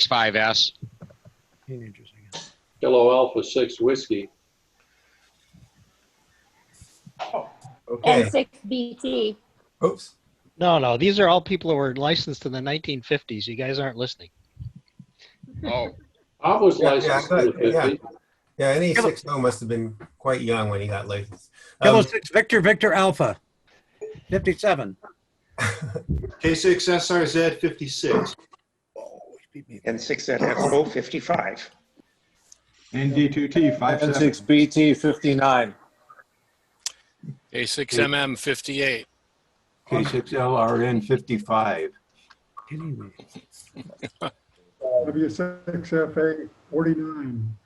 WX5S. Teenagers again. Kilo Alpha 6 Whiskey. Okay. N6BT. Oops. No, these are all people who were licensed in the 1950s. You guys aren't listening. Oh, I was Yeah, licensed in the 50s. Yeah, NE60 must have been quite young when he got licensed. Kilo 6 Victor Alpha, 57. K6SRZ 56. N6ZFO 55. ND2T 57. N6BT 59. K6MM 58. K6LRN 55. W6FA 49.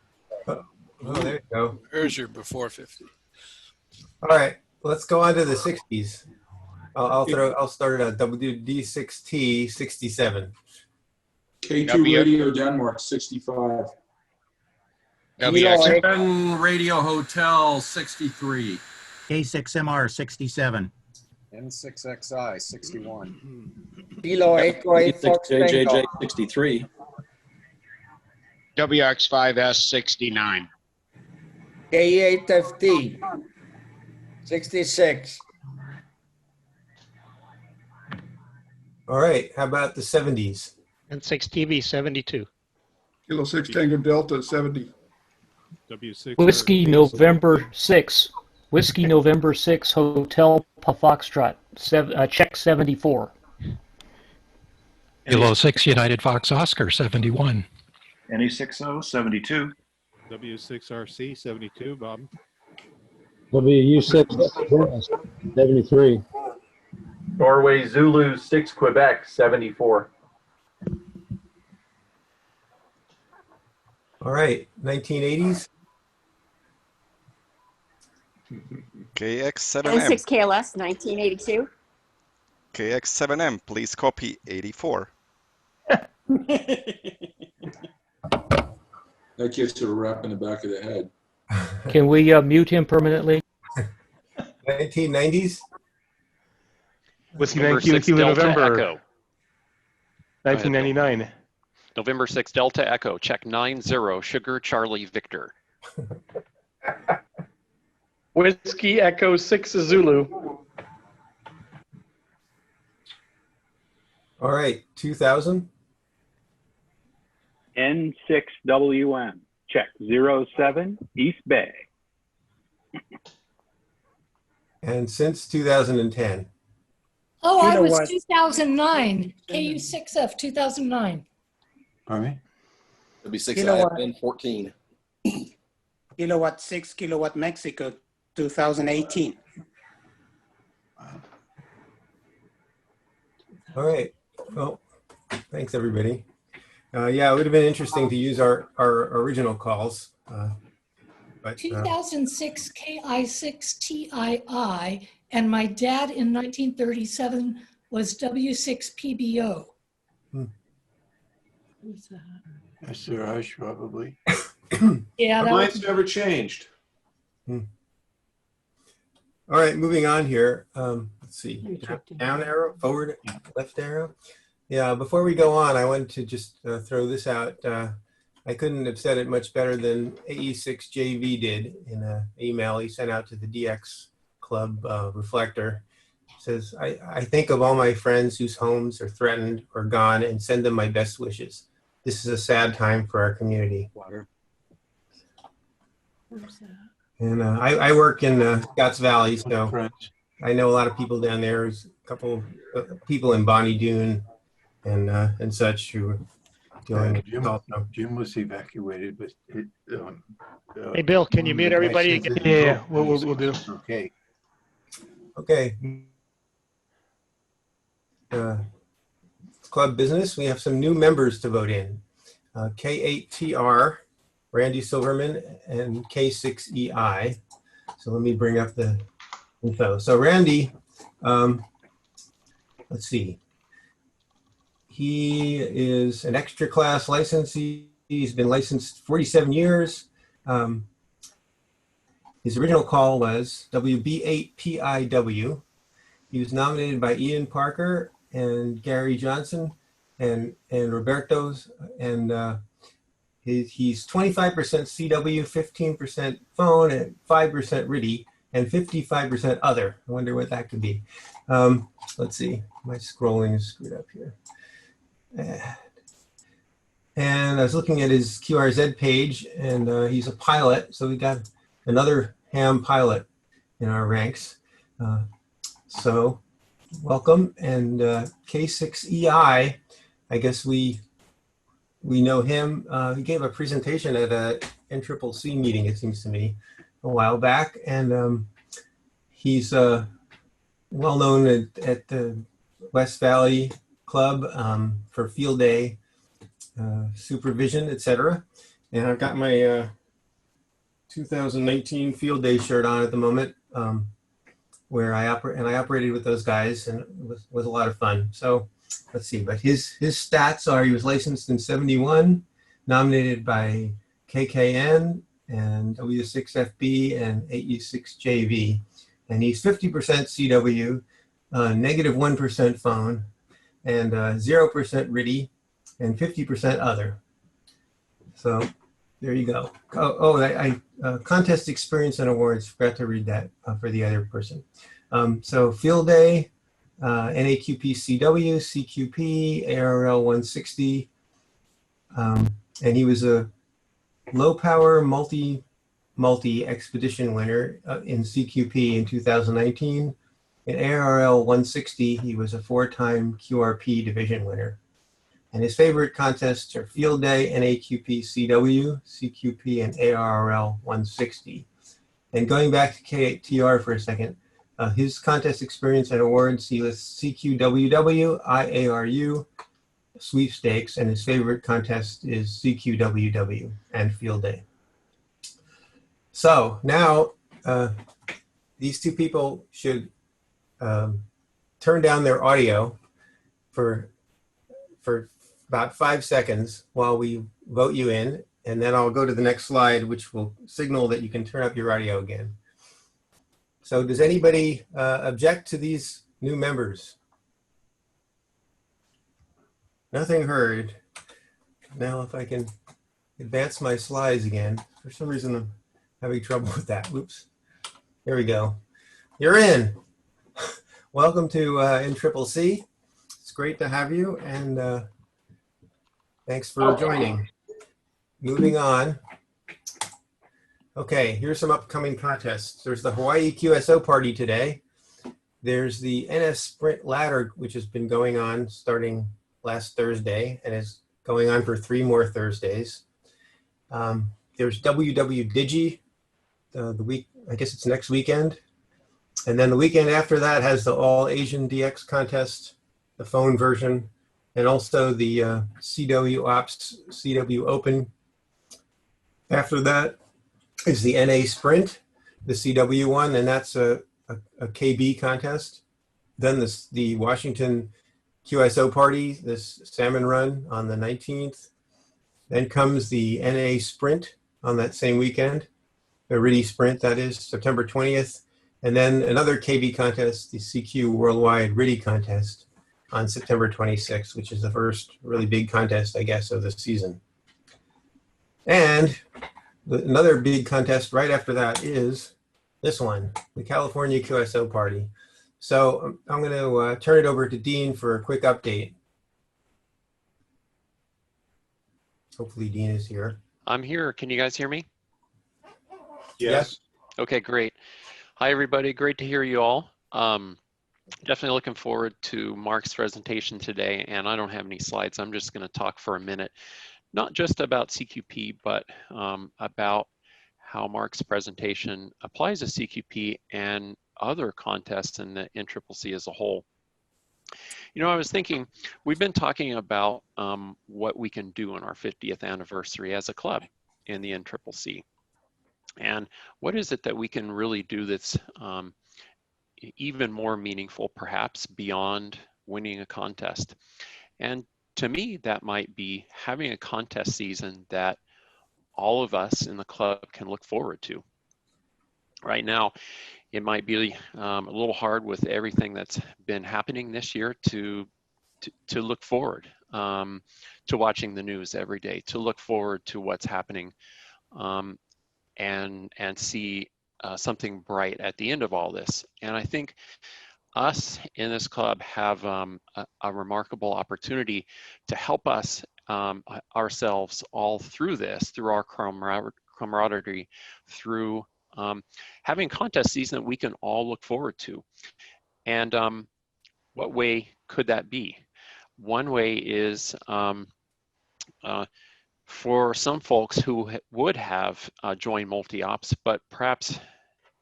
Oh, there you go. There's your before 50. All right, let's go on to the 60s. I'll start at WD6T 67. K2 Radio Denmark 65. WX Radio Hotel 63. K6MR 67. N6XI 61. Kilo 8 Fox JJJ Tango. 63. WX5S 69. K8FT 66. All right, how about the 70s? N6TV 72. Kilo 6 Tango Delta 70. W6 Whiskey November 6. Whiskey November 6 Hotel Foxtrot. Check 74. Kilo 6 United Fox Oscar 71. NE60 72. W6RC 72, Bob. WU6 73. Norway Zulu 6 Quebec 74. All right, 1980s. KX7M. N6KLS 1982. KX7M, please copy 84. That gets her a rap in the back of the head. Can we mute him permanently? 1990s. Whiskey November 6 Delta November. Echo. 1999. November 6 Delta Echo. Check 90 Sugar Charlie Victor. Whiskey Echo 6 Zulu. All right, 2000. N6WM. Check 07 East Bay. And since 2010. Oh, You I know was what? 2009. KU6F 2009. All right. W6 Kilowatt. IFN 14. Kilowatt 6 Kilowatt Mexico 2018. All right. Well, thanks everybody. Yeah, it would have been interesting to use our original calls. But 2006 KI6TII, and my dad in 1937 was W6PBO. Who's that? SRH probably. Yeah, that Mine's was, never changed. All right, moving on here. Let's see. Down arrow, forward, left arrow. Yeah, before we go on, I wanted to just throw this out. I couldn't have said it much better than AE6JV did in an email he sent out to the DX Club Reflector. It says, I think of all my friends whose homes are threatened or gone and send them my best wishes. This is a sad time for our community. Water. And I work in Scotts Valley, so I know a lot of people down there. There's a couple people in Bonnie Doon and such who are dealing with Jim was evacuated, but Hey, Bill, can you mute everybody again? Yeah, we'll do. Okay. Okay. Club business, we have some new members to vote in. K8TR, Randy Silverman, and K6EI. So let me bring up the info. So Randy, let's see. He is an extra class licensee. He's been licensed 47 years. His original call was WB8PIW. He was nominated by Ian Parker and Gary Johnson and Roberto's, and he's 25% CW, 15% phone, and 5% RIDI, and 55% other. I wonder what that could be. Let's see, my scrolling is screwed up here. And I was looking at his QRZ page, and he's a pilot, so we got another ham pilot in our ranks. So welcome. And K6EI, I guess we know him. He gave a presentation at a NCCC meeting, it seems to me, a while back. And he's well known at the West Valley Club for field day supervision, etc. And I've got my 2019 field day shirt on at the moment, where I operated with those guys, and it was a lot of fun. So let's see, but his stats are: he was licensed in 71, nominated by KKN and W6FB and 8U6JV, and he's 50% CW, -1% phone, and 0% RIDI, and 50% other. So there you go. I contest experience and awards, forgot to read that for the other person. So field day, NAQP CW, CQP, ARL 160, and he was a low power multi expedition winner in CQP in 2019. In ARL 160, he was a 4-time QRP division winner. And his favorite contests are Field Day, NAQP CW, CQP, and ARL 160. And going back to KTR for a second, his contest experience and awards, he lists CQWW, IARU, sweepstakes, and his favorite contest is CQWW and Field Day. So now these two people should turn down their audio for about 5 seconds while we vote you in, and then I'll go to the next slide, which will signal that you can turn up your audio again. So does anybody object to these new members? Nothing heard. Now if I can advance my slides again. For some reason I'm having trouble with that. Oops. Here we go. You're in. Welcome to NCCC. It's great to have you, and thanks for joining. Moving on. Okay, here's some upcoming contests. There's the Hawaii QSO party today. There's the NS Sprint Ladder, which has been going on starting last Thursday and is going on for 3 more Thursdays. There's WW Digi, the week, I guess it's next weekend. And then the weekend after that has the All Asian DX contest, the phone version, and also the CW Ops CW Open. After that is the NA Sprint, the CW one, and that's a KB contest. Then the Washington QSO party, this salmon run on the 19th. Then comes the NA Sprint on that same weekend, the RIDI Sprint, that is, September 20th. And then another KB contest, the CQ Worldwide RIDI contest on September 26th, which is the first really big contest, I guess, of the season. And another big contest right after that is this one, the California QSO party. So I'm going to turn it over to Dean for a quick update. Hopefully Dean is here. I'm here. Can you guys hear me? Yes. Okay, great. Hi, everybody. Great to hear you all. Definitely looking forward to Mark's presentation today, and I don't have any slides. I'm just going to talk for a minute, not just about CQP, but about how Mark's presentation applies to CQP and other contests in the NCCC as a whole. You know, I was thinking, we've been talking about what we can do on our 50th anniversary as a club in the NCCC. And what is it that we can really do that's even more meaningful, perhaps, beyond winning a contest? And to me, that might be having a contest season that all of us in the club can look forward to. Right now, it might be a little hard with everything that's been happening this year to to look forward to watching the news every day, to look forward to what's happening, and see something bright at the end of all this. And I think us in this club have a remarkable opportunity to help us ourselves all through this, through our camaraderie, through having contest season that we can all look forward to. And what way could that be? One way is for some folks who would have joined multi-ops, but perhaps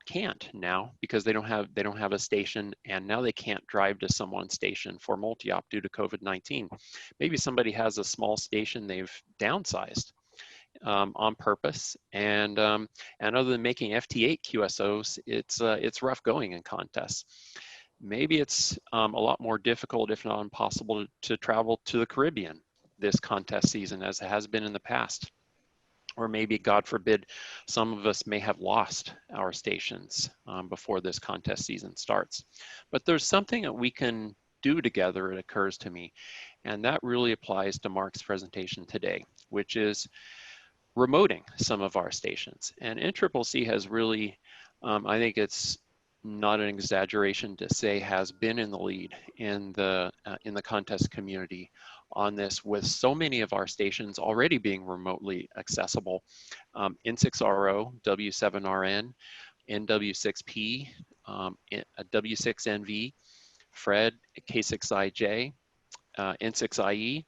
can't now because they don't have a station, and now they can't drive to someone's station for multi-op due to COVID-19. Maybe somebody has a small station they've downsized on purpose, and other than making FT8 QSOs, it's rough going in contests. Maybe it's a lot more difficult, if not impossible, to travel to the Caribbean this contest season as it has been in the past. Or maybe, God forbid, some of us may have lost our stations before this contest season starts. But there's something that we can do together, it occurs to me, and that really applies to Mark's presentation today, which is remoting some of our stations. And NCCC has really, I think it's not an exaggeration to say, has been in the lead in the contest community on this, with so many of our stations already being remotely accessible. N6RO, W7RN, NW6P, W6NV, Fred, K6IJ, N6IE,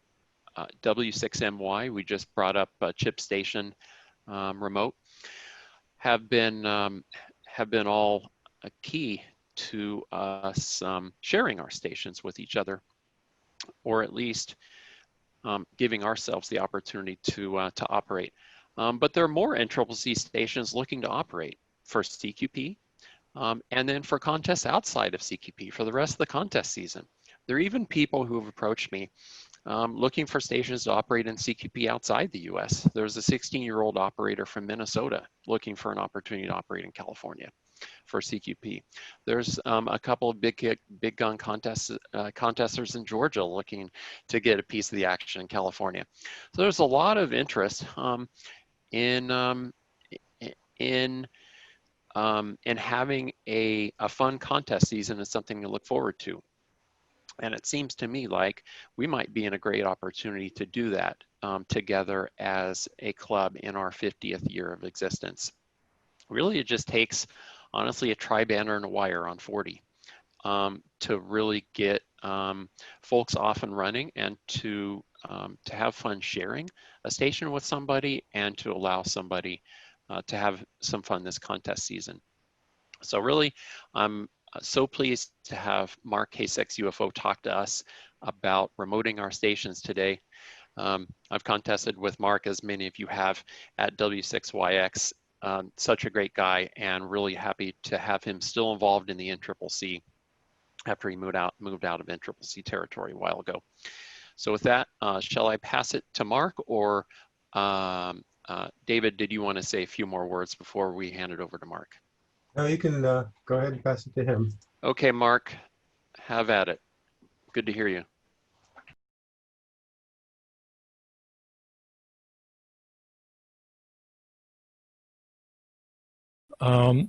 W6MY, we just brought up Chip Station remote, have been all a key to us sharing our stations with each other, or at least giving ourselves the opportunity to operate. But there are more NCCC stations looking to operate for CQP, and then for contests outside of CQP for the rest of the contest season. There are even people who have approached me looking for stations to operate in CQP outside the US. There's a 16-year-old operator from Minnesota looking for an opportunity to operate in California for CQP. There's a couple of big gun contesters in Georgia looking to get a piece of the action in California. So there's a lot of interest in having a fun contest season is something to look forward to. And it seems to me like we might be in a great opportunity to do that together as a club in our 50th year of existence. Really, it just takes, honestly, a tri-banner and a wire on 40 to really get folks off and running, and to have fun sharing a station with somebody, and to allow somebody to have some fun this contest season. So really, I'm so pleased to have Mark K6UFO talk to us about remoting our stations today. I've contested with Mark, as many of you have, at W6YX. Such a great guy, and really happy to have him still involved in the NCCC after he moved out of NCCC territory a while ago. So with that, shall I pass it to Mark, or David, did you want to say a few more words before we hand it over to Mark? No, you can go ahead and pass it to him. Okay, Mark, have at it. Good to hear you.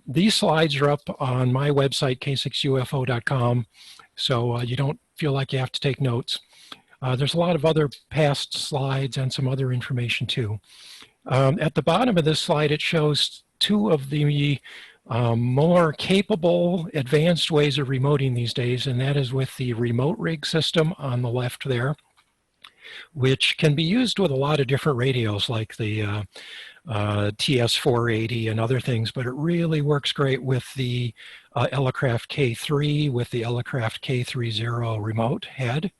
These slides are up on my website, K6UFO.com, so you don't feel like you have to take notes. There's a lot of other past slides and some other information too. At the bottom of this slide, it shows two of the more capable, advanced ways of remoting these days, and that is with the remote rig system on the left there, which can be used with a lot of different radios like the TS480 and other things, but it really works great with the Elecraft K3, with the Elecraft K30 remote head.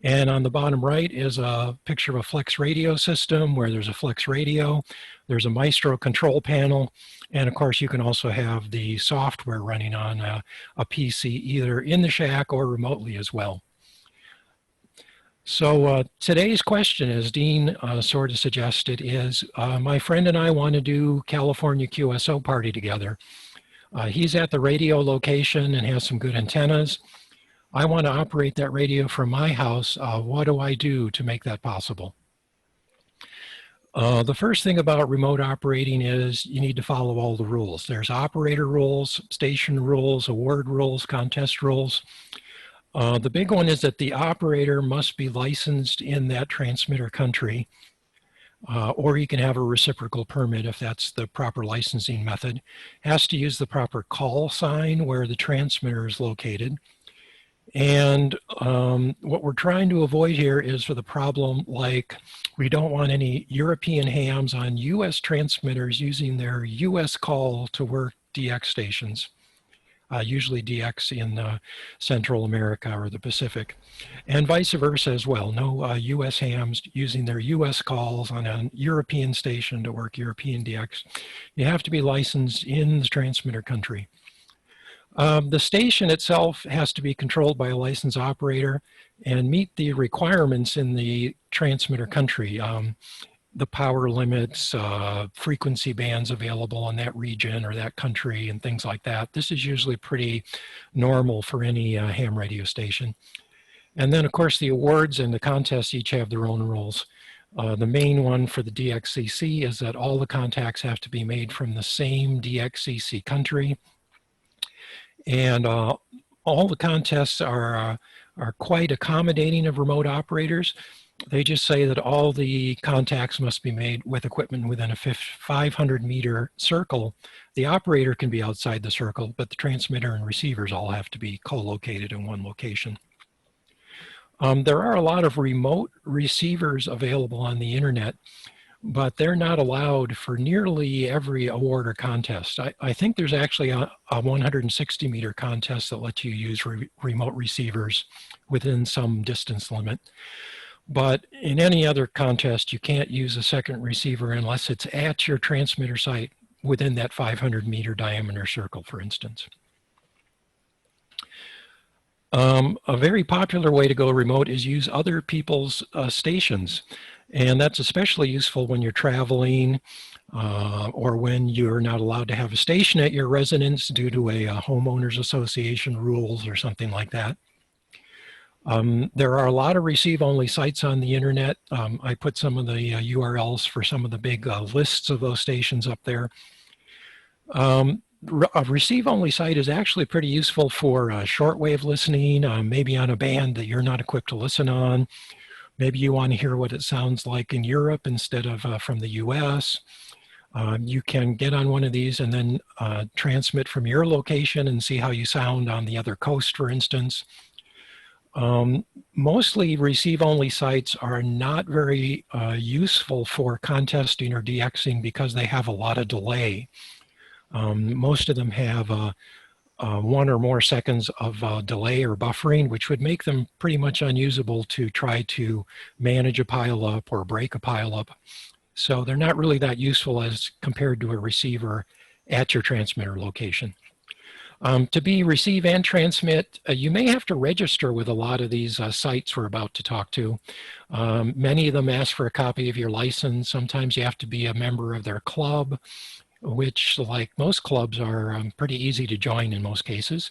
And on the bottom right is a picture of a flex radio system where there's a flex radio, there's a Maestro control panel, and of course you can also have the software running on a PC either in the shack or remotely as well. So today's question, as Dean sort of suggested, is my friend and I want to do California QSO party together. He's at the radio location and has some good antennas. I want to operate that radio from my house. What do I do to make that possible? The first thing about remote operating is you need to follow all the rules. There's operator rules, station rules, award rules, contest rules. The big one is that the operator must be licensed in that transmitter country, or you can have a reciprocal permit if that's the proper licensing method. Has to use the proper call sign where the transmitter is located. And what we're trying to avoid here is for the problem like we don't want any European hams on US transmitters using their US call to work DX stations, usually DX in Central America or the Pacific, and vice versa as well. No US hams using their US calls on a European station to work European DX. You have to be licensed in the transmitter country. The station itself has to be controlled by a licensed operator and meet the requirements in the transmitter country. The power limits, frequency bands available in that region or that country and things like that. This is usually pretty normal for any ham radio station. And then of course the awards and the contests each have their own rules. The main one for the DXCC is that all the contacts have to be made from the same DXCC country. And all the contests are quite accommodating of remote operators. They just say that all the contacts must be made with equipment within a 500-meter circle. The operator can be outside the circle, but the transmitter and receivers all have to be co-located in one location. There are a lot of remote receivers available on the internet, but they're not allowed for nearly every award or contest. I think there's actually a 160-meter contest that lets you use remote receivers within some distance limit. But in any other contest, you can't use a second receiver unless it's at your transmitter site within that 500-meter diameter circle, for instance. A very popular way to go remote is use other people's stations. And that's especially useful when you're traveling or when you're not allowed to have a station at your residence due to a homeowners association rules or something like that. There are a lot of receive-only sites on the internet. I put some of the URLs for some of the big lists of those stations up there. A receive-only site is actually pretty useful for shortwave listening, maybe on a band that you're not equipped to listen on. Maybe you want to hear what it sounds like in Europe instead of from the US. You can get on one of these and then transmit from your location and see how you sound on the other coast, for instance. Mostly receive-only sites are not very useful for contesting or DXing because they have a lot of delay. Most of them have 1 or more seconds of delay or buffering, which would make them pretty much unusable to try to manage a pileup or break a pileup. So they're not really that useful as compared to a receiver at your transmitter location. To be receive and transmit, you may have to register with a lot of these sites we're about to talk to. Many of them ask for a copy of your license. Sometimes you have to be a member of their club, which, like most clubs, are pretty easy to join in most cases.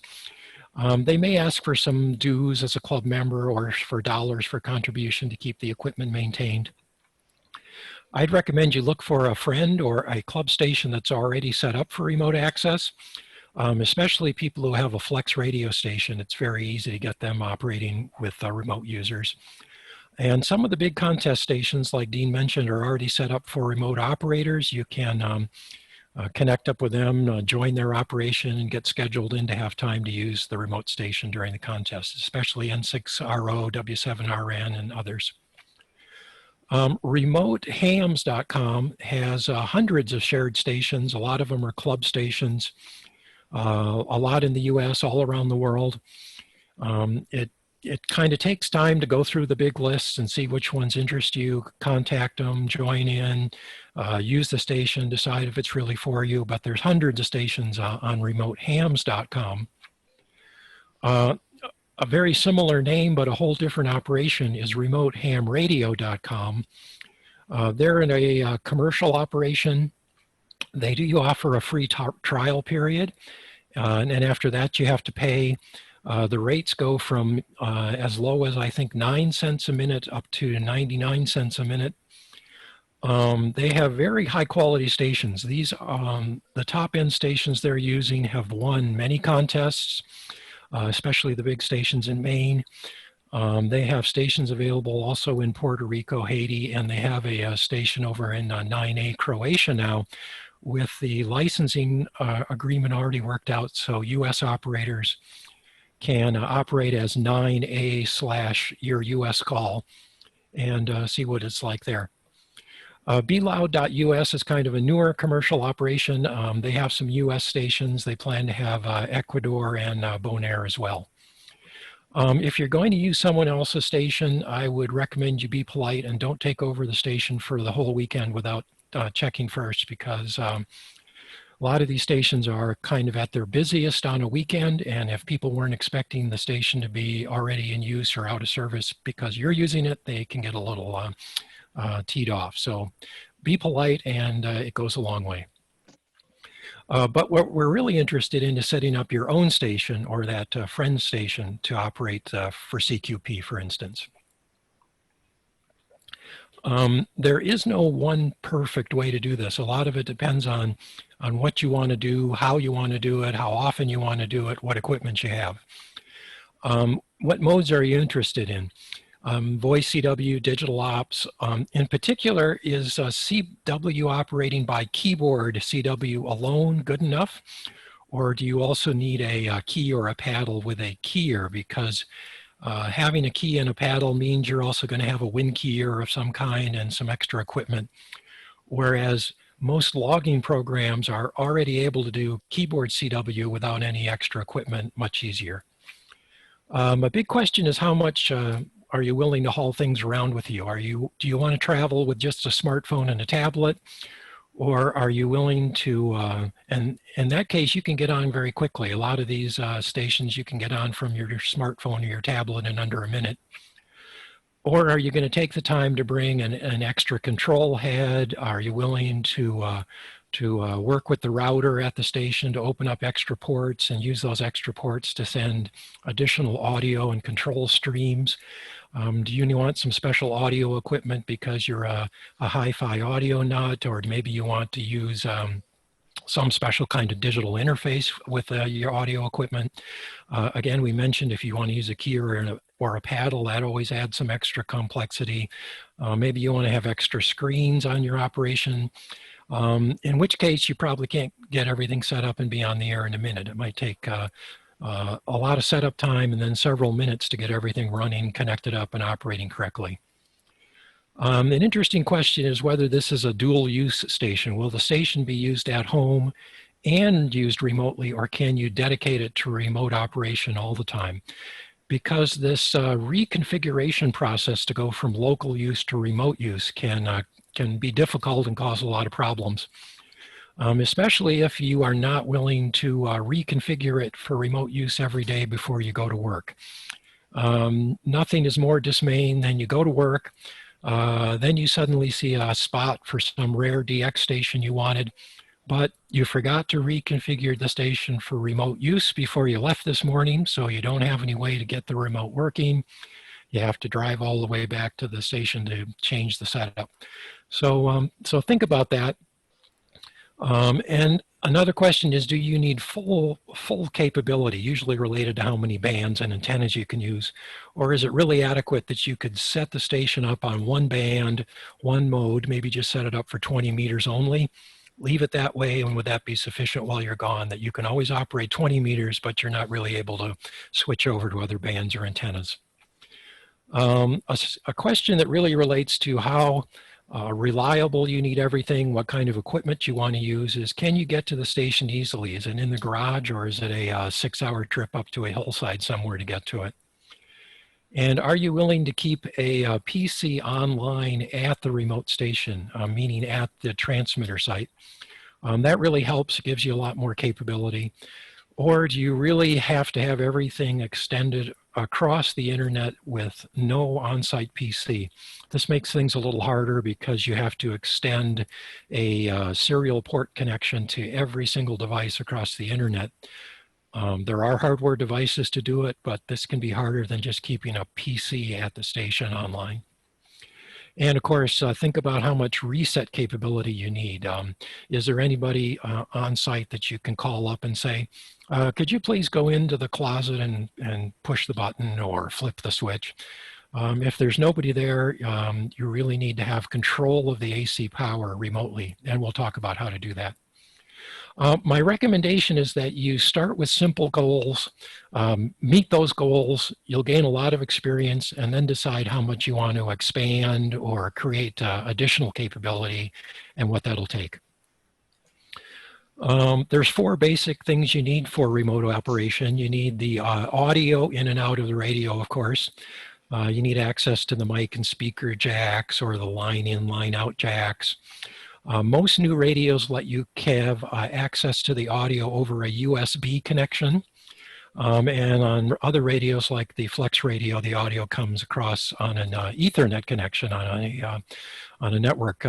They may ask for some dues as a club member or for dollars for contribution to keep the equipment maintained. I'd recommend you look for a friend or a club station that's already set up for remote access, especially people who have a flex radio station. It's very easy to get them operating with remote users. And some of the big contest stations, like Dean mentioned, are already set up for remote operators. You can connect up with them, join their operation, and get scheduled in to have time to use the remote station during the contest, especially N6RO, W7RN, and others. RemoteHams.com has hundreds of shared stations. A lot of them are club stations, a lot in the US, all around the world. It kind of takes time to go through the big lists and see which ones interest you, contact them, join in, use the station, decide if it's really for you, but there's hundreds of stations on RemoteHams.com. A very similar name, but a whole different operation is RemoteHamRadio.com. They're in a commercial operation. They do offer a free trial period, and after that you have to pay. The rates go from as low as I think 9 cents a minute up to 99 cents a minute. They have very high quality stations. These, the top end stations they're using have won many contests, especially the big stations in Maine. They have stations available also in Puerto Rico, Haiti, and they have a station over in 9A Croatia now with the licensing agreement already worked out, so US operators can operate as 9A / your US call and see what it's like there. BLoud.us is kind of a newer commercial operation. They have some US stations. They plan to have Ecuador and Bonaire as well. If you're going to use someone else's station, I would recommend you be polite and don't take over the station for the whole weekend without checking first, because a lot of these stations are kind of at their busiest on a weekend, and if people weren't expecting the station to be already in use or out of service because you're using it, they can get a little teed off. So be polite, and it goes a long way. But what we're really interested in is setting up your own station or that friend station to operate for CQP, for instance. There is no one perfect way to do this. A lot of it depends on what you want to do, how you want to do it, how often you want to do it, what equipment you have. What modes are you interested in? Voice CW, digital ops. In particular, is CW operating by keyboard CW alone good enough? Or do you also need a key or a paddle with a keyer? Because having a key and a paddle means you're also going to have a wind keyer of some kind and some extra equipment. Whereas most logging programs are already able to do keyboard CW without any extra equipment much easier. A big question is how much are you willing to haul things around with you? Do you want to travel with just a smartphone and a tablet? Or are you willing to, and in that case, you can get on very quickly. A lot of these stations you can get on from your smartphone or your tablet in under a minute. Or are you going to take the time to bring an extra control head? Are you willing to work with the router at the station to open up extra ports and use those extra ports to send additional audio and control streams? Do you want some special audio equipment because you're a hi-fi audio nut, or maybe you want to use some special kind of digital interface with your audio equipment? Again, we mentioned if you want to use a key or a paddle, that always adds some extra complexity. Maybe you want to have extra screens on your operation, in which case you probably can't get everything set up and be on the air in a minute. It might take a lot of setup time and then several minutes to get everything running, connected up, and operating correctly. An interesting question is whether this is a dual use station. Will the station be used at home and used remotely, or can you dedicate it to remote operation all the time? Because this reconfiguration process to go from local use to remote use can be difficult and cause a lot of problems. Especially if you are not willing to reconfigure it for remote use every day before you go to work. Nothing is more dismaying than you go to work, then you suddenly see a spot for some rare DX station you wanted, but you forgot to reconfigure the station for remote use before you left this morning, so you don't have any way to get the remote working. You have to drive all the way back to the station to change the setup. So think about that. And another question is, do you need full capability, usually related to how many bands and antennas you can use? Or is it really adequate that you could set the station up on one band, one mode, maybe just set it up for 20 meters only, leave it that way, and would that be sufficient while you're gone, that you can always operate 20 meters, but you're not really able to switch over to other bands or antennas? A question that really relates to how reliable you need everything, what kind of equipment you want to use, is can you get to the station easily? Is it in the garage, or is it a 6-hour trip up to a hillside somewhere to get to it? And are you willing to keep a PC online at the remote station, meaning at the transmitter site? That really helps, gives you a lot more capability. Or do you really have to have everything extended across the internet with no on-site PC? This makes things a little harder because you have to extend a serial port connection to every single device across the internet. There are hardware devices to do it, but this can be harder than just keeping a PC at the station online. And of course, think about how much reset capability you need. Is there anybody on site that you can call up and say, could you please go into the closet and push the button or flip the switch? If there's nobody there, you really need to have control of the AC power remotely, and we'll talk about how to do that. My recommendation is that you start with simple goals, meet those goals, you'll gain a lot of experience, and then decide how much you want to expand or create additional capability and what that'll take. There's 4 basic things you need for remote operation. You need the audio in and out of the radio, of course. You need access to the mic and speaker jacks or the line in, line out jacks. Most new radios let you have access to the audio over a USB connection. And on other radios like the Flex radio, the audio comes across on an Ethernet connection on a network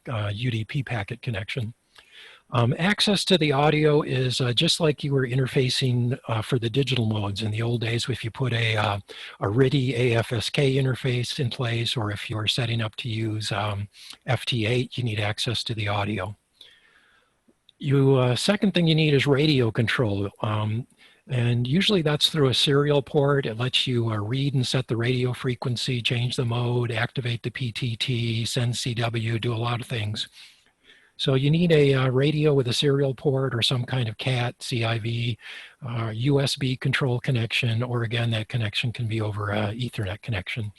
UDP packet connection. Access to the audio is just like you were interfacing for the digital modes in the old days. If you put a RIDI AFSK interface in place, or if you're setting up to use FT8, you need access to the audio. Second thing you need is radio control. And usually that's through a serial port. It lets you read and set the radio frequency, change the mode, activate the PTT, send CW, do a lot of things. So you need a radio with a serial port or some kind of CAT, CIV, USB control connection, or again, that connection can be over an Ethernet connection.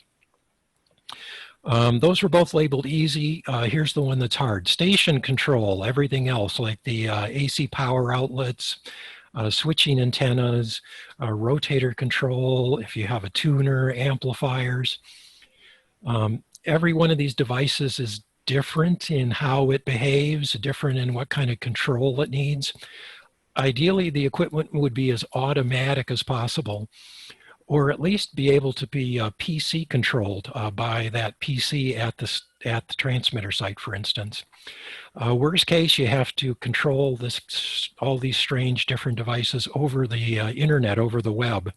Those were both labeled easy. Here's the one that's hard. Station control, everything else like the AC power outlets, switching antennas, rotator control, if you have a tuner, amplifiers. Every one of these devices is different in how it behaves, different in what kind of control it needs. Ideally, the equipment would be as automatic as possible, or at least be able to be PC controlled by that PC at the transmitter site, for instance. Worst case, you have to control all these strange different devices over the internet, over the web.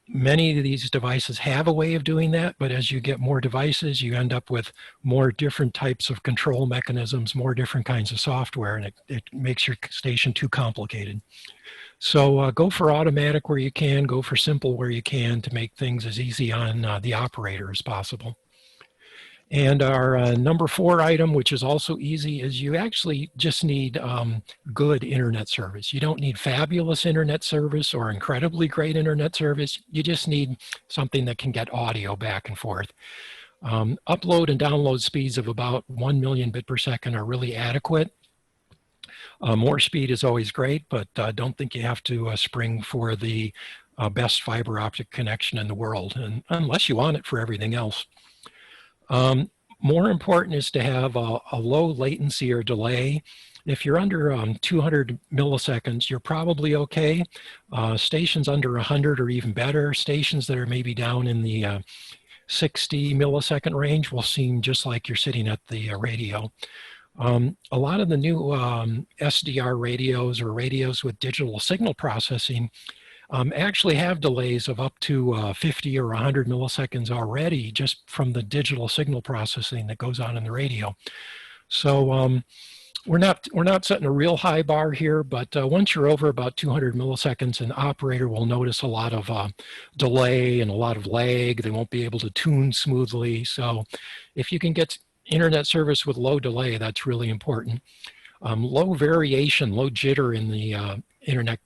Many of these devices have a way of doing that, but as you get more devices, you end up with more different types of control mechanisms, more different kinds of software, and it makes your station too complicated. So go for automatic where you can, go for simple where you can to make things as easy on the operator as possible. And our number 4 item, which is also easy, is you actually just need good internet service. You don't need fabulous internet service or incredibly great internet service. You just need something that can get audio back and forth. Upload and download speeds of about 1 million bit per second are really adequate. More speed is always great, but don't think you have to spring for the best fiber optic connection in the world, and unless you want it for everything else. More important is to have a low latency or delay. If you're under 200 milliseconds, you're probably okay. Stations under 100 are even better. Stations that are maybe down in the 60 millisecond range will seem just like you're sitting at the radio. A lot of the new SDR radios or radios with digital signal processing actually have delays of up to 50 or 100 milliseconds already just from the digital signal processing that goes on in the radio. So we're not setting a real high bar here, but once you're over about 200 milliseconds, an operator will notice a lot of delay and a lot of lag. They won't be able to tune smoothly. So if you can get internet service with low delay, that's really important. Low variation, low jitter in the internet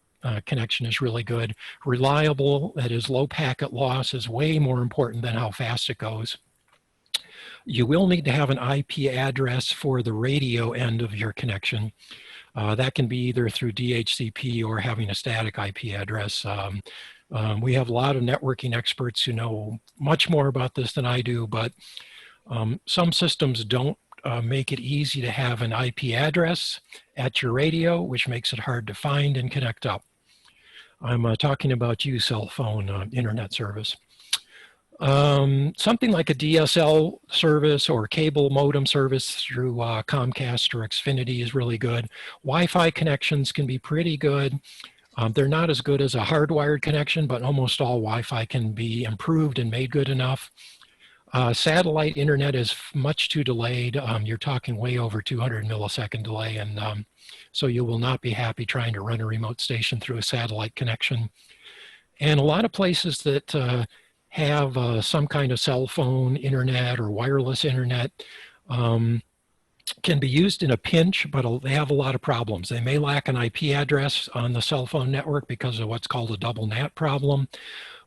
connection is really good. Reliable, that is low packet loss, is way more important than how fast it goes. You will need to have an IP address for the radio end of your connection. That can be either through DHCP or having a static IP address. We have a lot of networking experts who know much more about this than I do, but some systems don't make it easy to have an IP address at your radio, which makes it hard to find and connect up. I'm talking about you, cell phone internet service. Something like a DSL service or cable modem service through Comcast or Xfinity is really good. Wi-Fi connections can be pretty good. They're not as good as a hardwired connection, but almost all Wi-Fi can be improved and made good enough. Satellite internet is much too delayed. You're talking way over 200 millisecond delay, and so you will not be happy trying to run a remote station through a satellite connection. And a lot of places that have some kind of cell phone internet or wireless internet can be used in a pinch, but they have a lot of problems. They may lack an IP address on the cell phone network because of what's called a double NAT problem.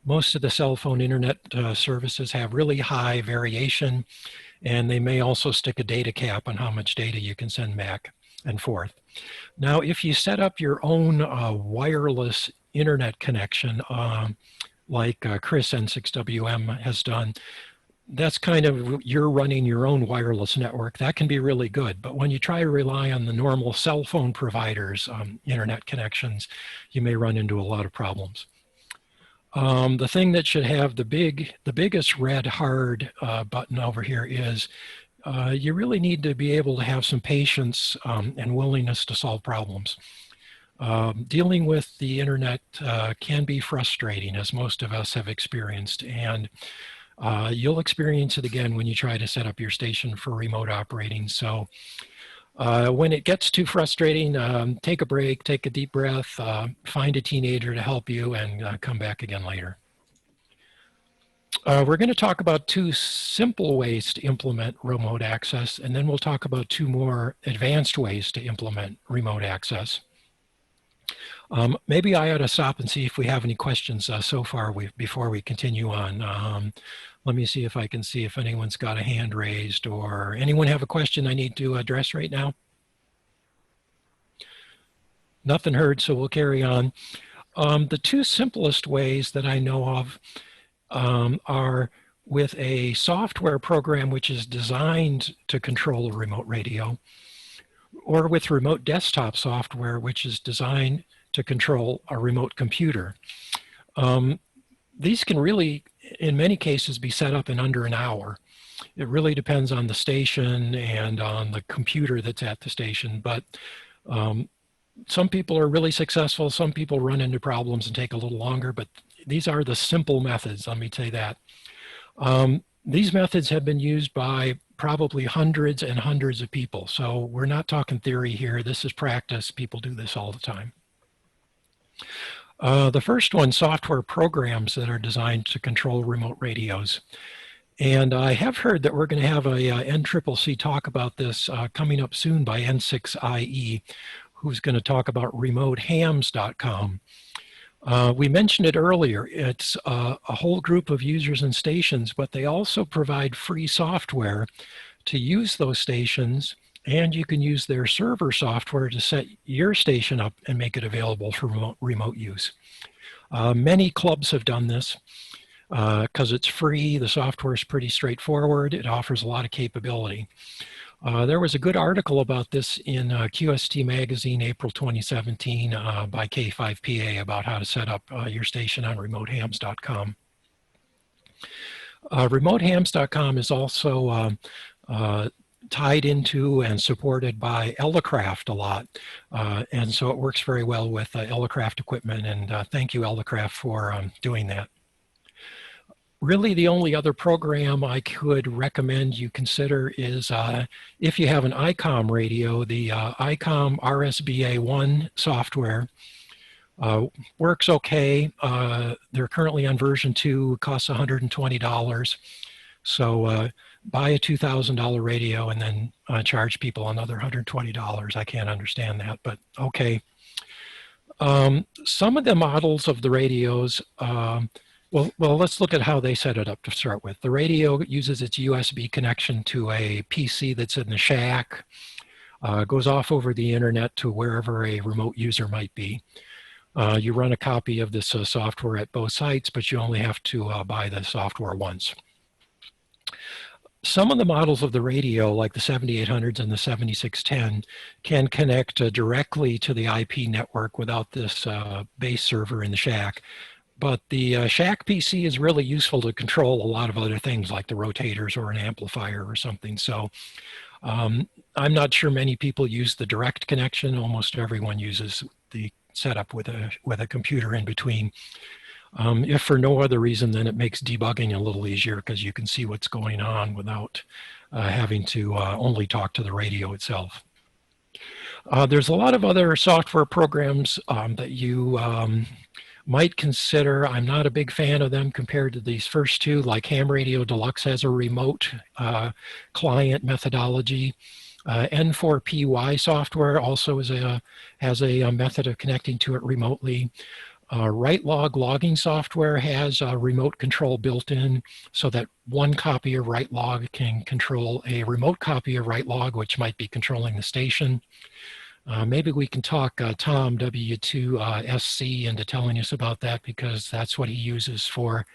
Most of the cell phone internet services have really high variation, and they may also stick a data cap on how much data you can send back and forth. Now, if you set up your own wireless internet connection, like Chris N6WM has done, that's kind of, you're running your own wireless network. That can be really good. But when you try to rely on the normal cell phone providers' internet connections, you may run into a lot of problems. The thing that should have the biggest red hard button over here is you really need to be able to have some patience and willingness to solve problems. Dealing with the internet can be frustrating, as most of us have experienced, and you'll experience it again when you try to set up your station for remote operating. So when it gets too frustrating, take a break, take a deep breath, find a teenager to help you, and come back again later. We're going to talk about two simple ways to implement remote access, and then we'll talk about two more advanced ways to implement remote access. Maybe I ought to stop and see if we have any questions so far before we continue on. Let me see if I can see if anyone's got a hand raised, or anyone have a question I need to address right now? Nothing heard, so we'll carry on. The two simplest ways that I know of are with a software program which is designed to control a remote radio, or with remote desktop software which is designed to control a remote computer. These can really, in many cases, be set up in under an hour. It really depends on the station and on the computer that's at the station, but some people are really successful, some people run into problems and take a little longer, but these are the simple methods, let me say that. These methods have been used by probably hundreds and hundreds of people, so we're not talking theory here, this is practice, people do this all the time. The first one, software programs that are designed to control remote radios. And I have heard that we're going to have a NCCC talk about this coming up soon by N6IE, who's going to talk about remotehams.com. We mentioned it earlier. It's a whole group of users and stations, but they also provide free software to use those stations, and you can use their server software to set your station up and make it available for remote use. Many clubs have done this because it's free. The software is pretty straightforward. It offers a lot of capability. There was a good article about this in QST Magazine, April 2017, by K5PA about how to set up your station on remotehams.com. Remotehams.com is also tied into and supported by Elecraft a lot. And so it works very well with Elecraft equipment, and thank you, Elecraft, for doing that. Really, the only other program I could recommend you consider is if you have an ICOM radio, the ICOM RSBA1 software works okay. They're currently on version 2, costs $120. So buy a $2,000 radio and then charge people another $120. I can't understand that, but okay. Some of the models of the radios, well, let's look at how they set it up to start with. The radio uses its USB connection to a PC that's in the shack, goes off over the internet to wherever a remote user might be. You run a copy of this software at both sites, but you only have to buy the software once. Some of the models of the radio, like the 7800s and the 7610, can connect directly to the IP network without this base server in the shack. But the shack PC is really useful to control a lot of other things like the rotators or an amplifier or something. So I'm not sure many people use the direct connection. Almost everyone uses the set up with a computer in between. If for no other reason, then it makes debugging a little easier because you can see what's going on without having to only talk to the radio itself. There's a lot of other software programs that you might consider. I'm not a big fan of them compared to these first two, like Ham Radio Deluxe has a remote client methodology. N4PY software also has a method of connecting to it remotely. WriteLog logging software has a remote control built in so that one copy of WriteLog can control a remote copy of WriteLog, which might be controlling the station. Maybe we can talk Tom W2SC into telling us about that, because that's what he uses for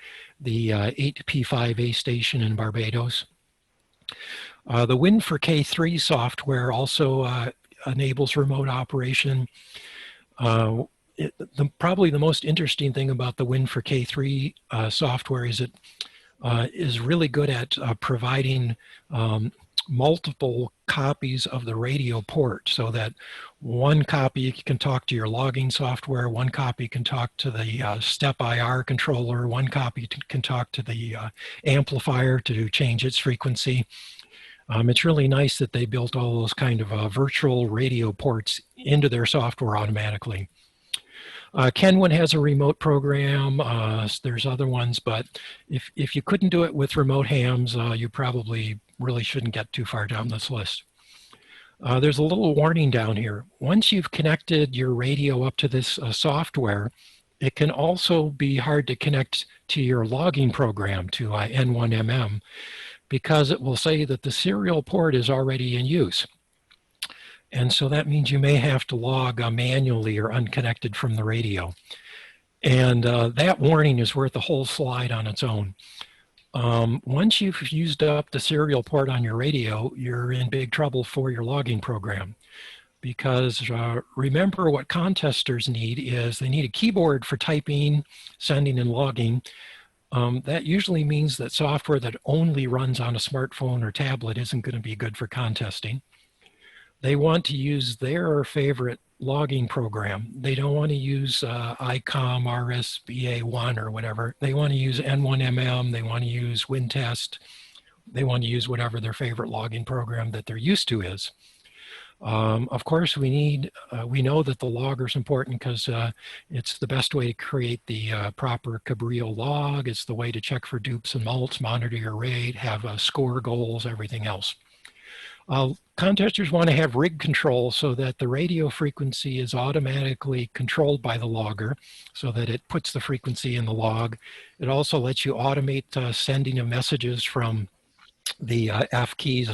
the 8P5A station in Barbados. The Win4K3 software also enables remote operation. Probably the most interesting thing about the Win4K3 software is it is really good at providing multiple copies of the radio port, so that one copy can talk to your logging software, one copy can talk to the step IR controller, one copy can talk to the amplifier to change its frequency. It's really nice that they built all those kind of virtual radio ports into their software automatically. Kenwin has a remote program. There's other ones, but if you couldn't do it with remote hams, you probably really shouldn't get too far down this list. There's a little warning down here. Once you've connected your radio up to this software, it can also be hard to connect to your logging program, to N1MM, because it will say that the serial port is already in use. And so that means you may have to log manually or unconnected from the radio. And that warning is worth a whole slide on its own. Once you've used up the serial port on your radio, you're in big trouble for your logging program. Because remember, what contesters need is they need a keyboard for typing, sending, and logging. That usually means that software that only runs on a smartphone or tablet isn't going to be good for contesting. They want to use their favorite logging program. They don't want to use ICOM RSBA1 or whatever. They want to use N1MM. They want to use WinTest. They want to use whatever their favorite logging program that they're used to is. Of course, we know that the logger is important because it's the best way to create the proper Cabrillo log. It's the way to check for dupes and mults, monitor your rate, have score goals, everything else. Contesters want to have rig control so that the radio frequency is automatically controlled by the logger so that it puts the frequency in the log. It also lets you automate sending of messages from the F keys,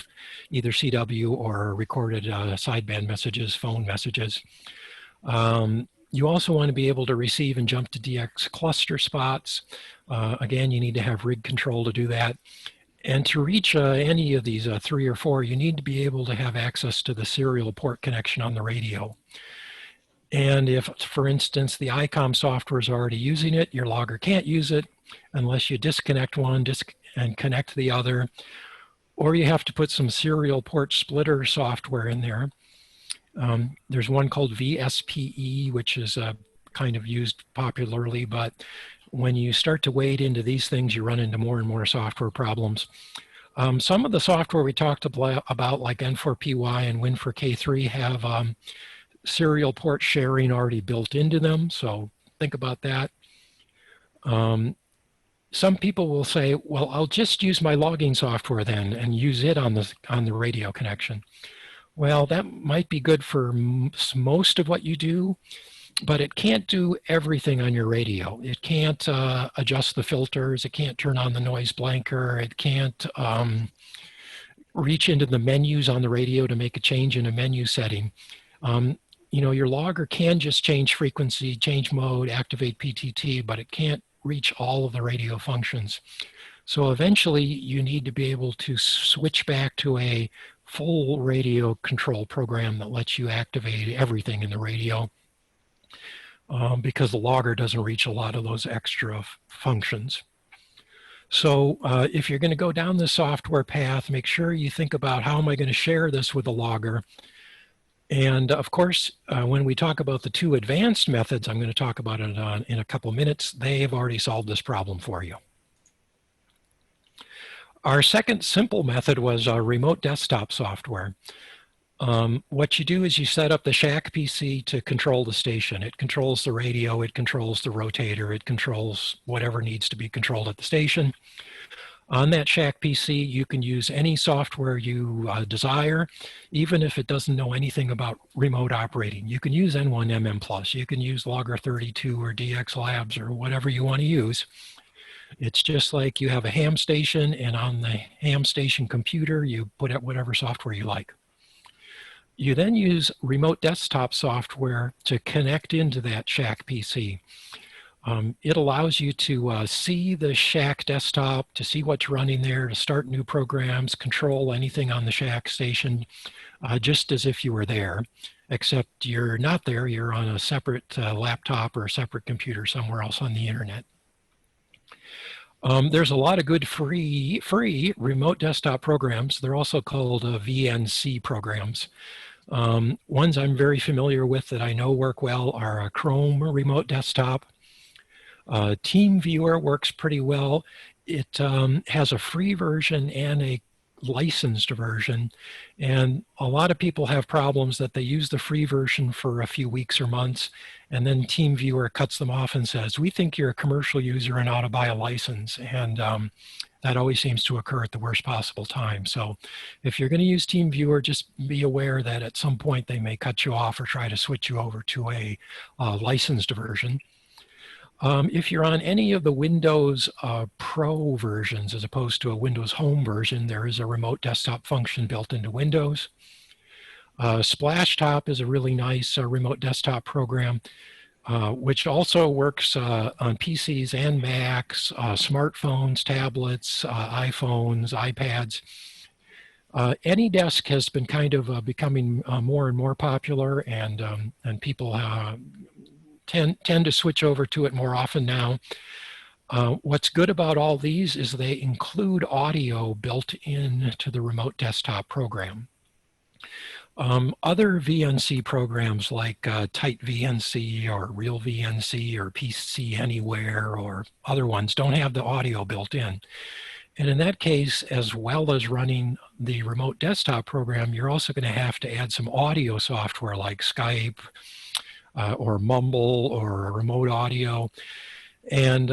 either CW or recorded sideband messages, phone messages. You also want to be able to receive and jump to DX cluster spots. Again, you need to have rig control to do that. And to reach any of these 3 or 4, you need to be able to have access to the serial port connection on the radio. And if, for instance, the ICOM software is already using it, your logger can't use it unless you disconnect one and connect the other, or you have to put some serial port splitter software in there. There's one called VSPE, which is kind of used popularly, but when you start to wade into these things, you run into more and more software problems. Some of the software we talked about, like N4PY and Win4K3, have serial port sharing already built into them, so think about that. Some people will say, well, I'll just use my logging software then and use it on the radio connection. Well, that might be good for most of what you do, but it can't do everything on your radio. It can't adjust the filters. It can't turn on the noise blanker. It can't reach into the menus on the radio to make a change in a menu setting. You know, your logger can just change frequency, change mode, activate PTT, but it can't reach all of the radio functions. So eventually you need to be able to switch back to a full radio control program that lets you activate everything in the radio. Because the logger doesn't reach a lot of those extra functions. So if you're going to go down the software path, make sure you think about, how am I going to share this with the logger? And of course, when we talk about the two advanced methods, I'm going to talk about it in a couple minutes, they have already solved this problem for you. Our second simple method was remote desktop software. What you do is you set up the Shack PC to control the station. It controls the radio, it controls the rotator, it controls whatever needs to be controlled at the station. On that Shack PC, you can use any software you desire, even if it doesn't know anything about remote operating. You can use N1MM+, you can use Logger32 or DX Labs or whatever you want to use. It's just like you have a ham station, and on the ham station computer, you put out whatever software you like. You then use remote desktop software to connect into that Shack PC. It allows you to see the Shack desktop, to see what's running there, to start new programs, control anything on the Shack station, just as if you were there, except you're not there, you're on a separate laptop or a separate computer somewhere else on the internet. There's a lot of good free remote desktop programs. They're also called VNC programs. Ones I'm very familiar with that I know work well are Chrome Remote Desktop. TeamViewer works pretty well. It has a free version and a licensed version, and a lot of people have problems that they use the free version for a few weeks or months, and then TeamViewer cuts them off and says, we think you're a commercial user and ought to buy a license. And that always seems to occur at the worst possible time. So if you're going to use TeamViewer, just be aware that at some point they may cut you off or try to switch you over to a licensed version. If you're on any of the Windows Pro versions as opposed to a Windows Home version, there is a remote desktop function built into Windows. Splashtop is a really nice remote desktop program, which also works on PCs and Macs, smartphones, tablets, iPhones, iPads. AnyDesk has been kind of becoming more and more popular, and people tend to switch over to it more often now. What's good about all these is they include audio built into the remote desktop program. Other VNC programs like Tight VNC or Real VNC or PC Anywhere or other ones don't have the audio built in. And in that case, as well as running the remote desktop program, you're also going to have to add some audio software like Skype or Mumble or remote audio. And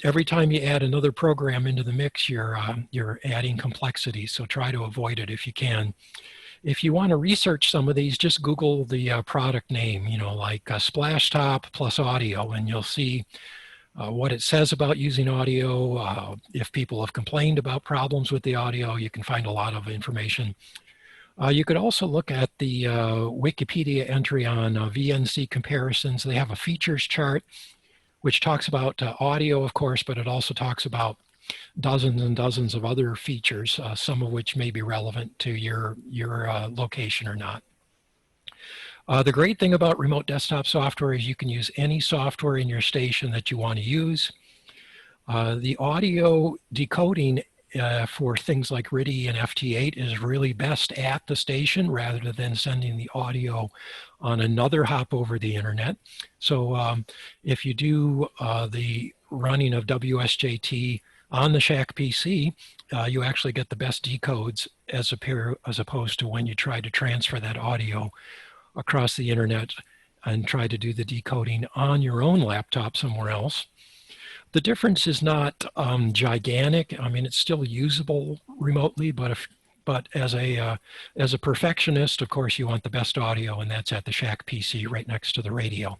every time you add another program into the mix, you're adding complexity. So try to avoid it if you can. If you want to research some of these, just Google the product name, you know, like Splashtop plus audio, and you'll see what it says about using audio. If people have complained about problems with the audio, you can find a lot of information. You could also look at the Wikipedia entry on VNC comparisons. They have a features chart, which talks about audio, of course, but it also talks about dozens and dozens of other features, some of which may be relevant to your location or not. The great thing about remote desktop software is you can use any software in your station that you want to use. The audio decoding for things like RTTY and FT8 is really best at the station rather than sending the audio on another hop over the internet. So if you do the running of WSJT on the Shack PC, you actually get the best decodes as opposed to when you try to transfer that audio across the internet and try to do the decoding on your own laptop somewhere else. The difference is not gigantic. I mean, it's still usable remotely, but as a perfectionist, of course, you want the best audio, and that's at the Shack PC right next to the radio.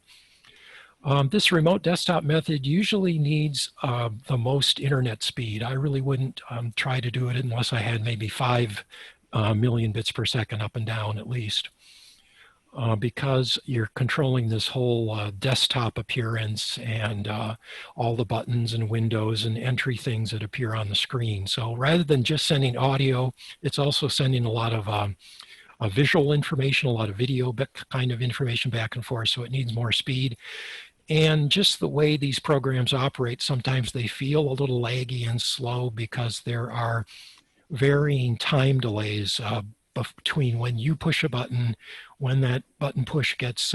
This remote desktop method usually needs the most internet speed. I really wouldn't try to do it unless I had maybe 5 million bits per second up and down at least. Because you're controlling this whole desktop appearance and all the buttons and windows and entry things that appear on the screen. So rather than just sending audio, it's also sending a lot of visual information, a lot of video kind of information back and forth, so it needs more speed. And just the way these programs operate, sometimes they feel a little laggy and slow because there are varying time delays between when you push a button, when that button push gets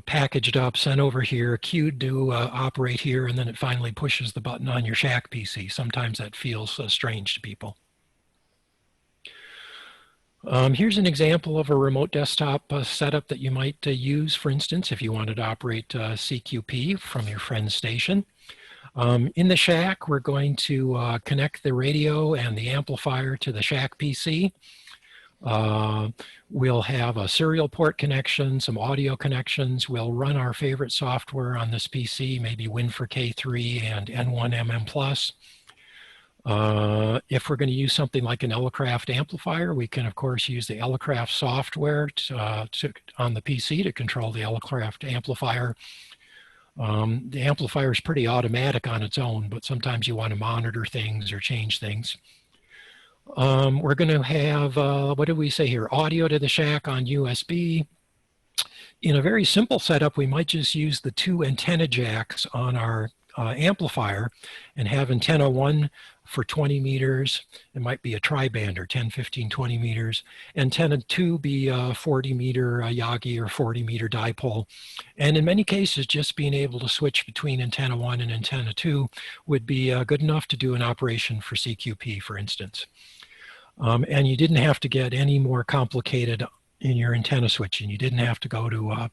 packaged up, sent over here, queued to operate here, and then it finally pushes the button on your shack PC. Sometimes that feels strange to people. Here's an example of a remote desktop setup that you might use, for instance, if you wanted to operate CQP from your friend's station. In the shack, we're going to connect the radio and the amplifier to the shack PC. We'll have a serial port connection, some audio connections. We'll run our favorite software on this PC, maybe Win4K3 and N1MM+. If we're going to use something like an Elecraft amplifier, we can, of course, use the Elecraft software on the PC to control the Elecraft amplifier. The amplifier is pretty automatic on its own, but sometimes you want to monitor things or change things. We're going to have, what did we say here? Audio to the shack on USB. In a very simple setup, we might just use the 2 antenna jacks on our amplifier and have antenna 1 for 20 meters. It might be a tri-bander, 10, 15, 20 meters. Antenna 2 be a 40 meter Yagi or 40 meter dipole. And in many cases, just being able to switch between antenna 1 and antenna 2 would be good enough to do an operation for CQP, for instance. And you didn't have to get any more complicated in your antenna switching. You didn't have to go to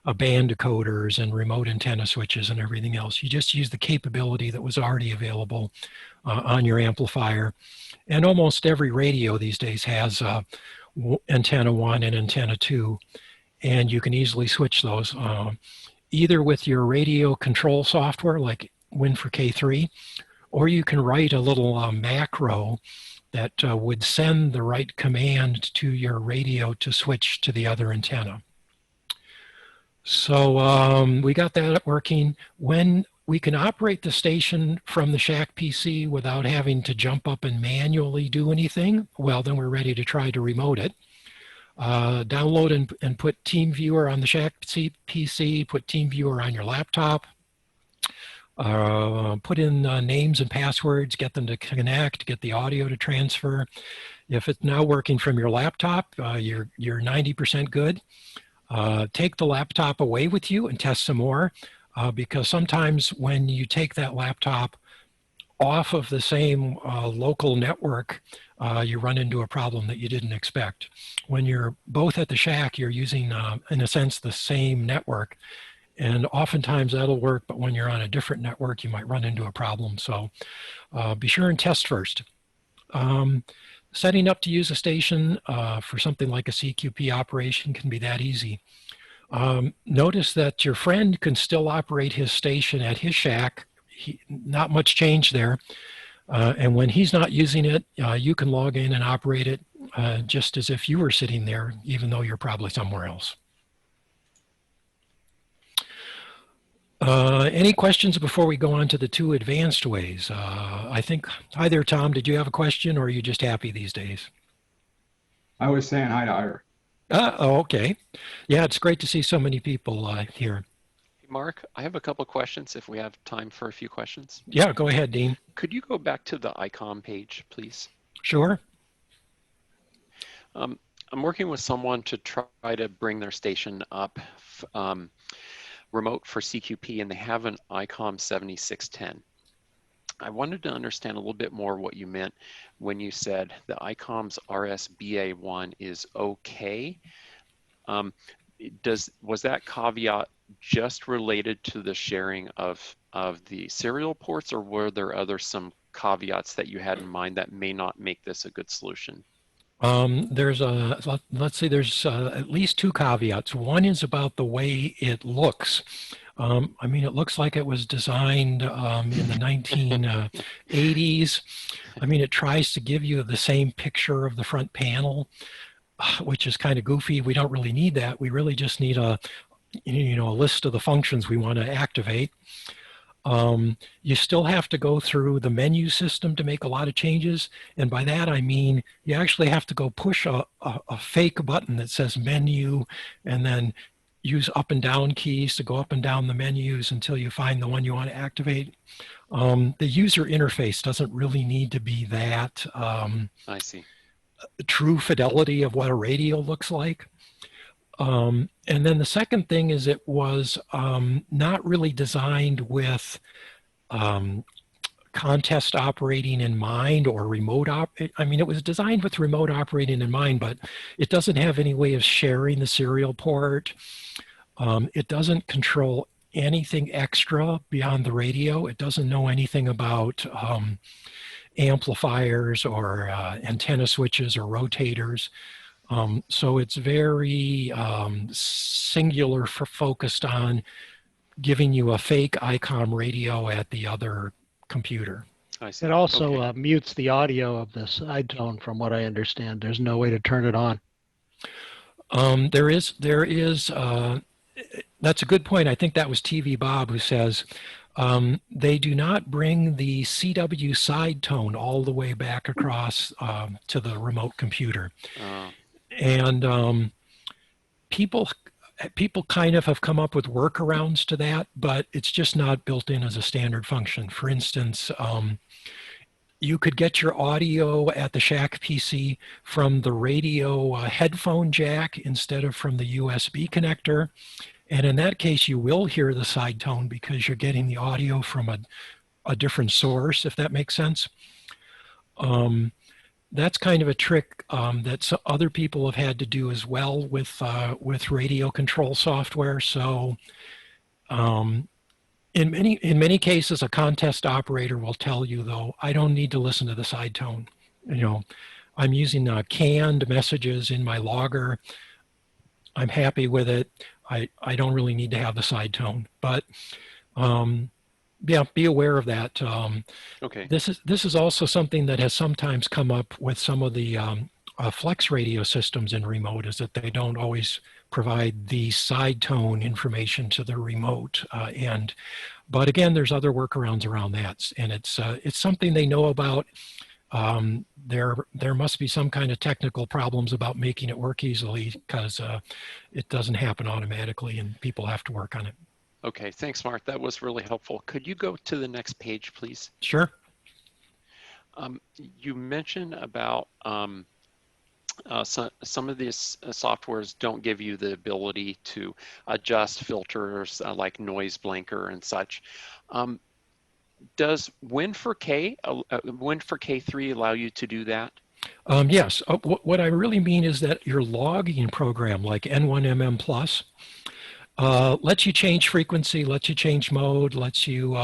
a band decoders and remote antenna switches and everything else. You just used the capability that was already available on your amplifier. And almost every radio these days has antenna 1 and antenna 2, and you can easily switch those either with your radio control software like Win4K3, or you can write a little macro that would send the right command to your radio to switch to the other antenna. So we got that working. When we can operate the station from the shack PC without having to jump up and manually do anything, well, then we're ready to try to remote it. Download and put TeamViewer on the shack PC, put TeamViewer on your laptop. Put in names and passwords, get them to connect, get the audio to transfer. If it's now working from your laptop, you're 90% good. Take the laptop away with you and test some more, because sometimes when you take that laptop off of the same local network, you run into a problem that you didn't expect. When you're both at the shack, you're using, in a sense, the same network. And oftentimes that'll work, but when you're on a different network, you might run into a problem. So be sure and test first. Setting up to use a station for something like a CQP operation can be that easy. Notice that your friend can still operate his station at his shack. Not much change there. And when he's not using it, you can log in and operate it just as if you were sitting there, even though you're probably somewhere else. Any questions before we go on to the 2 advanced ways? I think, hi there, Tom. Did you have a question, or are you just happy these days? I was saying hi to Ira. Oh, okay. Yeah, it's great to see so many people here. Mark, I have a couple of questions if we have time for a few questions. Yeah, go ahead, Dean. Could you go back to the ICOM page, please? Sure. I'm working with someone to try to bring their station up remote for CQP, and they have an ICOM 7610. I wanted to understand a little bit more what you meant when you said the ICOM's RSBA1 is okay. Was that caveat just related to the sharing of the serial ports, or were there some caveats that you had in mind that may not make this a good solution? There's let's see, there's at least 2 caveats. One is about the way it looks. I mean, it looks like it was designed in the 1980s. I mean, it tries to give you the same picture of the front panel, which is kind of goofy. We don't really need that. We really just need a list of the functions we want to activate. You still have to go through the menu system to make a lot of changes. And by that, I mean, you actually have to go push a fake button that says menu, and then use up and down keys to go up and down the menus until you find the one you want to activate. The user interface doesn't really need to be that. I see. true fidelity of what a radio looks like. And then the second thing is it was not really designed with contest operating in mind or remote I mean, it was designed with remote operating in mind, but it doesn't have any way of sharing the serial port. It doesn't control anything extra beyond the radio. It doesn't know anything about amplifiers or antenna switches or rotators. So it's very singular focused on giving you a fake ICOM radio at the other computer. I see. It also mutes the audio of the side tone, from what I understand. There's no way to turn it on. There is, that's a good point. I think that was TV Bob who says, they do not bring the CW side tone all the way back across to the remote computer. And people kind of have come up with workarounds to that, but it's just not built in as a standard function. For instance, you could get your audio at the Shack PC from the radio headphone jack instead of from the USB connector. And in that case, you will hear the side tone because you're getting the audio from a different source, if that makes sense. That's kind of a trick that other people have had to do as well with radio control software. So in many cases, a contest operator will tell you, though, I don't need to listen to the side tone. You know, I'm using canned messages in my logger. I'm happy with it. I don't really need to have the side tone, but yeah, be aware of that. Okay. This is also something that has sometimes come up with some of the flex radio systems in remote, is that they don't always provide the side tone information to the remote end. But again, there's other workarounds around that, and it's something they know about. There must be some kind of technical problems about making it work easily, because it doesn't happen automatically, and people have to work on it. Okay, thanks, Mark. That was really helpful. Could you go to the next page, please? Sure. You mentioned about some of these softwares don't give you the ability to adjust filters like noise blanker and such. Does Win4K, Win4K3 allow you to do that? Yes. What I really mean is that your logging program, like N1MM Plus, lets you change frequency, lets you change mode, lets you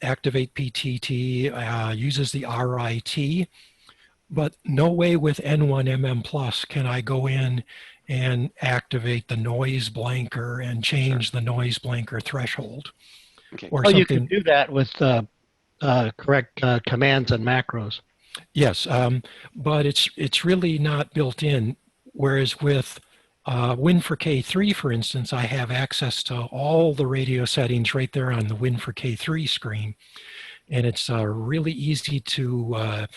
activate PTT, uses the RIT, but no way with N1MM Plus can I go in and activate the noise blanker and change the noise blanker threshold. Okay. Or Well, something. you can do that with correct commands and macros. Yes, but it's really not built in, whereas with Win4K3, for instance, I have access to all the radio settings right there on the Win4K3 screen. And it's really easy to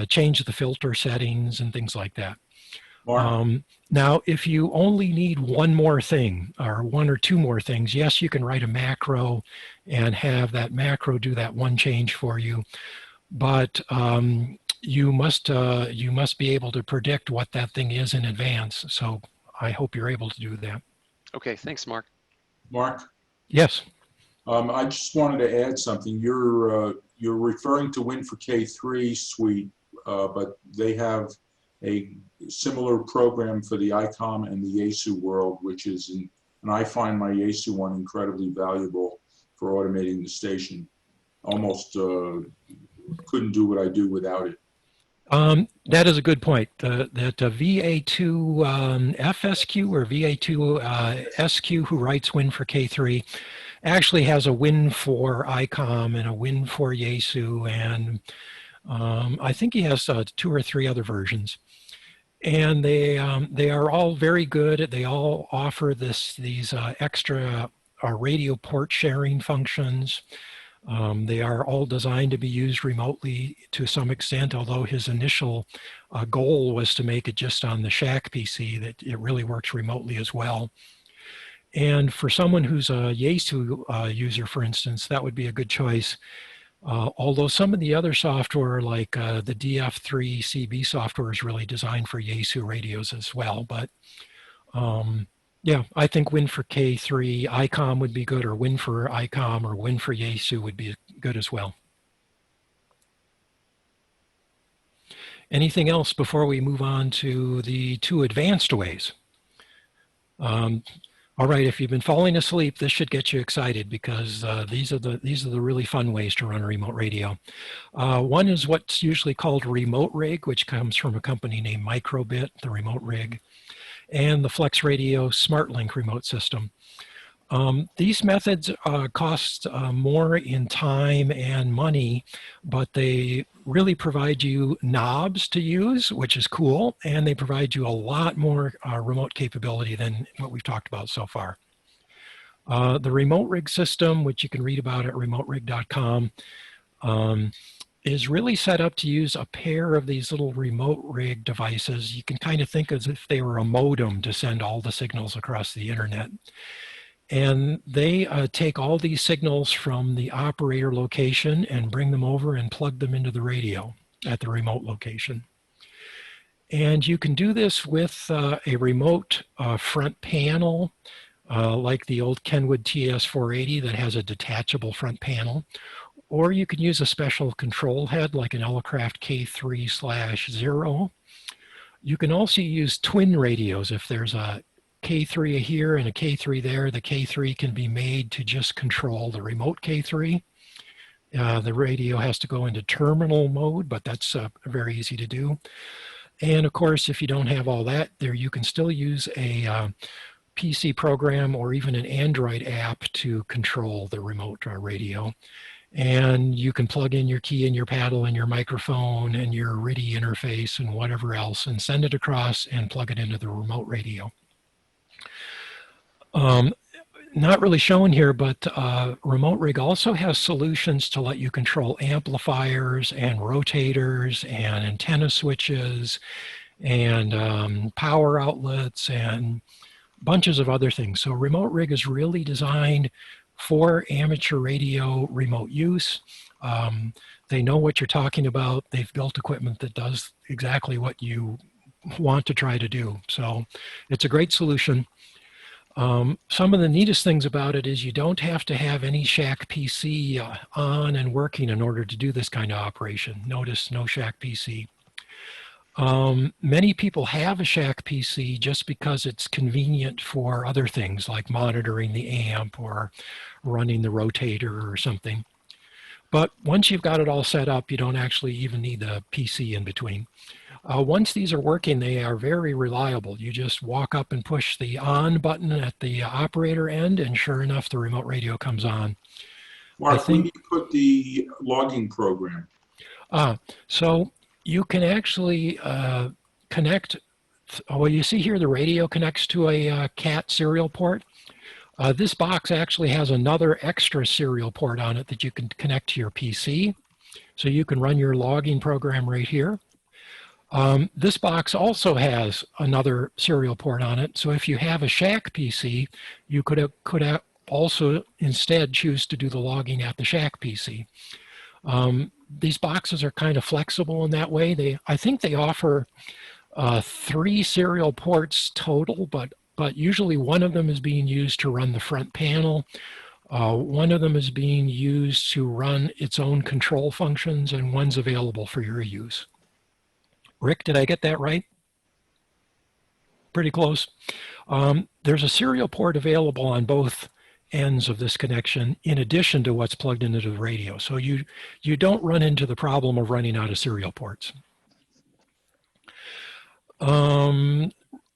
change the filter settings and things like that. Now, if you only need one more thing or one or two more things, yes, you can write a macro and have that macro do that one change for you. But you must be able to predict what that thing is in advance. So I hope you're able to do that. Okay, thanks, Mark. Mark, Yes. I just wanted to add something. You're referring to Win4K3 suite, but they have a similar program for the ICOM and the Yaesu world, which is, and I find my Yaesu one incredibly valuable for automating the station. Almost couldn't do what I do without it. That is a good point. That VA2 FSQ or VA2 SQ, who writes Win4K3, actually has a Win4 ICOM and a Win4 Yaesu, and I think he has 2 or 3 other versions. And they are all very good. They all offer these extra radio port sharing functions. They are all designed to be used remotely to some extent, although his initial goal was to make it just on the Shack PC, that it really works remotely as well. And for someone who's a Yaesu user, for instance, that would be a good choice. Although some of the other software, like the DF3CB software, is really designed for Yaesu radios as well. But yeah, I think Win for K3 ICOM would be good, or Win for ICOM or Win for Yaesu would be good as well. Anything else before we move on to the two advanced ways? All right, if you've been falling asleep, this should get you excited, because these are the really fun ways to run a remote radio. One is what's usually called remote rig, which comes from a company named Microbit, the remote rig, and the Flex Radio SmartLink remote system. These methods cost more in time and money, but they really provide you knobs to use, which is cool, and they provide you a lot more remote capability than what we've talked about so far. The remote rig system, which you can read about at remoterig.com, is really set up to use a pair of these little remote rig devices. You can kind of think as if they were a modem to send all the signals across the internet. And they take all these signals from the operator location and bring them over and plug them into the radio at the remote location. And you can do this with a remote front panel, like the old Kenwood TS480 that has a detachable front panel. Or you can use a special control head like an Elecraft K3/0. You can also use twin radios. If there's a K3 here and a K3 there, the K3 can be made to just control the remote K3. The radio has to go into terminal mode, but that's very easy to do. And of course, if you don't have all that there, you can still use a PC program or even an Android app to control the remote radio. And you can plug in your key and your paddle and your microphone and your RIDI interface and whatever else and send it across and plug it into the remote radio. Not really shown here, but Remote Rig also has solutions to let you control amplifiers and rotators and antenna switches and power outlets and bunches of other things. So Remote Rig is really designed for amateur radio remote use. They know what you're talking about. They've built equipment that does exactly what you want to try to do. So it's a great solution. Some of the neatest things about it is you don't have to have any Shack PC on and working in order to do this kind of operation. Notice no Shack PC. Many people have a Shack PC just because it's convenient for other things like monitoring the amp or running the rotator or something. But once you've got it all set up, you don't actually even need the PC in between. Once these are working, they are very reliable. You just walk up and push the on button at the operator end, and sure enough, the remote radio comes on. Mark, where do you put the logging program? So you can actually connect, well, you see here the radio connects to a CAT serial port. This box actually has another extra serial port on it that you can connect to your PC. So you can run your logging program right here. This box also has another serial port on it. So if you have a Shack PC, you could also instead choose to do the logging at the Shack PC. These boxes are kind of flexible in that way. I think they offer 3 serial ports total, but usually one of them is being used to run the front panel. One of them is being used to run its own control functions, and one's available for your use. Rick, did I get that right? Pretty close. There's a serial port available on both ends of this connection in addition to what's plugged into the radio. So you don't run into the problem of running out of serial ports.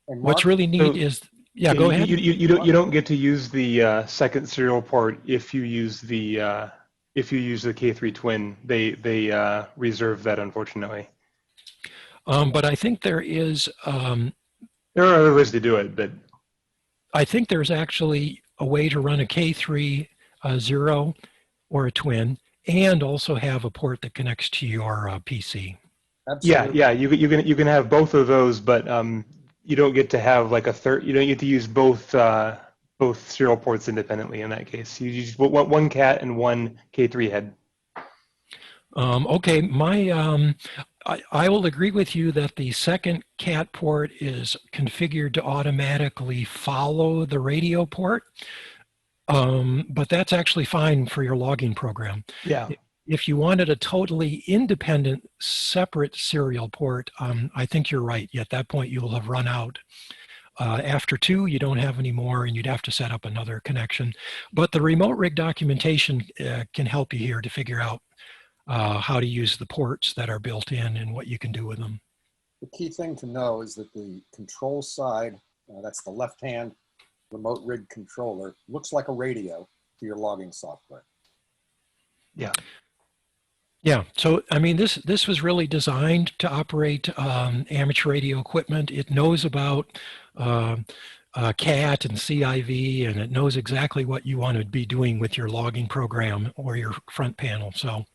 What's really neat is, yeah, go ahead. You don't get to use the second serial port if you use the K3 twin. They reserve that, unfortunately. But I think there is. There are other ways to do it, but I think there's actually a way to run a K3 0 or a twin, and also have a port that connects to your PC. Absolutely. Yeah. You can have both of those, but you don't get to have like a third. You don't get to use both serial ports independently in that case. You use one CAT and one K3 head. Okay, I will agree with you that the second CAT port is configured to automatically follow the radio port, but that's actually fine for your logging program. Yeah. If you wanted a totally independent, separate serial port, I think you're right. At that point, you'll have run out. After 2, you don't have any more, and you'd have to set up another connection. But the remote rig documentation can help you here to figure out how to use the ports that are built in and what you can do with them. The key thing to know is that the control side, that's the left-hand remote rig controller, looks like a radio to your logging software. Yeah. Yeah, so I mean, this was really designed to operate amateur radio equipment. It knows about CAT and CIV, and it knows exactly what you want to be doing with your logging program or your front panel. So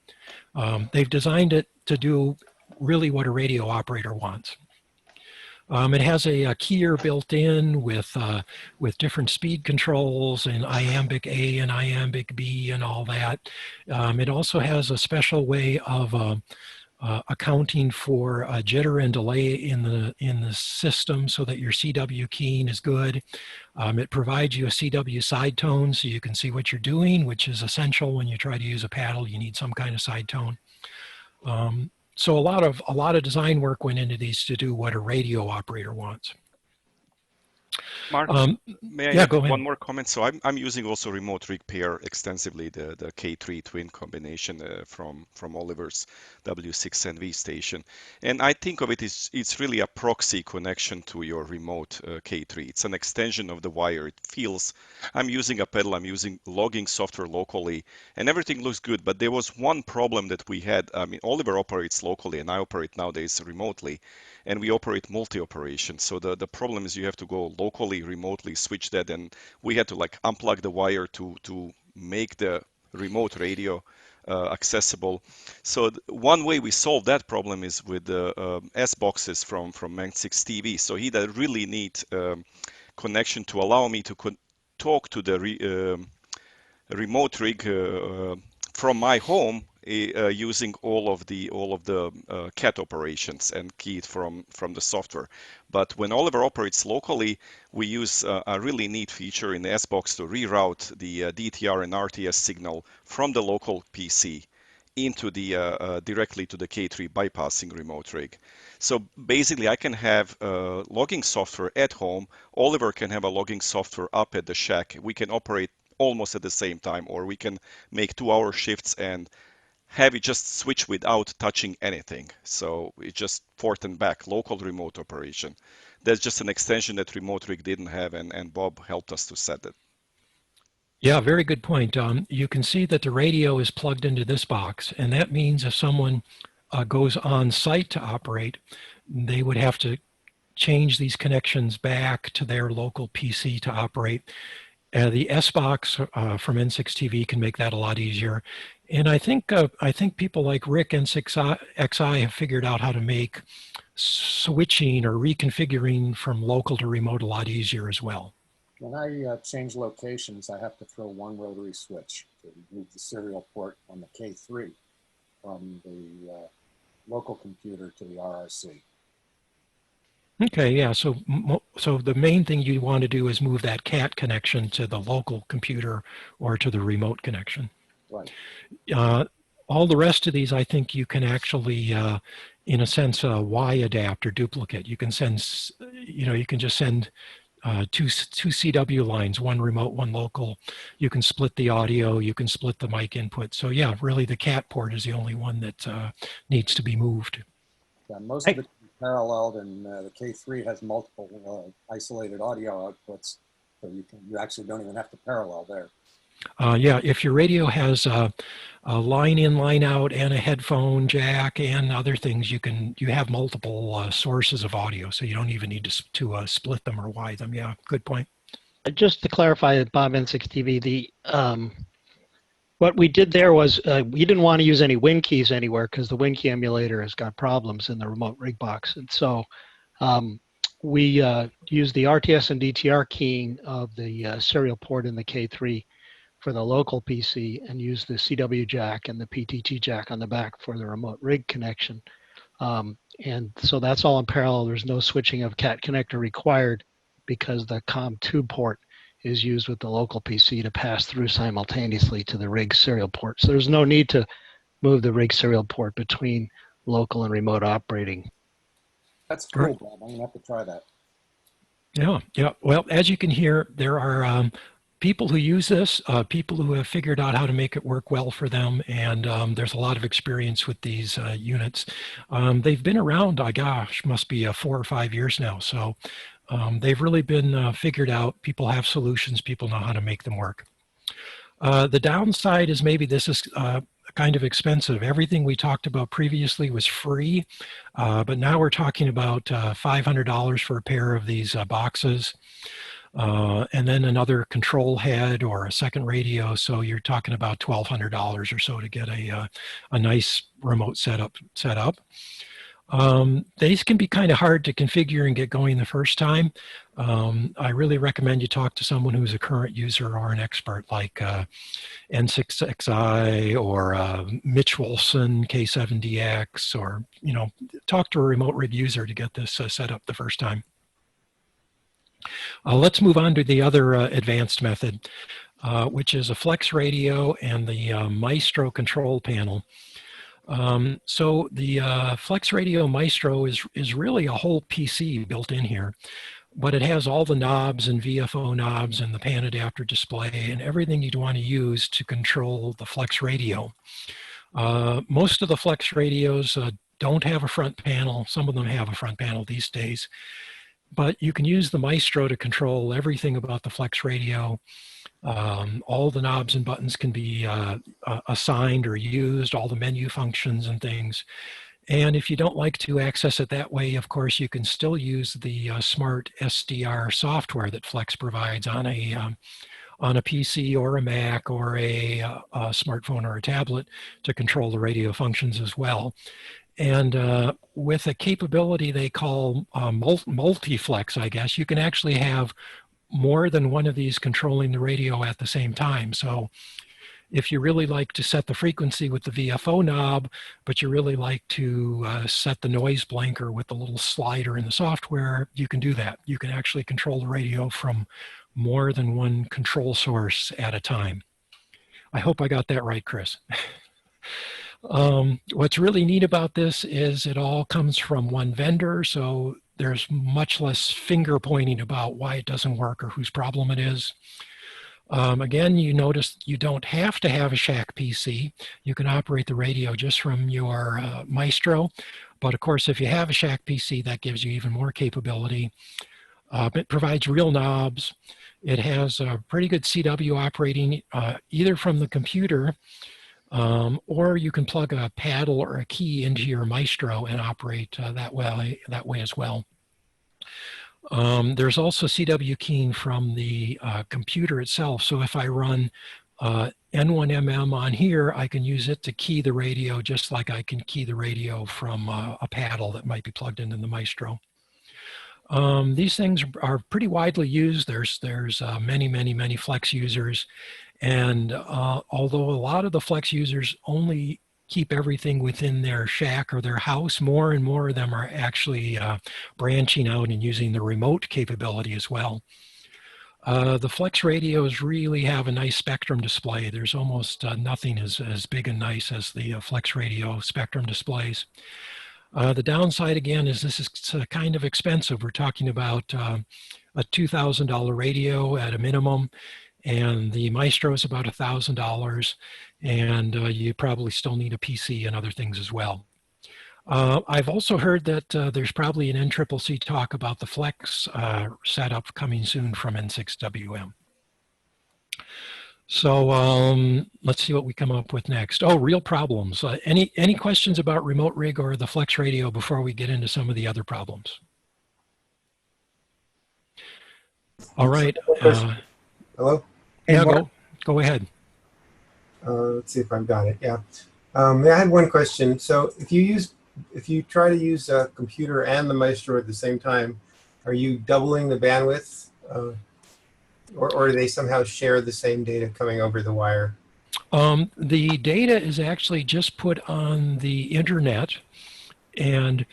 they've designed it to do really what a radio operator wants. It has a keyer built in with different speed controls and iambic A and iambic B and all that. It also has a special way of accounting for jitter and delay in the system so that your CW keying is good. It provides you a CW side tone so you can see what you're doing, which is essential when you try to use a paddle. You need some kind of side tone. So a lot of design work went into these to do what a radio operator wants. Mark, may I yeah, add go ahead. one more comment? So I'm using also remote rig pair extensively, the K3 twin combination from Oliver's W6NV station. And I think of it as it's really a proxy connection to your remote K3. It's an extension of the wire. It feels, I'm using a pedal, I'm using logging software locally, and everything looks good. But there was one problem that we had. I mean, Oliver operates locally and I operate nowadays remotely, and we operate multi-operation. So the problem is you have to go locally, remotely, switch that, and we had to like unplug the wire to make the remote radio accessible. So one way we solved that problem is with the S boxes from Manx6 TV. So he had a really neat connection to allow me to talk to the remote rig from my home using all of the CAT operations and keyed from the software. But when Oliver operates locally, we use a really neat feature in the S-Box to reroute the DTR and RTS signal from the local PC into the directly to the K3 bypassing remote rig. So basically, I can have logging software at home. Oliver can have a logging software up at the shack. We can operate almost at the same time, or we can make 2-hour shifts and have it just switch without touching anything. So it's just forth and back, local remote operation. That's just an extension that remote rig didn't have, and Bob helped us to set it. Yeah, very good point. You can see that the radio is plugged into this box, and that means if someone goes on site to operate, they would have to change these connections back to their local PC to operate. The S-Box from N6TV can make that a lot easier. And I think people like Rick N6XI have figured out how to make switching or reconfiguring from local to remote a lot easier as well. When I change locations, I have to throw one rotary switch to move the serial port on the K3 from the local computer to the RRC. Okay, yeah, so the main thing you want to do is move that CAT connection to the local computer or to the remote connection. Right. All the rest of these, I think you can actually, in a sense, Y-adapt or duplicate. You can send, you can just send two CW lines, one remote, one local. You can split the audio, you can split the mic input. So yeah, really the CAT port is the only one that needs to be moved. Yeah, most of it paralleled, and the K3 has multiple isolated audio outputs, so you actually don't even have to parallel there. Yeah, if your radio has a line in, line out, and a headphone jack and other things, you have multiple sources of audio, so you don't even need to split them or wide them. Yeah, good point. Just to clarify, Bob N6TV, what we did there was we didn't want to use any Win keys anywhere because the Win key emulator has got problems in the remote rig box. And so we used the RTS and DTR keying of the serial port in the K3 for the local PC and use the CW jack and the PTT jack on the back for the remote rig connection. And so that's all in parallel. There's no switching of cat connector required because the COM2 port is used with the local PC to pass through simultaneously to the rig serial port. So there's no need to move the rig serial port between local and remote operating. That's cool, Bob. I'm gonna have to try that. Yeah, yeah. Well, as you can hear, there are people who use this, people who have figured out how to make it work well for them, and there's a lot of experience with these units. They've been around, gosh, must be 4 or 5 years now. So they've really been figured out. People have solutions. People know how to make them work. The downside is maybe this is kind of expensive. Everything we talked about previously was free, but now we're talking about $500 for a pair of these boxes, and then another control head or a second radio. So you're talking about $1,200 or so to get a nice remote setup. These can be kind of hard to configure and get going the first time. I really recommend you talk to someone who's a current user or an expert like N6CC or Mitch Wilson, K7DX, or, you know, talk to a remote rig user to get this set up the first time. Let's move on to the other advanced method, which is a flex radio and the Maestro control panel. So the Flex Radio Maestro is really a whole PC built in here, but it has all the knobs and VFO knobs and the pan adapter display and everything you'd want to use to control the Flex Radio. Most of the Flex radios don't have a front panel. Some of them have a front panel these days, but you can use the Maestro to control everything about the Flex Radio. All the knobs and buttons can be assigned or used, all the menu functions and things. And if you don't like to access it that way, of course, you can still use the smart SDR software that Flex provides on a PC or a Mac or a smartphone or a tablet to control the radio functions as well. And with a capability they call multi-flex, I guess, you can actually have more than one of these controlling the radio at the same time. So if you really like to set the frequency with the VFO knob, but you really like to set the noise blanker with the little slider in the software, you can do that. You can actually control the radio from more than one control source at a time. I hope I got that right, Chris. What's really neat about this is it all comes from one vendor, so there's much less finger pointing about why it doesn't work or whose problem it is. Again, you notice you don't have to have a shack PC. You can operate the radio just from your Maestro. But of course, if you have a shack PC, that gives you even more capability. It provides real knobs. It has a pretty good CW operating either from the computer or you can plug a paddle or a key into your Maestro and operate that way as well. There's also CW keying from the computer itself. So if I run N1MM on here, I can use it to key the radio just like I can key the radio from a paddle that might be plugged into the Maestro. These things are pretty widely used. There's many Flex users. And although a lot of the Flex users only keep everything within their shack or their house, more and more of them are actually branching out and using the remote capability as well. The Flex radios really have a nice spectrum display. There's almost nothing as big and nice as the Flex radio spectrum displays. The downside, again, is this is kind of expensive. We're talking about a $2,000 radio at a minimum, and the Maestro is about $1,000, and you probably still need a PC and other things as well. I've also heard that there's probably an NCCC talk about the Flex setup coming soon from N6WM. So let's see what we come up with next. Oh, real problems. Any questions about remote rig or the Flex radio before we get into some of the other problems? All right. Hello? Yeah, go ahead. Let's see if I've got it. Yeah. I had one question. So if you try to use a computer and the Maestro at the same time, are you doubling the bandwidth? Or do they somehow share the same data coming over the wire? The data is actually just put on the internet, and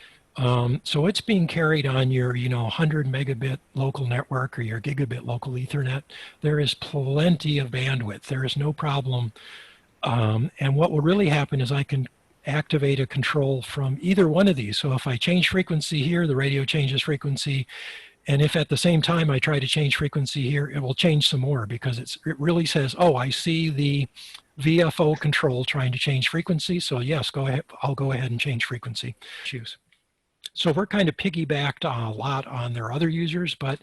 so it's being carried on your 100 megabit local network or your gigabit local Ethernet. There is plenty of bandwidth. There is no problem. And what will really happen is I can activate a control from either one of these. So if I change frequency here, the radio changes frequency. And if at the same time I try to change frequency here, it will change some more because it really says, oh, I see the VFO control trying to change frequency. So yes, go ahead. I'll go ahead and change frequency. Choose. So we're kind of piggybacked a lot on their other users, but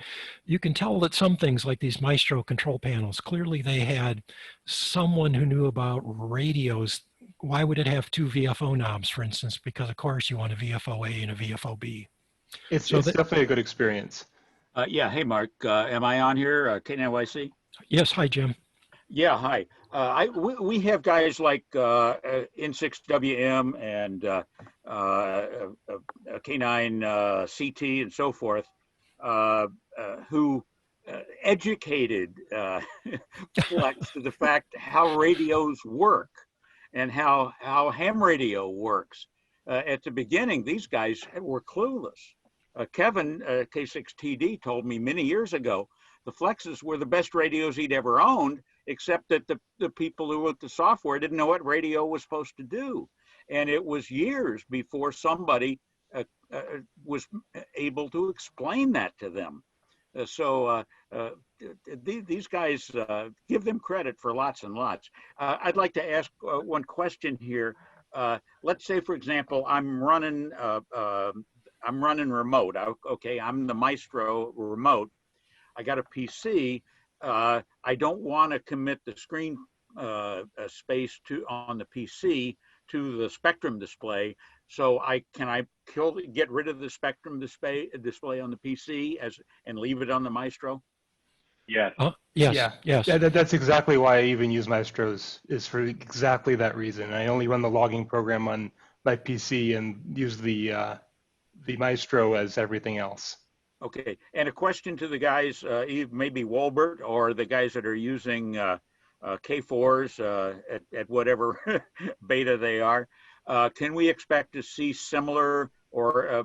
you can tell that some things like these Maestro control panels, clearly they had someone who knew about radios. Why would it have two VFO knobs, for instance? Because of course you want a VFO A and a VFO B. It's definitely a good experience. Yeah. Hey, Mark. Am I on here? KNYC? Yes. Hi, Jim. Yeah. Hi. We have guys like N6WM and K9CT and so forth who educated Flex to the fact how radios work and how ham radio works. At the beginning, these guys were clueless. Kevin, K6TD, told me many years ago the Flexes were the best radios he'd ever owned, except that the people who wrote the software didn't know what radio was supposed to do. And it was years before somebody was able to explain that to them. These guys, give them credit for lots and lots. I'd like to ask one question here. Let's say, for example, I'm running remote. Okay, I'm the Maestro remote. I got a PC. I don't want to commit the screen space on the PC to the Spectrum display. So can I get rid of the Spectrum display on the PC and leave it on the Maestro? Yes. Yes. Yeah. Yes. That's exactly why I even use Maestros, is for exactly that reason. I only run the logging program on my PC and use the Maestro as everything else. Okay, and a question to the guys, maybe Walbert or the guys that are using K4s at whatever beta they are. Can we expect to see similar or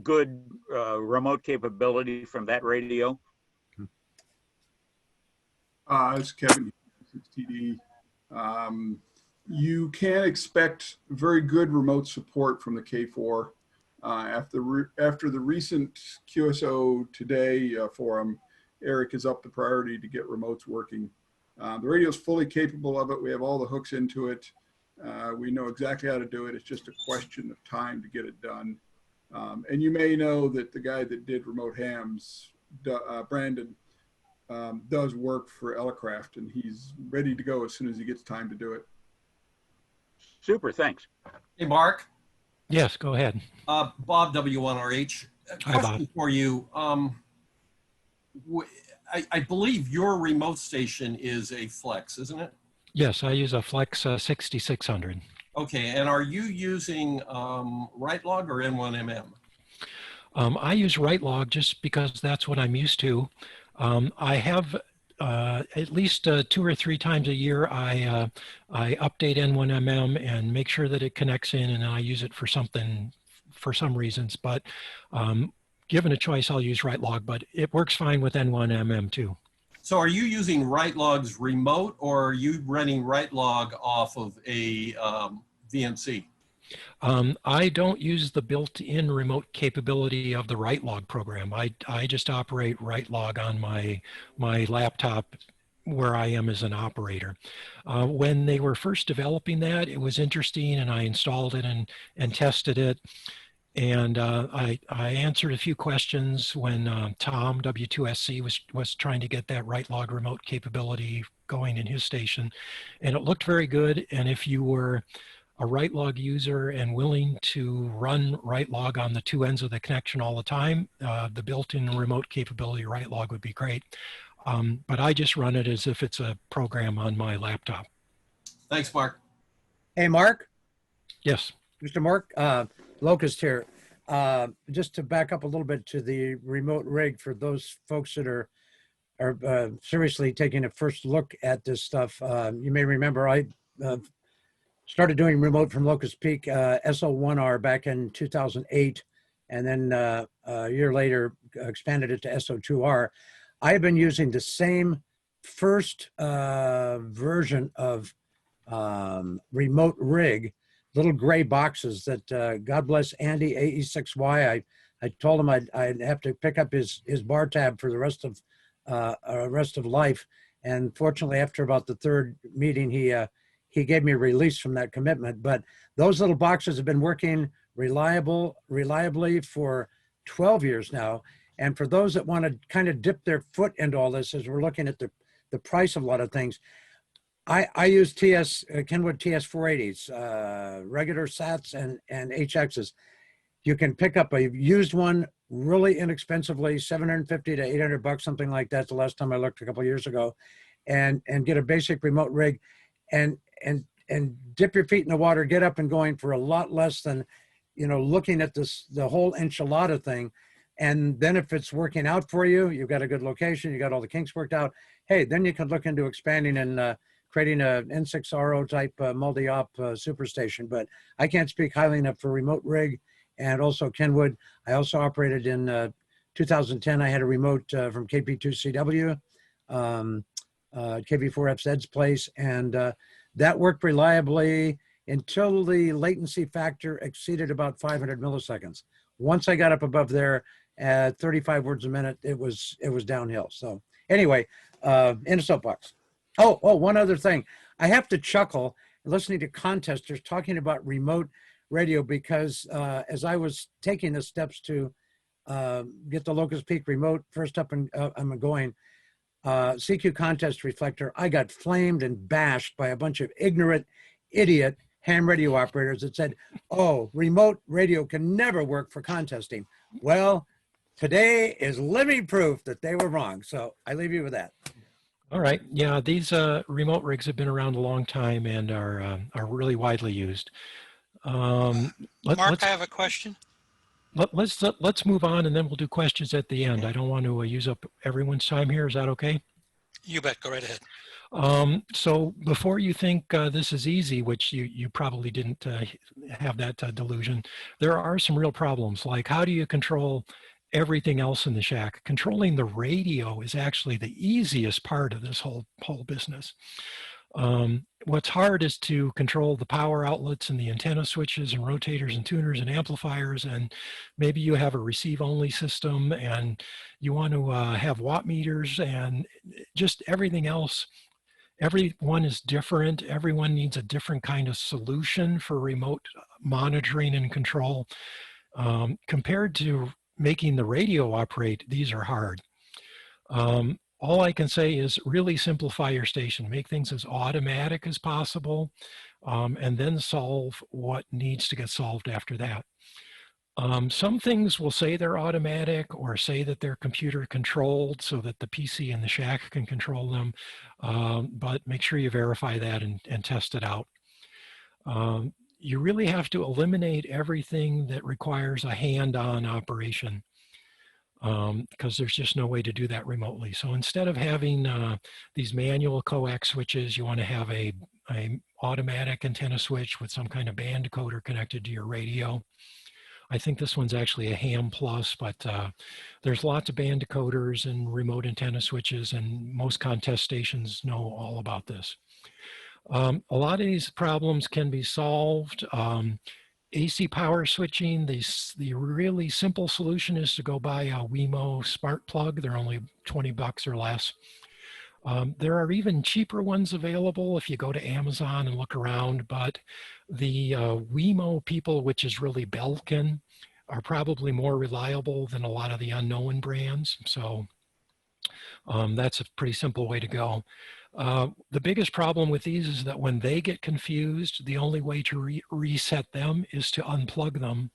good remote capability from that radio? It's Kevin, TD. You can expect very good remote support from the K4. After the recent QSO Today forum, Eric has upped the priority to get remotes working. The radio is fully capable of it. We have all the hooks into it. We know exactly how to do it. It's just a question of time to get it done. And you may know that the guy that did remote hams, Brandon, does work for Elecraft, and he's ready to go as soon as he gets time to do it. Super, thanks. Hey, Mark. Yes, go ahead. Bob W1RH. Hi, Question for you. I believe your remote station is a Flex, isn't it? Yes, I use a Flex 6600. Okay, and are you using WriteLog or N1MM? I use WriteLog just because that's what I'm used to. I have at least 2 or 3 times a year, I update N1MM and make sure that it connects in, and I use it for something, for some reasons. But given a choice, I'll use WriteLog, but it works fine with N1MM too. So are you using WriteLog's remote, or are you running WriteLog off of a VNC? I don't use the built-in remote capability of the WriteLog program. I just operate WriteLog on my laptop where I am as an operator. When they were first developing that, it was interesting, and I installed it and tested it. And I answered a few questions when Tom, W2SC, was trying to get that WriteLog remote capability going in his station. And it looked very good. And if you were a WriteLog user and willing to run WriteLog on the 2 ends of the connection all the time, the built-in remote capability WriteLog would be great. But I just run it as if it's a program on my laptop. Thanks, Mark. Hey, Mark. Yes. Mr. Mark, Locust here. Just to back up a little bit to the remote rig for those folks that are are seriously taking a first look at this stuff. You may remember I started doing remote from Locust Peak SO1R back in 2008, and then a year later expanded it to SO2R. I have been using the same first version of remote rig, little gray boxes that God bless Andy AE6Y. I told him I'd have to pick up his bar tab for the rest of life, and fortunately, after about the third meeting, he gave me a release from that commitment. But those little boxes have been working reliably for 12 years now. And for those that want to kind of dip their foot into all this, as we're looking at the price of a lot of things, I use Kenwood TS480s, regular SATs and HXs. You can pick up a used one really inexpensively, 750 to 800 bucks, something like that. The last time I looked a couple of years ago, and get a basic remote rig, and dip your feet in the water, get up and going for a lot less than, looking at the whole enchilada thing. And then if it's working out for you, you've got a good location, you got all the kinks worked out. Hey, then you can look into expanding and creating a N6RO type multi-op superstation. But I can't speak highly enough for remote rig. And also Kenwood. I also operated in 2010. I had a remote from KP2CW, KV4FZ's place, and that worked reliably until the latency factor exceeded about 500 milliseconds. Once I got up above there at 35 words a minute, it was downhill. So anyway, in a soapbox. Oh, one other thing. I have to chuckle listening to contesters talking about remote radio, because as I was taking the steps to get the Locust Peak remote first up and going, CQ contest reflector, I got flamed and bashed by a bunch of ignorant, idiot ham radio operators that said, oh, remote radio can never work for contesting. Well, today is living proof that they were wrong. So I leave you with that. All right. Yeah, these remote rigs have been around a long time and are really widely used. Mark, I have a question. Let's move on, and then we'll do questions at the end. I don't want to use up everyone's time here. Is that okay? You bet. Go right ahead. So before you think this is easy, which you probably didn't have that delusion, there are some real problems. Like, how do you control everything else in the shack? Controlling the radio is actually the easiest part of this whole business. What's hard is to control the power outlets and the antenna switches and rotators and tuners and amplifiers, and maybe you have a receive-only system and you want to have watt meters and just everything else. Everyone is different. Everyone needs a different kind of solution for remote monitoring and control. Compared to making the radio operate, these are hard. All I can say is really simplify your station, make things as automatic as possible, and then solve what needs to get solved after that. Some things will say they're automatic or say that they're computer controlled so that the PC and the shack can control them, but make sure you verify that and test it out. You really have to eliminate everything that requires a hand-on operation, because there's just no way to do that remotely. So instead of having these manual coax switches, you want to have a automatic antenna switch with some kind of band decoder connected to your radio. I think this one's actually a ham plus, but there's lots of band decoders and remote antenna switches, and most contest stations know all about this. A lot of these problems can be solved. AC power switching, the really simple solution is to go buy a Wemo smart plug. They're only 20 bucks or less. There are even cheaper ones available if you go to Amazon and look around, but the Wemo people, which is really Belkin, are probably more reliable than a lot of the unknown brands. So that's a pretty simple way to go. The biggest problem with these is that when they get confused, the only way to reset them is to unplug them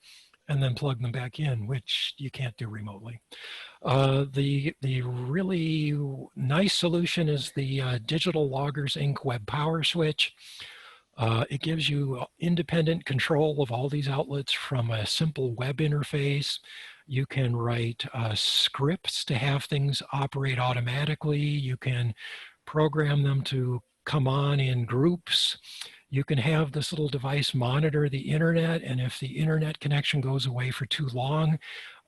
and then plug them back in, which you can't do remotely. The really nice solution is the Digital Loggers Inc. Web Power Switch. It gives you independent control of all these outlets from a simple web interface. You can write scripts to have things operate automatically. You can program them to come on in groups. You can have this little device monitor the internet, and if the internet connection goes away for too long,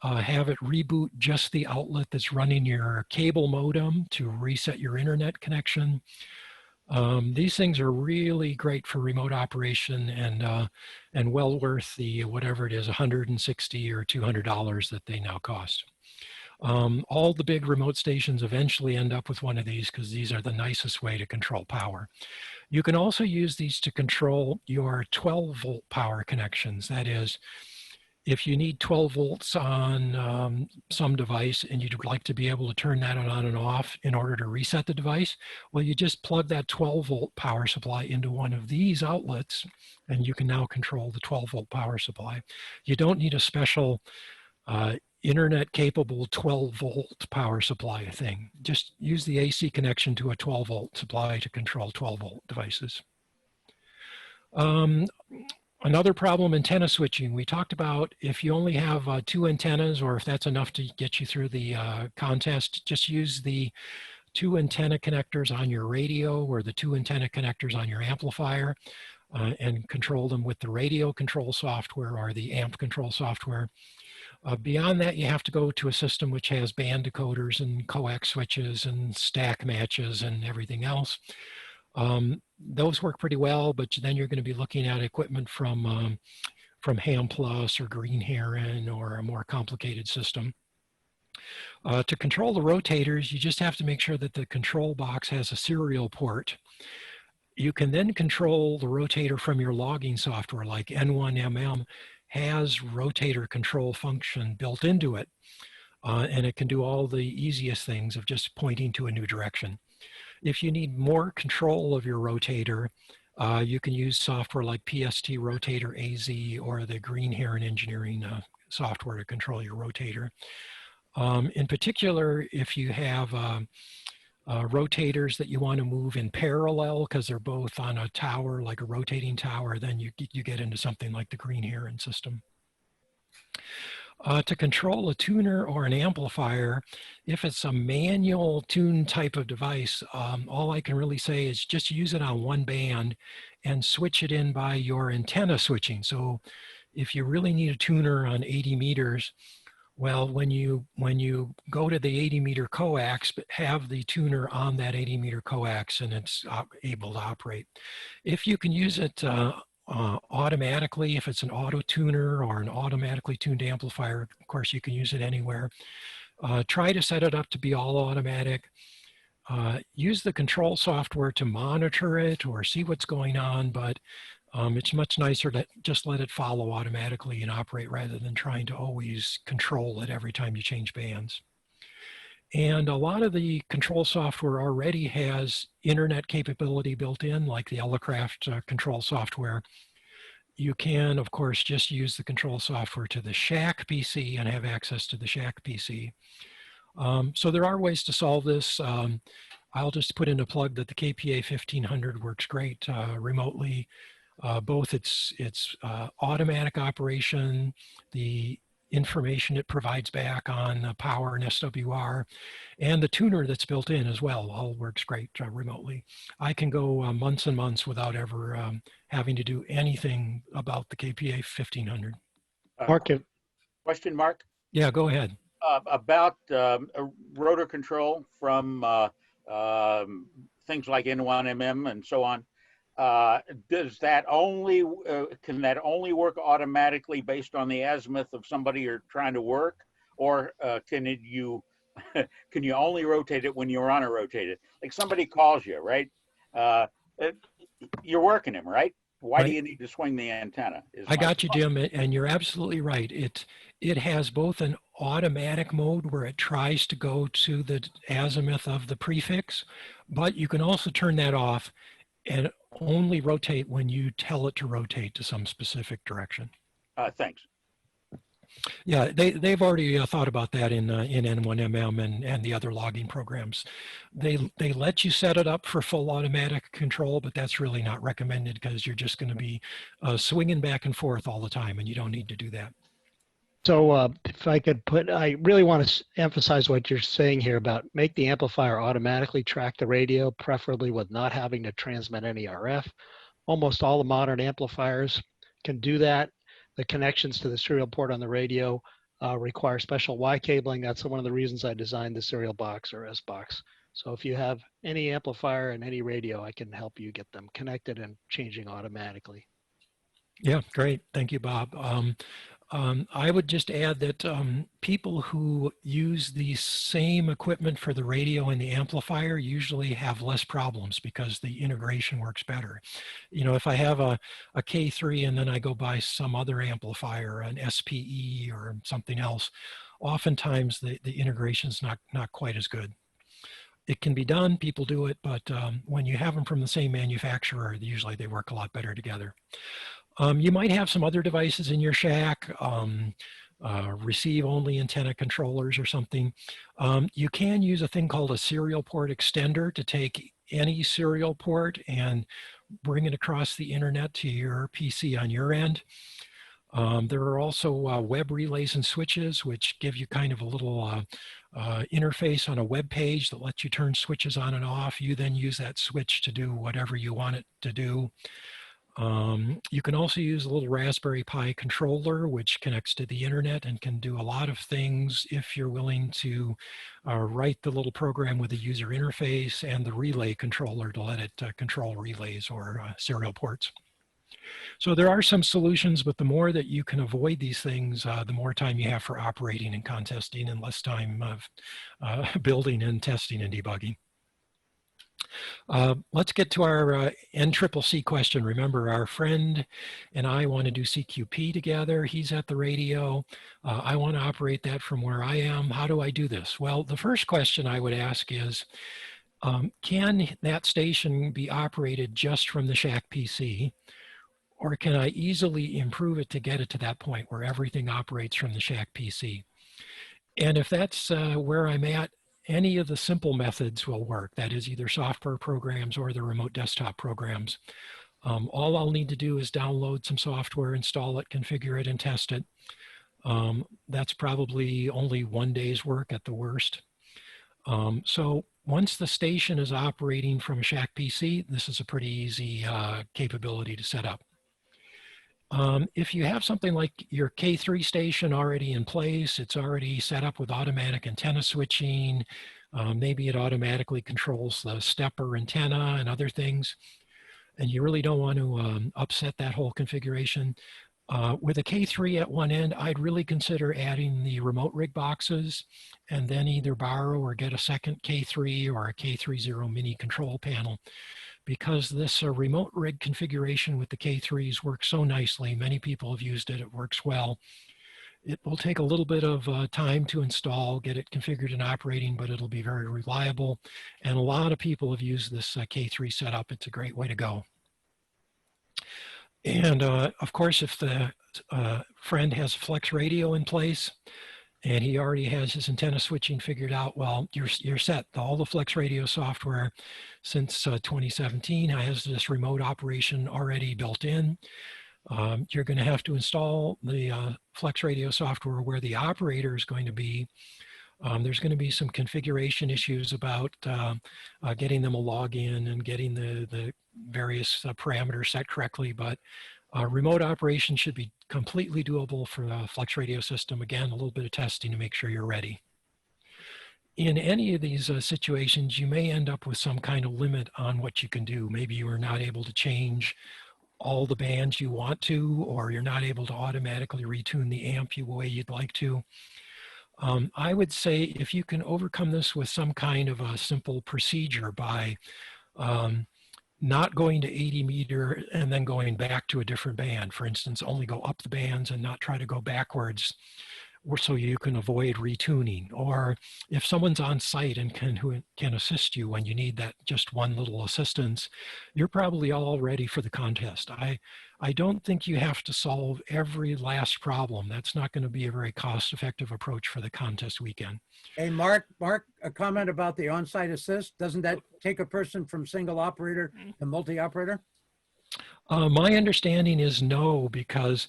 have it reboot just the outlet that's running your cable modem to reset your internet connection. These things are really great for remote operation and well worth the whatever it is, $160 or $200 that they now cost. All the big remote stations eventually end up with one of these because these are the nicest way to control power. You can also use these to control your 12-volt power connections. That is, if you need 12 volts on some device and you'd like to be able to turn that on and off in order to reset the device, well, you just plug that 12-volt power supply into one of these outlets and you can now control the 12-volt power supply. You don't need a special internet-capable 12-volt power supply thing. Just use the AC connection to a 12-volt supply to control 12-volt devices. Another problem, antenna switching. We talked about if you only have 2 antennas, or if that's enough to get you through the contest, just use the 2 antenna connectors on your radio or the 2 antenna connectors on your amplifier and control them with the radio control software or the amp control software. Beyond that, you have to go to a system which has band decoders and coax switches and stack matches and everything else. Those work pretty well, but then you're going to be looking at equipment from Ham Plus or Green Heron or a more complicated system. To control the rotators, you just have to make sure that the control box has a serial port. You can then control the rotator from your logging software, like N1MM has rotator control function built into it, and it can do all the easiest things of just pointing to a new direction. If you need more control of your rotator, you can use software like PST Rotator AZ or the Green Heron Engineering software to control your rotator. In particular, if you have rotators that you want to move in parallel because they're both on a tower, like a rotating tower, then you get into something like the Green Heron system. To control a tuner or an amplifier, if it's a manual tune type of device, all I can really say is just use it on one band and switch it in by your antenna switching. So if you really need a tuner on 80 meters, well, when you go to the 80 meter coax, but have the tuner on that 80 meter coax and it's able to operate. If you can use it automatically, if it's an auto tuner or an automatically tuned amplifier, of course you can use it anywhere. Try to set it up to be all automatic. Use the control software to monitor it or see what's going on, but it's much nicer to just let it follow automatically and operate rather than trying to always control it every time you change bands. And a lot of the control software already has internet capability built in, like the Elecraft control software. You can, of course, just use the control software to the Shack PC and have access to the Shack PC. So there are ways to solve this. I'll just put in a plug that the KPA 1500 works great remotely. Both its automatic operation, the information it provides back on power and SWR, and the tuner that's built in as well, all works great remotely. I can go months and months without ever having to do anything about the KPA 1500. Mark, Question, Mark? Yeah, go ahead. About rotor control from things like N1MM and so on. Does that only can that only work automatically based on the azimuth of somebody you're trying to work, or can you only rotate it when you're on a rotator? Like somebody calls you, right? You're working him, right? Why do you need to swing the antenna? I got you, Jim, and you're absolutely right. It has both an automatic mode where it tries to go to the azimuth of the prefix, but you can also turn that off and only rotate when you tell it to rotate to some specific direction. Thanks. Yeah, they've already thought about that in N1MM and the other logging programs. They let you set it up for full automatic control, but that's really not recommended because you're just going to be swinging back and forth all the time, and you don't need to do that. So if I could I really want to emphasize what you're saying here about make the amplifier automatically track the radio, preferably with not having to transmit any RF. Almost all the modern amplifiers can do that. The connections to the serial port on the radio require special Y cabling. That's one of the reasons I designed the serial box or S box. So if you have any amplifier and any radio, I can help you get them connected and changing automatically. Yeah, great. Thank you, Bob. I would just add that people who use the same equipment for the radio and the amplifier usually have less problems because the integration works better. You know, if I have a K3 and then I go buy some other amplifier, an SPE or something else, oftentimes the integration's not quite as good. It can be done, people do it, but when you have them from the same manufacturer, usually they work a lot better together. You might have some other devices in your shack, receive-only antenna controllers or something. You can use a thing called a serial port extender to take any serial port and bring it across the internet to your PC on your end. There are also web relays and switches, which give you kind of a little interface on a web page that lets you turn switches on and off. You then use that switch to do whatever you want it to do. You can also use a little Raspberry Pi controller, which connects to the internet and can do a lot of things if you're willing to write the little program with a user interface and the relay controller to let it control relays or serial ports. So there are some solutions, but the more that you can avoid these things, the more time you have for operating and contesting and less time of building and testing and debugging. Let's get to our NCCC question. Remember, our friend and I want to do CQP together. He's at the radio. I want to operate that from where I am. How do I do this? Well, the first question I would ask is, can that station be operated just from the shack PC? Or can I easily improve it to get it to that point where everything operates from the shack PC? And if that's where I'm at, any of the simple methods will work. That is either software programs or the remote desktop programs. All I'll need to do is download some software, install it, configure it, and test it. That's probably only one day's work at the worst. So once the station is operating from a shack PC, this is a pretty easy capability to set up. If you have something like your K3 station already in place, it's already set up with automatic antenna switching, maybe it automatically controls the stepper antenna and other things, and you really don't want to upset that whole configuration. With a K3 at one end, I'd really consider adding the remote rig boxes and then either borrow or get a second K3 or a K30 mini control panel. Because this remote rig configuration with the K3s works so nicely, many people have used it, it works well. It will take a little bit of time to install, get it configured and operating, but it'll be very reliable. And a lot of people have used this K3 setup. It's a great way to go. And of course, if the friend has a flex radio in place, and he already has his antenna switching figured out, well, you're set. All the Flex Radio software since 2017 has this remote operation already built in. You're going to have to install the Flex Radio software where the operator is going to be. There's going to be some configuration issues about getting them a login and getting the various parameters set correctly, but remote operation should be completely doable for the Flex Radio system. Again, a little bit of testing to make sure you're ready. In any of these situations, you may end up with some kind of limit on what you can do. Maybe you are not able to change all the bands you want to, or you're not able to automatically retune the amp the way you'd like to. I would say if you can overcome this with some kind of a simple procedure by not going to 80 meter and then going back to a different band. For instance, only go up the bands and not try to go backwards. so you can avoid retuning. Or if someone's on site and who can assist you when you need that just one little assistance, you're probably all ready for the contest. I don't think you have to solve every last problem. That's not going to be a very cost-effective approach for the contest weekend. Hey, Mark, a comment about the on-site assist. Doesn't that take a person from single operator to multi-operator? My understanding is no, because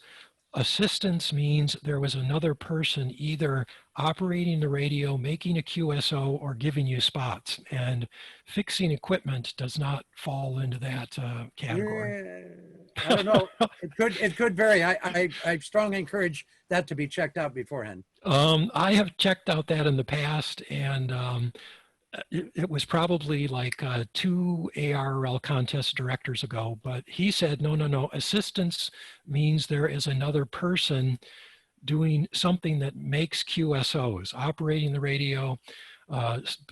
assistance means there was another person either operating the radio, making a QSO, or giving you spots. And fixing equipment does not fall into that category. Yeah, I don't know. It could vary. I strongly encourage that to be checked out beforehand. I have checked out that in the past, and it was probably like 2 ARRL contest directors ago, but he said, no, assistance means there is another person doing something that makes QSOs, operating the radio,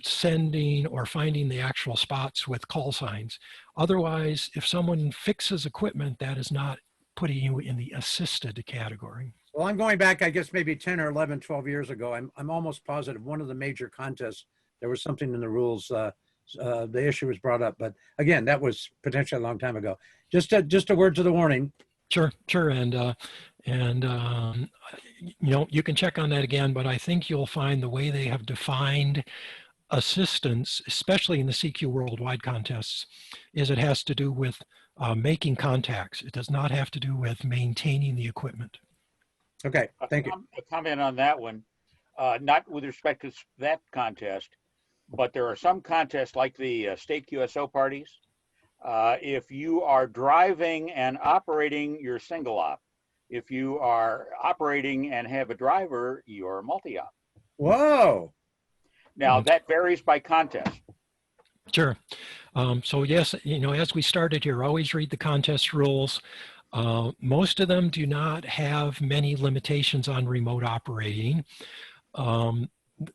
sending or finding the actual spots with call signs. Otherwise, if someone fixes equipment, that is not putting you in the assisted category. Well, I'm going back, I guess, maybe 10 or 11, 12 years ago. I'm almost positive one of the major contests, there was something in the rules, the issue was brought up. But again, that was potentially a long time ago. Just a word to the warning. Sure. You know, you can check on that again, but I think you'll find the way they have defined assistance, especially in the CQ Worldwide contests, is it has to do with making contacts. It does not have to do with maintaining the equipment. Okay, thank you. A comment on that one, not with respect to that contest, but there are some contests like the state QSO parties. If you are driving and operating, you're single op. If you are operating and have a driver, you're multi-op. Whoa. Now that varies by contest. Sure. So yes, you know, as we started here, always read the contest rules. Most of them do not have many limitations on remote operating.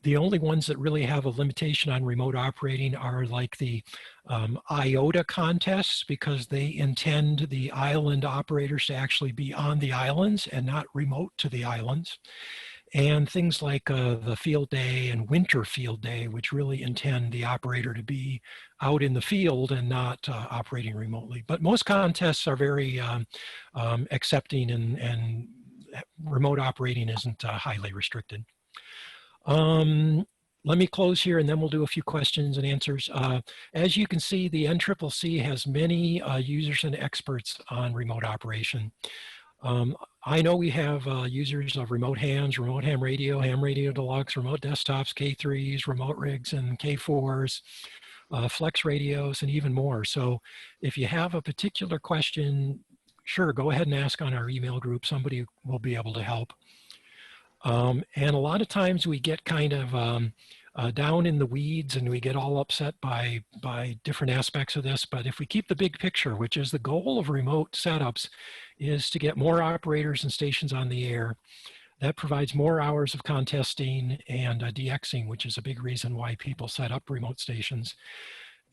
The only ones that really have a limitation on remote operating are like the IOTA contests, because they intend the island operators to actually be on the islands and not remote to the islands. And things like the field day and winter field day, which really intend the operator to be out in the field and not operating remotely. But most contests are very accepting, and remote operating isn't highly restricted. Let me close here and then we'll do a few questions and answers. As you can see, the NCCC has many users and experts on remote operation. I know we have users of remote hams, remote ham radio deluxe, remote desktops, K3s, remote rigs, and K4s, flex radios, and even more. So if you have a particular question, sure, go ahead and ask on our email group. Somebody will be able to help. And a lot of times we get kind of down in the weeds and we get all upset by different aspects of this. But if we keep the big picture, which is the goal of remote setups, is to get more operators and stations on the air. That provides more hours of contesting and DXing, which is a big reason why people set up remote stations.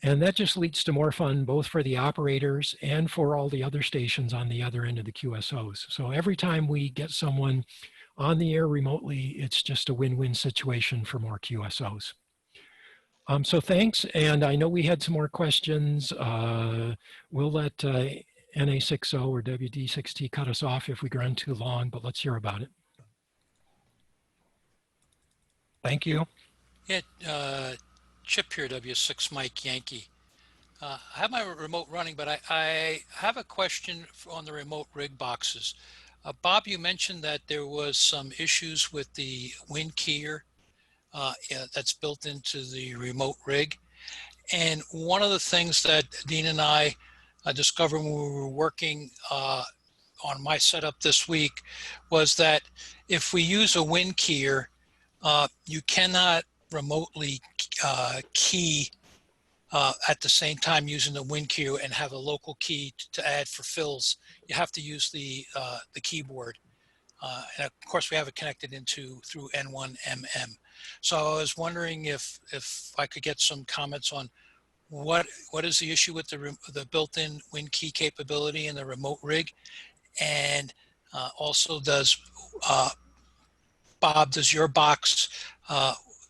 And that just leads to more fun, both for the operators and for all the other stations on the other end of the QSOs. So every time we get someone on the air remotely, it's just a win-win situation for more QSOs. So thanks, and I know we had some more questions. We'll let NA60 or WD6T cut us off if we run too long, but let's hear about it. Thank you. Yeah, Chip here, W6 Mike Yankee. I have my remote running, but I have a question on the remote rig boxes. Bob, you mentioned that there was some issues with the wind keyer that's built into the remote rig. And one of the things that Dean and I discovered when we were working on my setup this week was that if we use a wind keyer, you cannot remotely key at the same time using the wind keyer and have a local key to add for fills. You have to use the keyboard. And of course we have it connected through N1MM. So I was wondering if I could get some comments on what is the issue with the built-in wind key capability in the remote rig, and also does Bob, does your box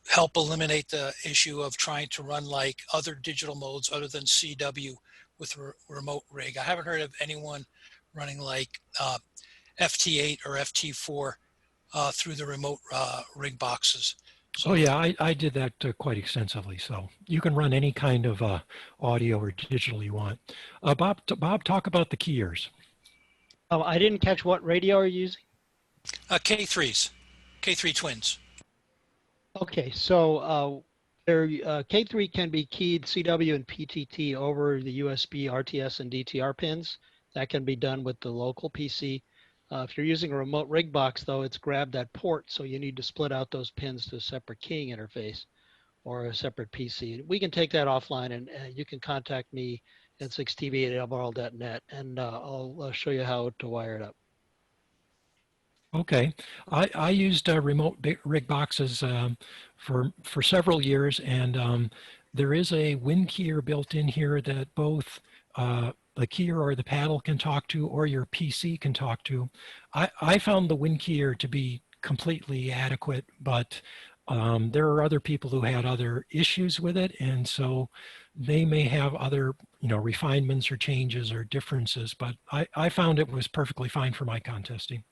help eliminate the issue of trying to run like other digital modes other than CW with remote rig? I haven't heard of anyone running like FT8 or FT4 through the remote rig boxes. So, Oh yeah, I did that quite extensively. So you can run any kind of audio or digital you want. Bob, talk about the keyers. Oh, I didn't catch what radio are you using? K3s, K3 twins. Okay, so K3 can be keyed CW and PTT over the USB, RTS, and DTR pins. That can be done with the local PC. If you're using a remote rig box, though, it's grabbed that port, so you need to split out those pins to a separate keying interface or a separate PC. We can take that offline, and you can contact me at 6tv@alvarl.net, and I'll show you how to wire it up. Okay, I used remote rig boxes for several years, and there is a WIN keyer built in here that both the keyer or the paddle can talk to, or your PC can talk to. I found the WIN keyer to be completely adequate, but there are other people who had other issues with it, and so they may have other, refinements or changes or differences. But I found it was perfectly fine for my contesting.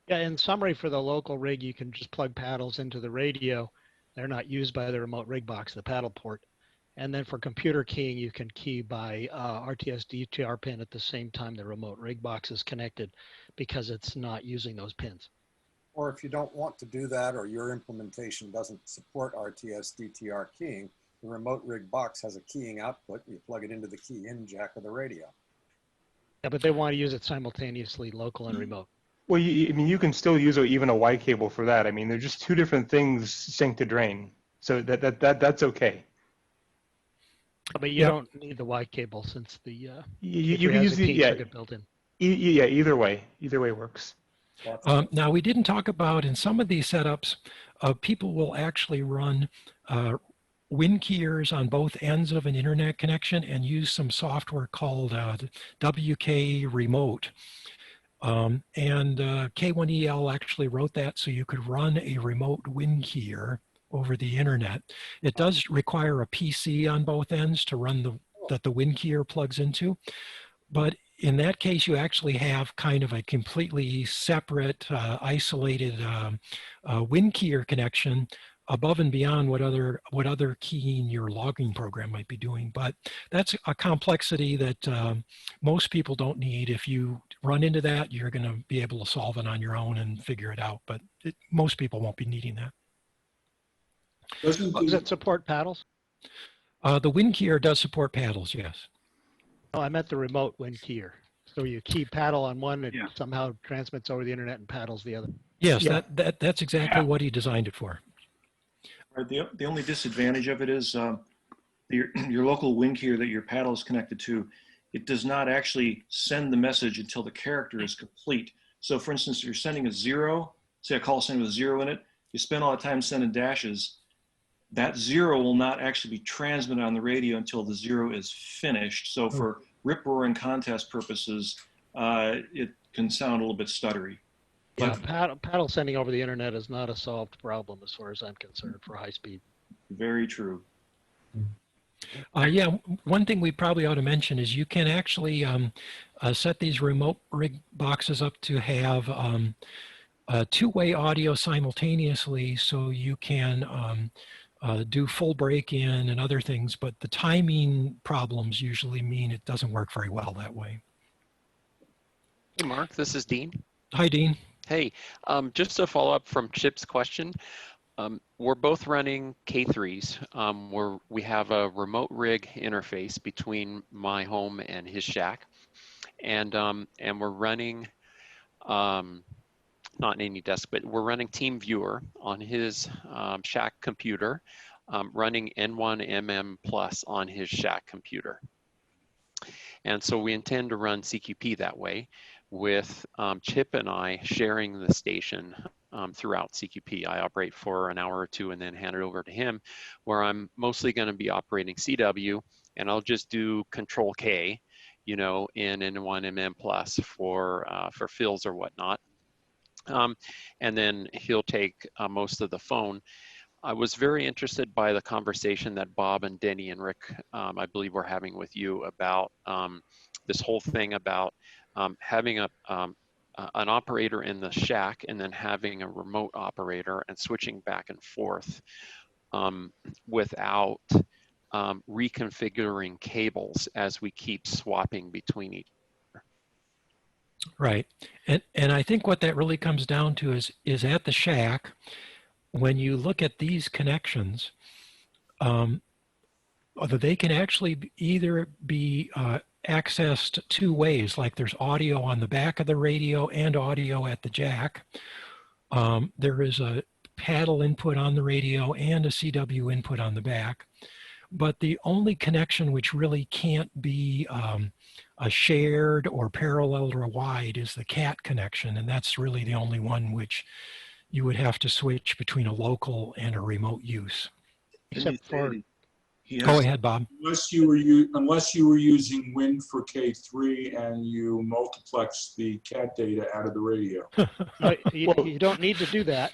Yeah, in summary, for the local rig, you can just plug paddles into the radio. They're not used by the remote rig box, the paddle port. And then for computer keying, you can key by RTS DTR pin at the same time the remote rig box is connected, because it's not using those pins. Or if you don't want to do that, or your implementation doesn't support RTS DTR keying, the remote rig box has a keying output. You plug it into the key in jack of the radio. Yeah, but they want to use it simultaneously, local and remote. Well, I mean, you can still use even a Y cable for that. I mean, they're just two different things, sink to drain. So that's okay. But you don't need the Y cable, since the You can use the circuit built in. Yeah, either way works. Now, we didn't talk about, in some of these setups, people will actually run WIN keyers on both ends of an internet connection and use some software called WK Remote. And K1EL actually wrote that so you could run a remote WIN keyer over the internet. It does require a PC on both ends to run that the WIN keyer plugs into. But in that case, you actually have kind of a completely separate, isolated WIN keyer connection above and beyond what other keying your logging program might be doing. But that's a complexity that most people don't need. If you run into that, you're going to be able to solve it on your own and figure it out. But most people won't be needing that. Does it support paddles? The WIN keyer does support paddles, yes. Oh, I meant the remote WIN keyer. So you key paddle on one, and somehow transmits over the internet and paddles the other. Yes, that's exactly what he designed it for. Right, the only disadvantage of it is your local WIN keyer that your paddle is connected to, it does not actually send the message until the character is complete. So for instance, if you're sending a 0, say a call sign with a 0 in it, you spend all the time sending dashes, that 0 will not actually be transmitted on the radio until the 0 is finished. So for rip roaring contest purposes, it can sound a little bit stuttery. Yeah, paddle sending over the internet is not a solved problem as far as I'm concerned for high speed. Very true. Yeah, one thing we probably ought to mention is you can actually set these remote rig boxes up to have two-way audio simultaneously, so you can do full break-in and other things, but the timing problems usually mean it doesn't work very well that way. Hey, Mark, this is Dean. Hi, Dean. Hey, just to follow up from Chip's question, we're both running K3s. We have a remote rig interface between my home and his shack, and we're running not in any desk, but we're running TeamViewer on his shack computer, running N1MM Plus on his shack computer. And so we intend to run CQP that way, with Chip and I sharing the station throughout CQP. I operate for an hour or two and then hand it over to him, where I'm mostly going to be operating CW, and I'll just do Control K, in N1MM Plus for fills or whatnot. and then he'll take most of the phone. I was very interested by the conversation that Bob and Denny and Rick, I believe, were having with you about this whole thing about having an operator in the shack and then having a remote operator and switching back and forth without reconfiguring cables as we keep swapping between each other. Right. And I think what that really comes down to is at the shack, when you look at these connections, they can actually either be accessed two ways, like there's audio on the back of the radio and audio at the jack. There is a paddle input on the radio and a CW input on the back. But the only connection which really can't be a shared or parallel or wide is the CAT connection, and that's really the only one which you would have to switch between a local and a remote use. Except for, go ahead, Bob. Unless you were using Win for K3 and you multiplex the CAT data out of the radio. No, you don't need to do that.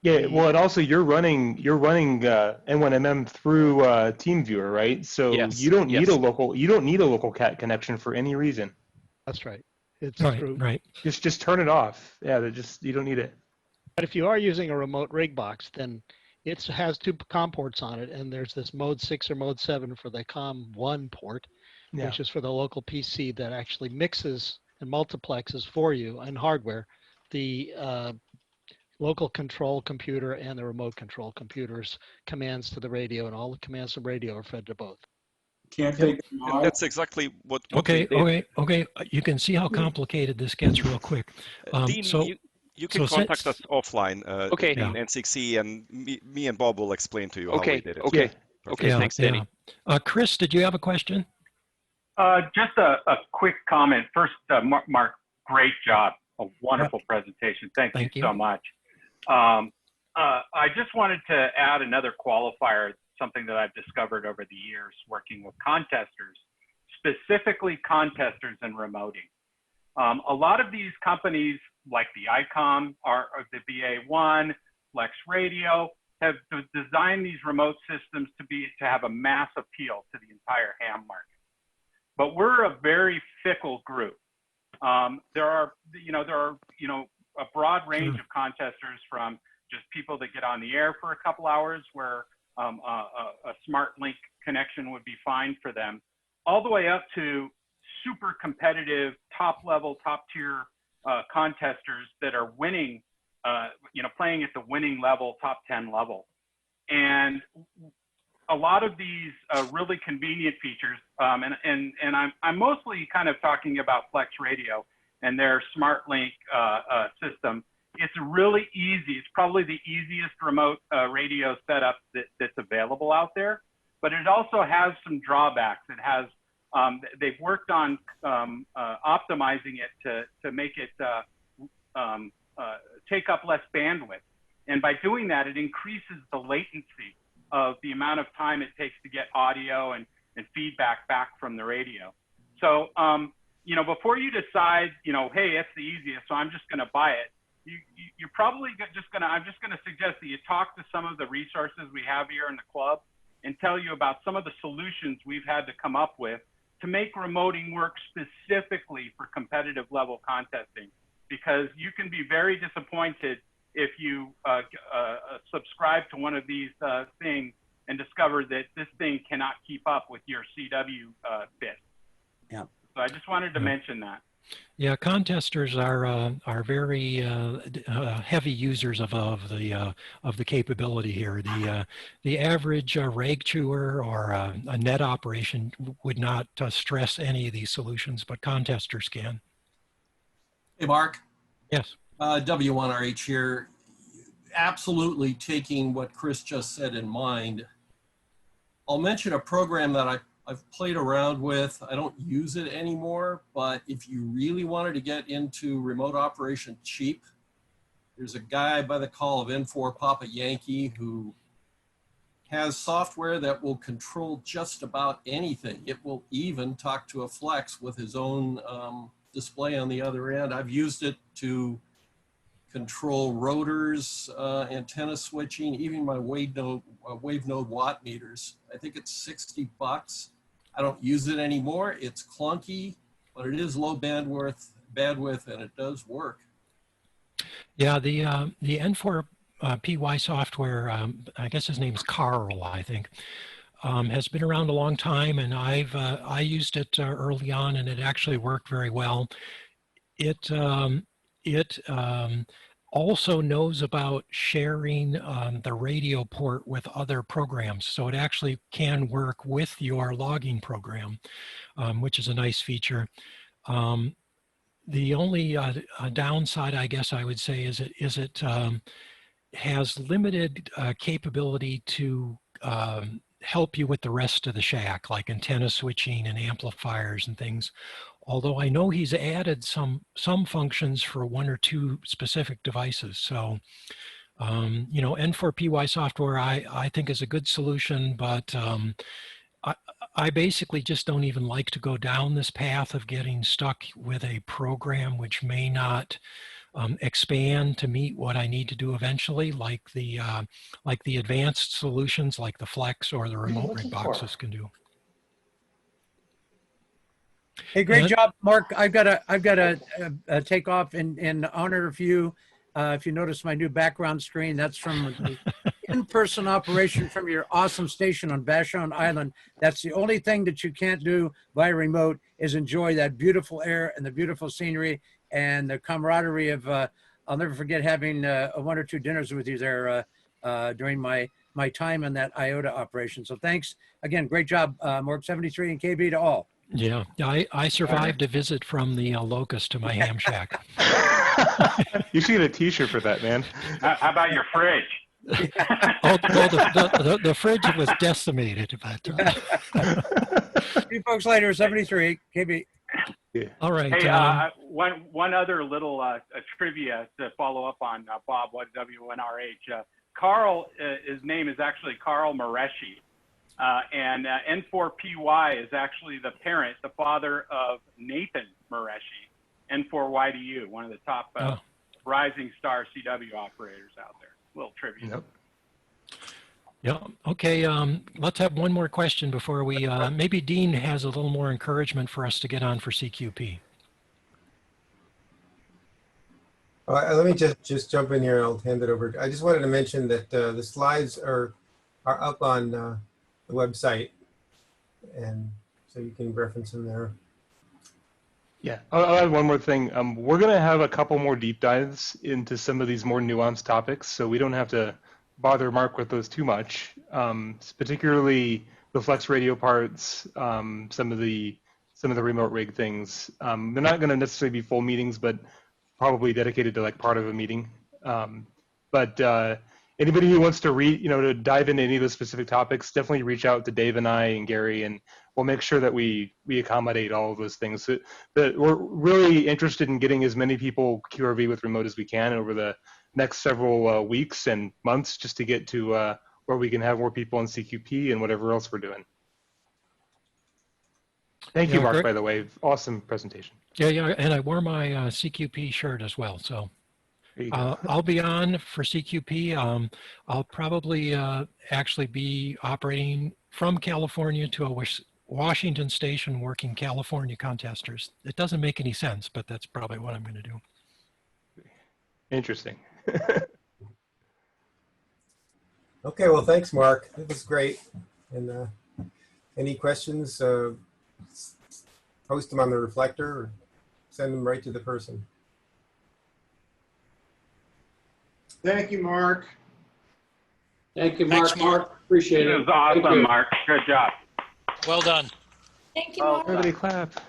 Yeah, well, and also you're running N1MM through TeamViewer, right? So yes, you don't need a local CAT connection for any reason. That's right. It's right, true. right. Just turn it off. Yeah, you don't need it. But if you are using a remote rig box, then it has two COM ports on it, and there's this mode 6 or mode 7 for the COM 1 port, Yeah. which is for the local PC that actually mixes and multiplexes for you and hardware the local control computer and the remote control computer's commands to the radio, and all the commands from radio are fed to both. Can't they? And that's exactly what Okay, we did. okay. You can see how complicated this gets real quick. Dean, you can contact us offline Okay. in NCCC, and me and Bob will explain to you how Okay, we did it. okay, okay. Yeah, Thanks, Danny. yeah. Chris, did you have a question? Just a quick comment. First, Mark, great job. A wonderful presentation. Thank you so much. I just wanted to add another qualifier, something that I've discovered over the years working with contesters, specifically contesters and remoting. A lot of these companies like the ICOM or the BA1, Flex Radio, have designed these remote systems to have a mass appeal to the entire ham market. But we're a very fickle group. There are a broad range of contesters, from just people that get on the air for a couple hours where a smart link connection would be fine for them, all the way up to super competitive, top tier contesters that are winning, playing at the winning level, top 10 level. And a lot of these really convenient features, and I'm mostly kind of talking about Flex Radio and their smart link system. It's really easy. It's probably the easiest remote radio setup that's available out there, but it also has some drawbacks. It has, they've worked on optimizing it to make it take up less bandwidth. And by doing that, it increases the latency of the amount of time it takes to get audio and feedback back from the radio. So, before you decide, hey, it's the easiest, so I'm just going to buy it, you're probably I'm just going to suggest that you talk to some of the resources we have here in the club and tell you about some of the solutions we've had to come up with to make remoting work specifically for competitive level contesting, because you can be very disappointed if you subscribe to one of these things and discover that this thing cannot keep up with your CW bit. Yeah. So I just wanted to mention that. Yeah, contesters are very heavy users of the capability here. The average rag chewer or a net operation would not stress any of these solutions, but contesters can. Hey, Mark. Yes. W1RH here. Absolutely taking what Chris just said in mind. I'll mention a program that I've played around with. I don't use it anymore, but if you really wanted to get into remote operation cheap, there's a guy by the call of N4 Papa Yankee who has software that will control just about anything. It will even talk to a Flex with his own display on the other end. I've used it to control rotors, antenna switching, even my wave node watt meters. I think it's 60 bucks. I don't use it anymore. It's clunky, but it is low bandwidth, and it does work. Yeah, the N4 PY software, I guess his name's Carl, I think, has been around a long time, and I used it early on, and it actually worked very well. It also knows about sharing the radio port with other programs, so it actually can work with your logging program, which is a nice feature. The only downside, I guess I would say, is it has limited capability to help you with the rest of the shack, like antenna switching and amplifiers and things. Although I know he's added some functions for one or two specific devices. So, you know, N4PY software I think is a good solution, but I basically just don't even like to go down this path of getting stuck with a program which may not expand to meet what I need to do eventually, like the advanced solutions like the Flex or the remote rig boxes can do. Hey, great job, Mark. I've got to take off in honor of you. If you notice my new background screen, that's from the in-person operation from your awesome station on Vashon Island. That's the only thing that you can't do by remote is enjoy that beautiful air and the beautiful scenery and the camaraderie of, I'll never forget having one or two dinners with you there during my time in that IOTA operation. So thanks again. Great job, Mark 73 and KB to all. Yeah, I survived a visit from the locust to my ham shack. You should get a T-shirt for that, man. How about your fridge? Oh, the fridge was decimated. But, See you folks later, 73, KB. Yeah. All right. Hey, one other little trivia to follow up on Bob, WNRH. Carl, his name is actually Carl Mareshi. And N4PY is actually the parent, the father of Nathan Mareshi, N4YDU, one of the top rising star CW operators out there. A little trivia. Yep. Yeah. Okay. Let's have one more question before we. Maybe Dean has a little more encouragement for us to get on for CQP. Let me just jump in here and I'll hand it over. I just wanted to mention that the slides are up on the website, and so you can reference them there. Yeah, I'll add one more thing. We're going to have a couple more deep dives into some of these more nuanced topics, so we don't have to bother Mark with those too much, particularly the flex radio parts, some of the remote rig things. They're not going to necessarily be full meetings, but probably dedicated to like part of a meeting. Anybody who wants to read, to dive into any of those specific topics, definitely reach out to Dave and I and Gary, and we'll make sure that we accommodate all of those things. That we're really interested in getting as many people QRV with remote as we can over the next several weeks and months, just to get to where we can have more people on CQP and whatever else we're doing. Thank you, Mark, by the way. Awesome presentation. Yeah, and I wore my CQP shirt as well, so. I'll be on for CQP. I'll probably actually be operating from California to a Washington station working California contesters. It doesn't make any sense, but that's probably what I'm going to do. Interesting. Okay, well, thanks, Mark. That was great. And any questions, post them on the reflector or send them right to the person. Thank you, Mark. Thank you, Mark. Thanks, Mark. Appreciate it. It was awesome, Mark. Good job. Well done. Thank you, Mark. Everybody clap.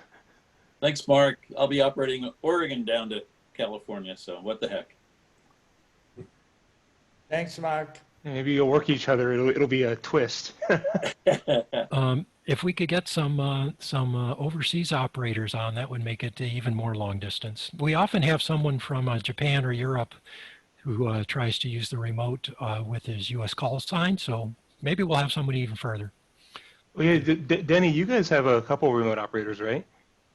Thanks, Mark. I'll be operating Oregon down to California, so what the heck. Thanks, Mark. Maybe you'll work each other. It'll be a twist. If we could get some overseas operators on, that would make it even more long distance. We often have someone from Japan or Europe who tries to use the remote with his U.S. call sign. So maybe we'll have somebody even further. Well, yeah, Denny, you guys have a couple remote operators, right?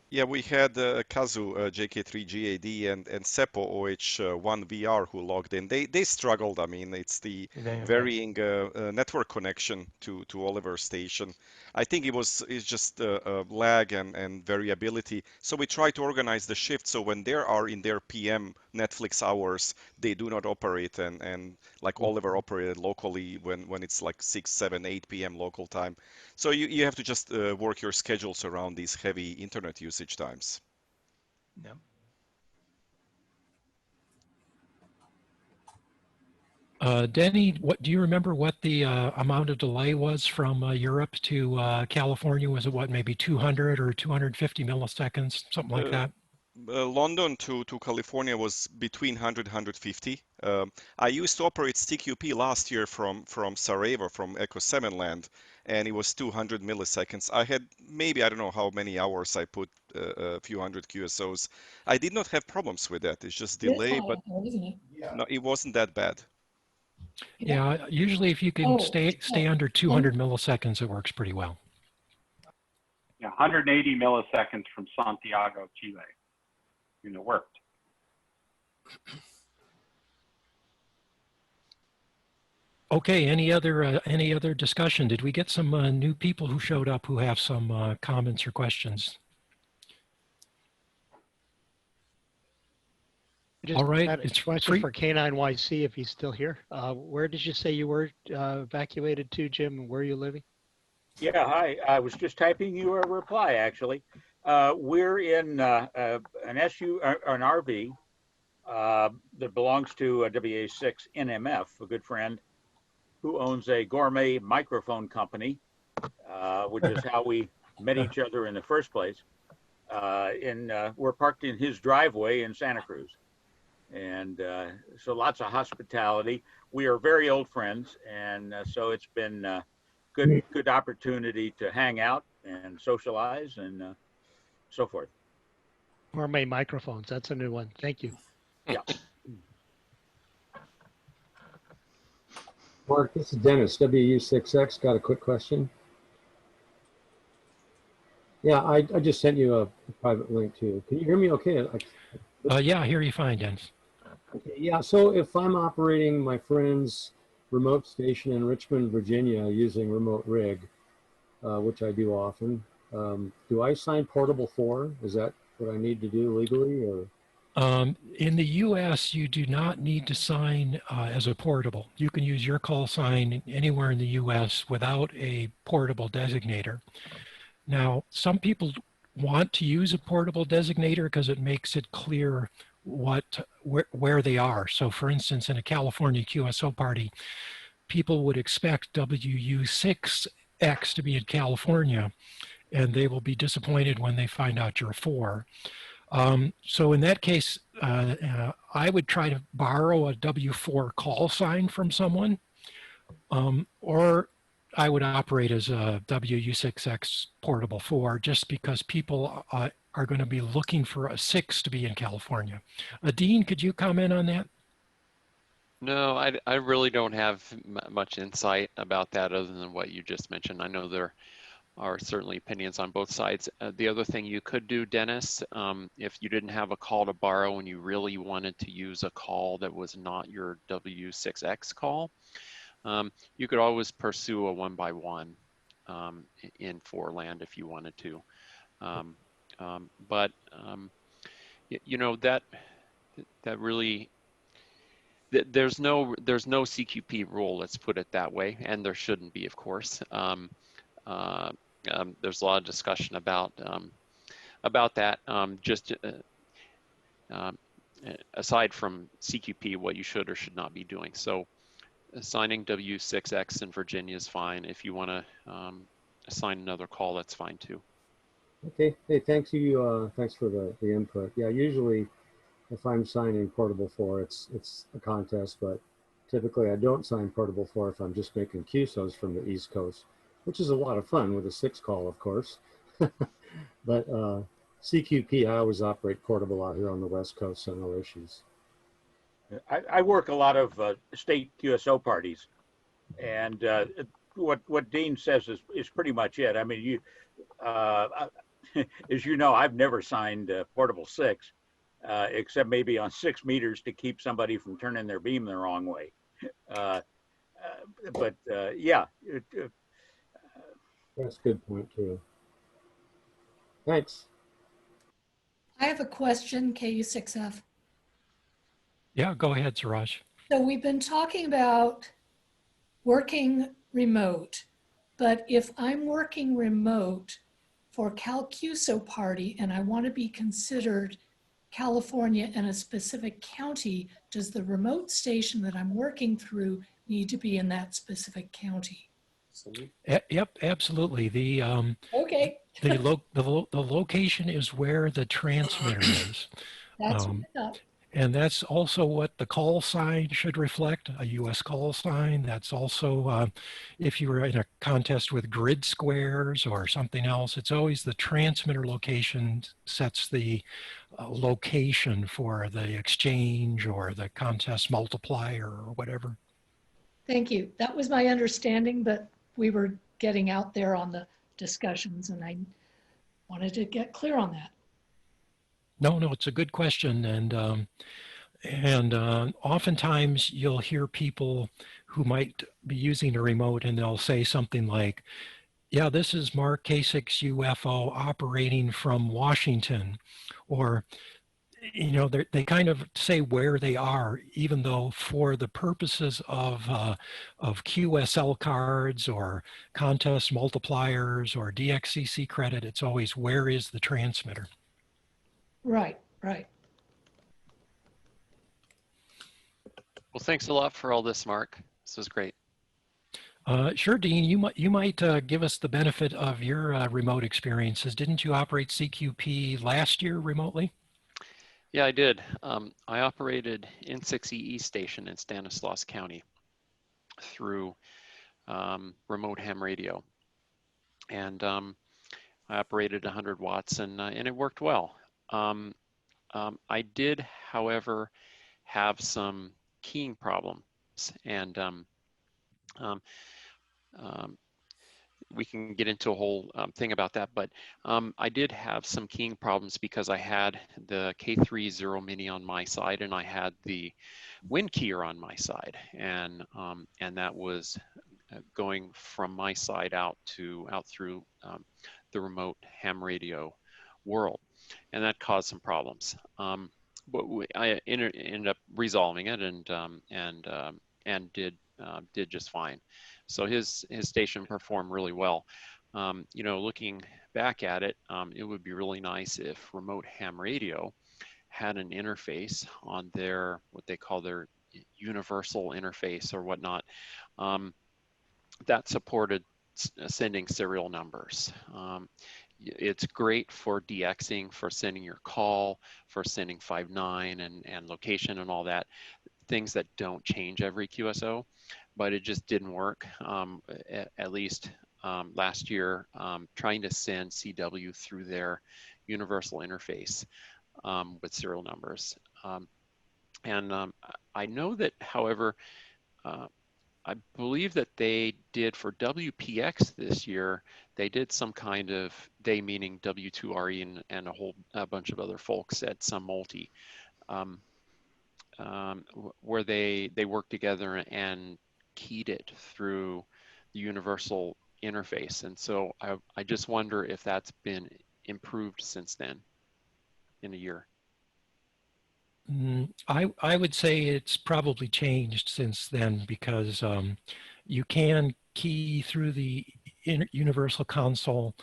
Yeah, we had Kazu JK3GAD and Seppo OH1VR who logged in. They struggled. I mean, it's the varying network connection to Oliver Station. I think it's just lag and variability. So we try to organize the shift so when they are in their PM Netflix hours, they do not operate and like Oliver operated locally when it's like 6, 7, 8 p.m. local time. So you have to just work your schedules around these heavy internet usage times. Yeah. Denny, what do you remember what the amount of delay was from Europe to California? Was it what, maybe 200 or 250 milliseconds, something like that? London to California was between 100 150. I used to operate CQP last year from Sarajevo, from Echo 7 land, and it was 200 milliseconds. I had maybe, I don't know how many hours I put a few hundred QSOs. I did not have problems with that. It's just delay, but no, it wasn't that bad. Yeah, usually if you can stay under 200 milliseconds, it works pretty well. Yeah, 180 milliseconds from Santiago, Chile. And it worked. Okay, any other discussion? Did we get some new people who showed up who have some comments or questions? Just All right, had a it's question free. for K9YC if he's still here. Where did you say you were evacuated to, Jim, and where are you living? Yeah, hi. I was just typing you a reply, actually. We're in an RV that belongs to a WA6 NMF, a good friend, who owns a gourmet microphone company, which is how we met each other in the first place. We're parked in his driveway in Santa Cruz. And so lots of hospitality. We are very old friends, and so it's been good opportunity to hang out and socialize and so forth. Gourmet microphones. That's a new one. Thank you. Yeah. Mark, this is Dennis, WU6X. Got a quick question. Yeah, I just sent you a private link too. Can you hear me okay? Yeah, I hear you fine, Dennis. Okay, yeah, so if I'm operating my friend's remote station in Richmond, Virginia using remote rig, which I do often, do I sign portable 4? Is that what I need to do legally? Or? In the US, you do not need to sign as a portable. You can use your call sign anywhere in the US without a portable designator. Now, some people want to use a portable designator because it makes it clear where they are. So for instance, in a California QSO party, people would expect WU6X to be in California, and they will be disappointed when they find out you're 4. So in that case, I would try to borrow a W4 call sign from someone, or I would operate as a WU6X portable 4 just because people are going to be looking for a 6 to be in California. Dean, could you comment on that? No, I really don't have much insight about that other than what you just mentioned. I know there are certainly opinions on both sides. The other thing you could do, Dennis, if you didn't have a call to borrow and you really wanted to use a call that was not your W6X call, you could always pursue a 1x1 in 4 land if you wanted to. You know, that really, there's no CQP rule, let's put it that way, and there shouldn't be, of course. There's a lot of discussion about that. Aside from CQP, what you should or should not be doing. So assigning W6X in Virginia is fine. If you want to assign another call, that's fine too. Okay. Hey, thanks for the input. Yeah, usually if I'm signing portable 4, it's a contest, but typically I don't sign portable 4 if I'm just making QSOs from the East Coast, which is a lot of fun with a 6 call, of course. But CQP, I always operate portable out here on the West Coast, so no issues. I work a lot of state QSO parties, and what Dean says is pretty much it. I mean, as you know, I've never signed portable 6, except maybe on 6 meters to keep somebody from turning their beam the wrong way. Yeah. That's a good point too. Thanks. I have a question, KU6F. Yeah, go ahead, Suraj. So we've been talking about working remote, but if I'm working remote for CalCUSO party and I want to be considered California and a specific county, does the remote station that I'm working through need to be in that specific county? Yep, absolutely. The Okay. the location is where the transmitter is. That's what I thought. And that's also what the call sign should reflect, a U.S. call sign. That's also, if you were in a contest with grid squares or something else, it's always the transmitter location sets the location for the exchange or the contest multiplier or whatever. Thank you. That was my understanding, but we were getting out there on the discussions and I wanted to get clear on that. No, it's a good question, and oftentimes you'll hear people who might be using a remote, and they'll say something like, "Yeah, this is Mark K6UFO operating from Washington," or they kind of say where they are, even though for the purposes of QSL cards or contest multipliers or DXCC credit, it's always where is the transmitter. Right. Well, thanks a lot for all this, Mark. This was great. Sure, Dean, you might give us the benefit of your remote experiences. Didn't you operate CQP last year remotely? Yeah, I did. I operated N6CC station in Stanislaus County through remote ham radio. And I operated 100 watts and it worked well. I did, however, have some keying problems, and we can get into a whole thing about that, but I did have some keying problems because I had the K3 Zero Mini on my side and I had the wind keyer on my side, and that was going from my side out through the remote ham radio world, and that caused some problems. But I ended up resolving it and did just fine. So his station performed really well. Looking back at it, it would be really nice if remote ham radio had an interface on their, what they call their universal interface or whatnot, that supported sending serial numbers. It's great for DXing, for sending your call, for sending 5.9 and location and all that, things that don't change every QSO, but it just didn't work, at least last year, trying to send CW through their universal interface with serial numbers. I know that, however, I believe that they did for WPX this year, they did some kind of, they meaning W2RE and a whole bunch of other folks at some multi, where they worked together and keyed it through the universal interface. And so I just wonder if that's been improved since then in a year. I would say it's probably changed since then, because you can key through the universal console,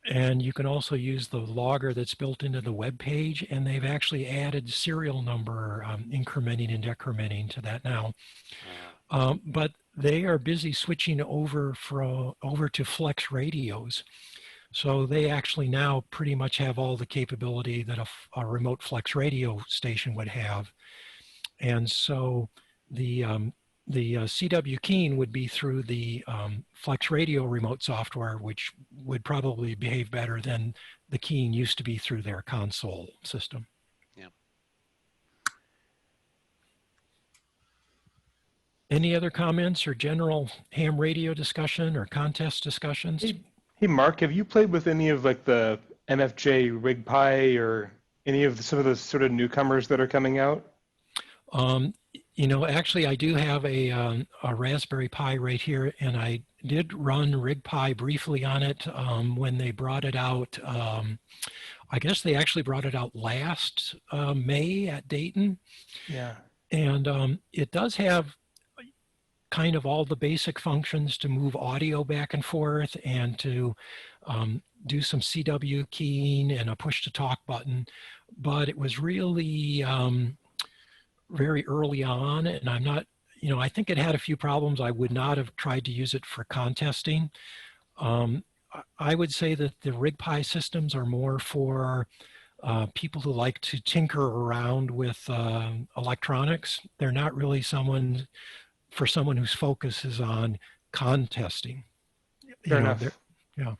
and you can also use the logger that's built into the web page, and they've actually added serial number incrementing and decrementing to that now. But they are busy switching over to flex radios. So they actually now pretty much have all the capability that a remote flex radio station would have. And so the CW keying would be through the flex radio remote software, which would probably behave better than the keying used to be through their console system. Yeah. Any other comments or general ham radio discussion or contest discussions? Hey, Mark, have you played with any of like the MFJ RigPi or any of some of the sort of newcomers that are coming out? You know, actually, I do have a Raspberry Pi right here, and I did run RigPi briefly on it when they brought it out. I guess they actually brought it out last May at Dayton. Yeah. And it does have kind of all the basic functions to move audio back and forth and to do some CW keying and a push to talk button. But it was really very early on, and I'm not, you know, I think it had a few problems. I would not have tried to use it for contesting. I would say that the RigPi systems are more for people who like to tinker around with electronics. They're not really someone whose focus is on contesting. Fair enough. Yeah.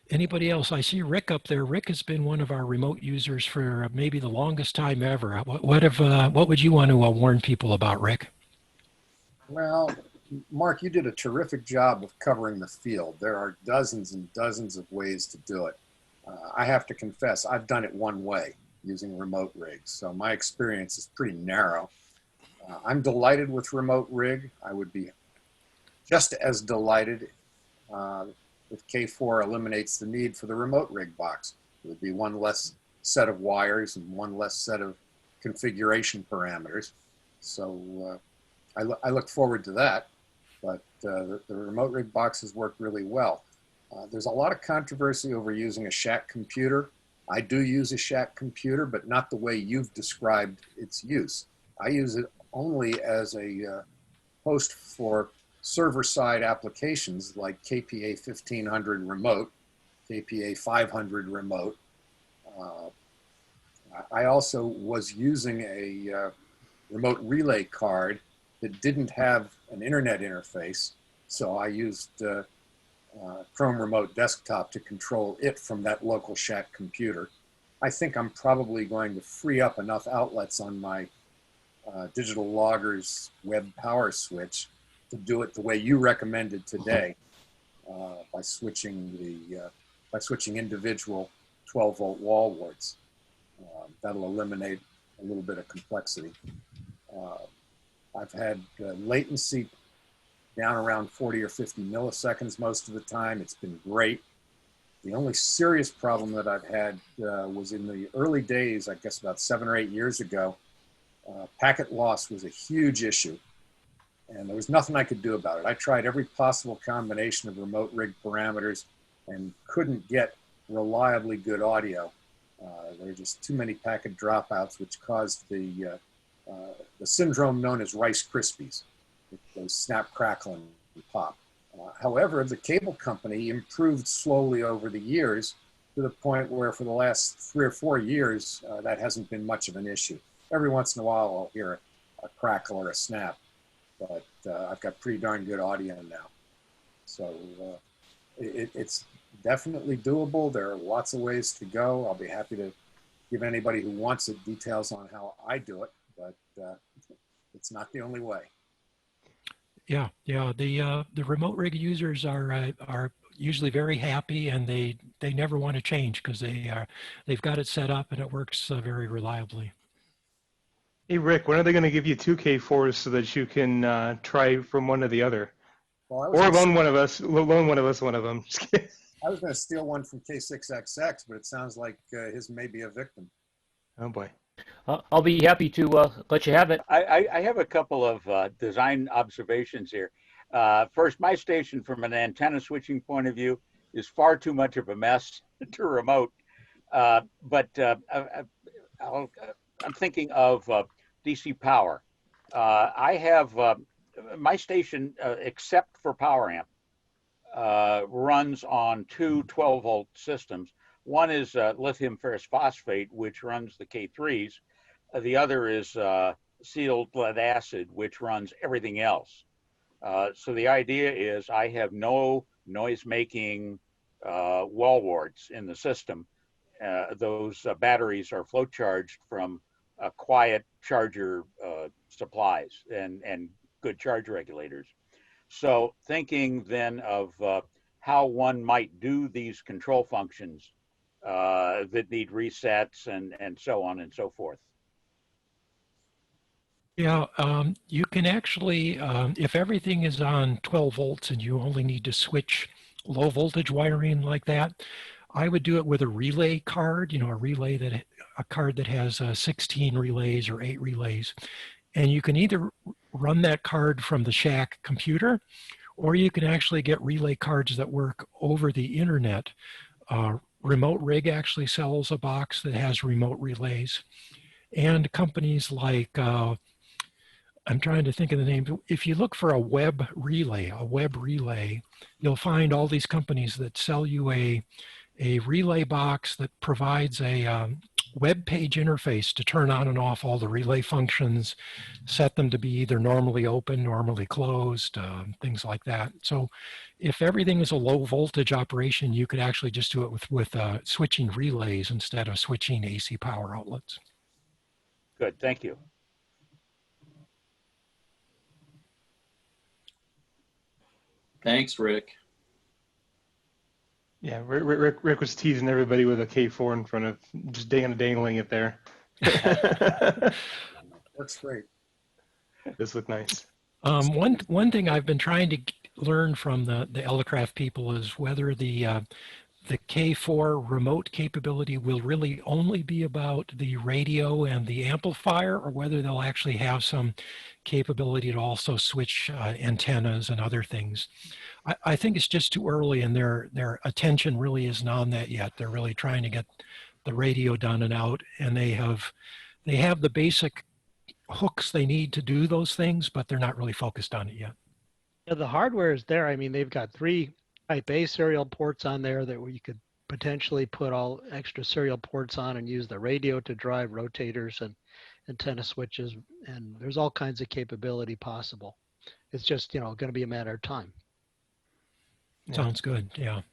Anybody else? I see Rick up there. Rick has been one of our remote users for maybe the longest time ever. What would you want to warn people about, Rick? Well, Mark, you did a terrific job of covering the field. There are dozens and dozens of ways to do it. I have to confess, I've done it one way, using remote rigs. So my experience is pretty narrow. I'm delighted with remote rig. I would be just as delighted if K4 eliminates the need for the remote rig box. It would be one less set of wires and one less set of configuration parameters. So I look forward to that, but the remote rig boxes work really well. There's a lot of controversy over using a shack computer. I do use a shack computer, but not the way you've described its use. I use it only as a host for server-side applications like KPA 1500 remote, KPA 500 remote. I also was using a remote relay card that didn't have an internet interface, so I used Chrome Remote Desktop to control it from that local shack computer. I think I'm probably going to free up enough outlets on my digital loggers web power switch to do it the way you recommended today, by switching individual 12-volt wall warts. That'll eliminate a little bit of complexity. I've had latency down around 40 or 50 milliseconds most of the time. It's been great. The only serious problem that I've had was in the early days, I guess about 7 or 8 years ago. Packet loss was a huge issue, and there was nothing I could do about it. I tried every possible combination of remote rig parameters and couldn't get reliably good audio. There were just too many packet dropouts, which caused the syndrome known as Rice Krispies. Those snap, crackle, and pop. However, the cable company improved slowly over the years to the point where for the last 3 or 4 years, that hasn't been much of an issue. Every once in a while, I'll hear a crackle or a snap, but I've got pretty darn good audio now. So it's definitely doable. There are lots of ways to go. I'll be happy to give anybody who wants it details on how I do it, but it's not the only way. Yeah. The remote rig users are usually very happy, and they never want to change because they've got it set up and it works very reliably. Hey Rick, when are they going to give you 2 K4s so that you can try from one to the other, or loan one of us one of them? Just kidding. I was going to steal one from K6XX, but it sounds like his may be a victim. Oh boy. I'll be happy to let you have it. I have a couple of design observations here. First, my station from an antenna switching point of view is far too much of a mess to remote. But I'm thinking of DC power. I have my station, except for power amp, runs on 2 12-volt systems. One is lithium ferrous phosphate, which runs the K3s. The other is sealed lead acid, which runs everything else. So the idea is I have no noise-making wall warts in the system. Those batteries are flow charged from quiet charger supplies and good charge regulators. So thinking then of how one might do these control functions that need resets and so on and so forth. Yeah, you can actually, if everything is on 12 volts and you only need to switch low voltage wiring like that, I would do it with a relay card, you know, a card that has 16 relays or 8 relays. And you can either run that card from the shack computer, or you can actually get relay cards that work over the internet. Remote Rig actually sells a box that has remote relays. And companies like, I'm trying to think of the name. If you look for a web relay, you'll find all these companies that sell you a relay box that provides a web page interface to turn on and off all the relay functions, set them to be either normally open, normally closed, things like that. So if everything is a low voltage operation, you could actually just do it with switching relays instead of switching AC power outlets. Good, thank you. Thanks, Rick. Yeah, Rick was teasing everybody with a K4 in front of, just dangling it there. Works great. This looked nice. One thing I've been trying to learn from the Elecraft people is whether the K4 remote capability will really only be about the radio and the amplifier, or whether they'll actually have some capability to also switch antennas and other things. I think it's just too early, and their attention really isn't on that yet. They're really trying to get the radio done and out, and they have the basic hooks they need to do those things, but they're not really focused on it yet. Yeah, the hardware is there. I mean, they've got 3 Type A serial ports on there that you could potentially put all extra serial ports on and use the radio to drive rotators and antenna switches, and there's all kinds of capability possible. It's just, you know, going to be a matter of time. Yeah. Sounds good. Yeah.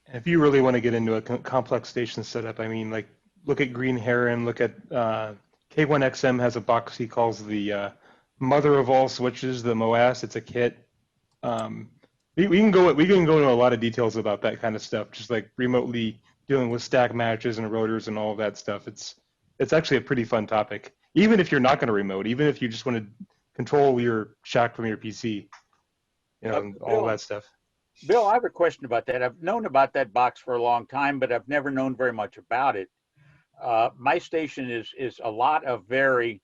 And if you really want to get into a complex station setup, I mean, like, look at Green Heron, look at K1XM has a box he calls the mother of all switches, the MOAS. It's a kit. We can go into a lot of details about that kind of stuff, just like remotely dealing with stack matches and rotors and all of that stuff. It's actually a pretty fun topic, even if you're not going to remote, even if you just want to control your shack from your PC, you know, all that stuff. Bill, I have a question about that. I've known about that box for a long time, but I've never known very much about it. My station is a lot of very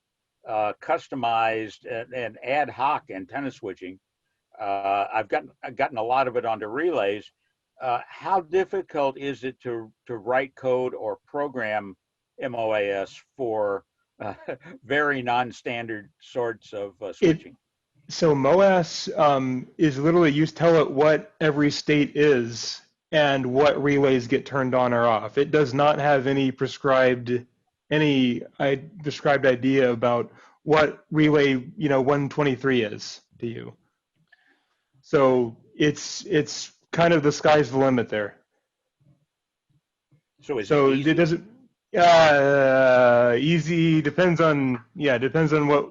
customized and ad hoc antenna switching. I've gotten a lot of it onto relays. How difficult is it to write code or program MOAS for very non-standard sorts of switching? So MOAS is literally, you tell it what every state is and what relays get turned on or off. It does not have any prescribed idea about what relay 123 is to you. So it's kind of the sky's the limit there. So it doesn't easy depends on what.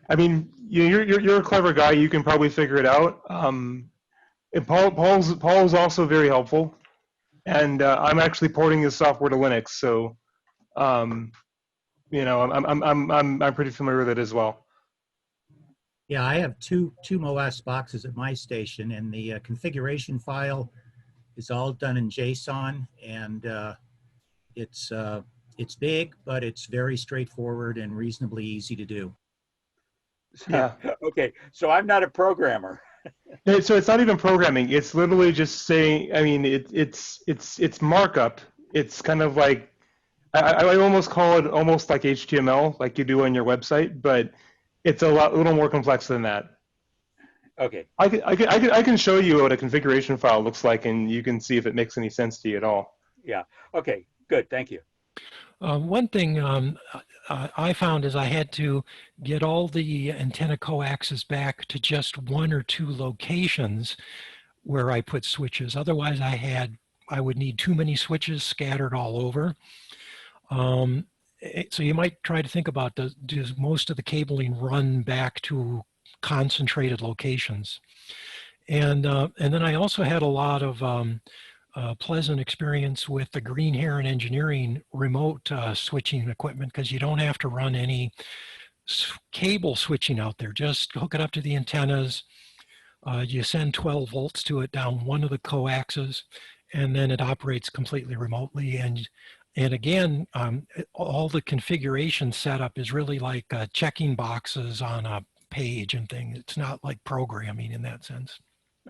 I mean, you're a clever guy. You can probably figure it out. And Paul's also very helpful, and I'm actually porting this software to Linux, so I'm pretty familiar with it as well. Yeah, I have two MOAS boxes at my station, and the configuration file is all done in JSON, and it's big, but it's very straightforward and reasonably easy to do. Yeah. Okay, so I'm not a programmer. So it's not even programming. It's literally just saying. I mean, it's markup. It's kind of like I almost call it almost like HTML, like you do on your website, but it's a little more complex than that. Okay. I can show you what a configuration file looks like, and you can see if it makes any sense to you at all. Yeah. Okay. Good. Thank you. One thing I found is I had to get all the antenna coaxes back to just 1 or 2 locations where I put switches. Otherwise, I would need too many switches scattered all over. So you might try to think about, does most of the cabling run back to concentrated locations. And then I also had a lot of pleasant experience with the Green Heron Engineering remote switching equipment, because you don't have to run any cable switching out there. Just hook it up to the antennas. You send 12 volts to it down one of the coaxes, and then it operates completely remotely. And again, all the configuration setup is really like checking boxes on a page and thing. It's not like programming in that sense.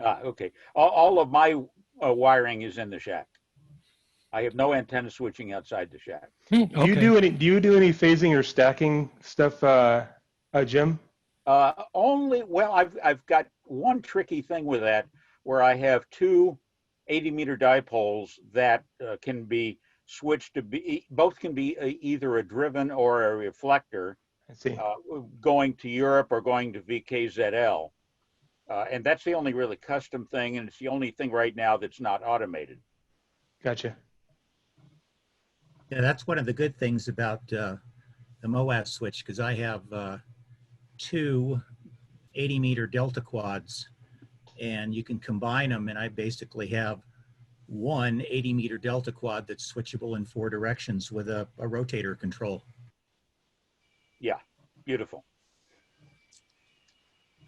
Okay. All of my wiring is in the shack. I have no antenna switching outside the shack. Okay. Do you do any phasing or stacking stuff, Jim? Well, I've got one tricky thing with that, where I have two 80-meter dipoles that can be switched to be, both can be either a driven or a reflector. I see. Going to Europe or going to VKZL. And that's the only really custom thing, and it's the only thing right now that's not automated. Gotcha. Yeah, that's one of the good things about the MOAS switch, because I have two 80-meter delta quads, and you can combine them, and I basically have one 80-meter delta quad that's switchable in 4 directions with a rotator control. Yeah, beautiful.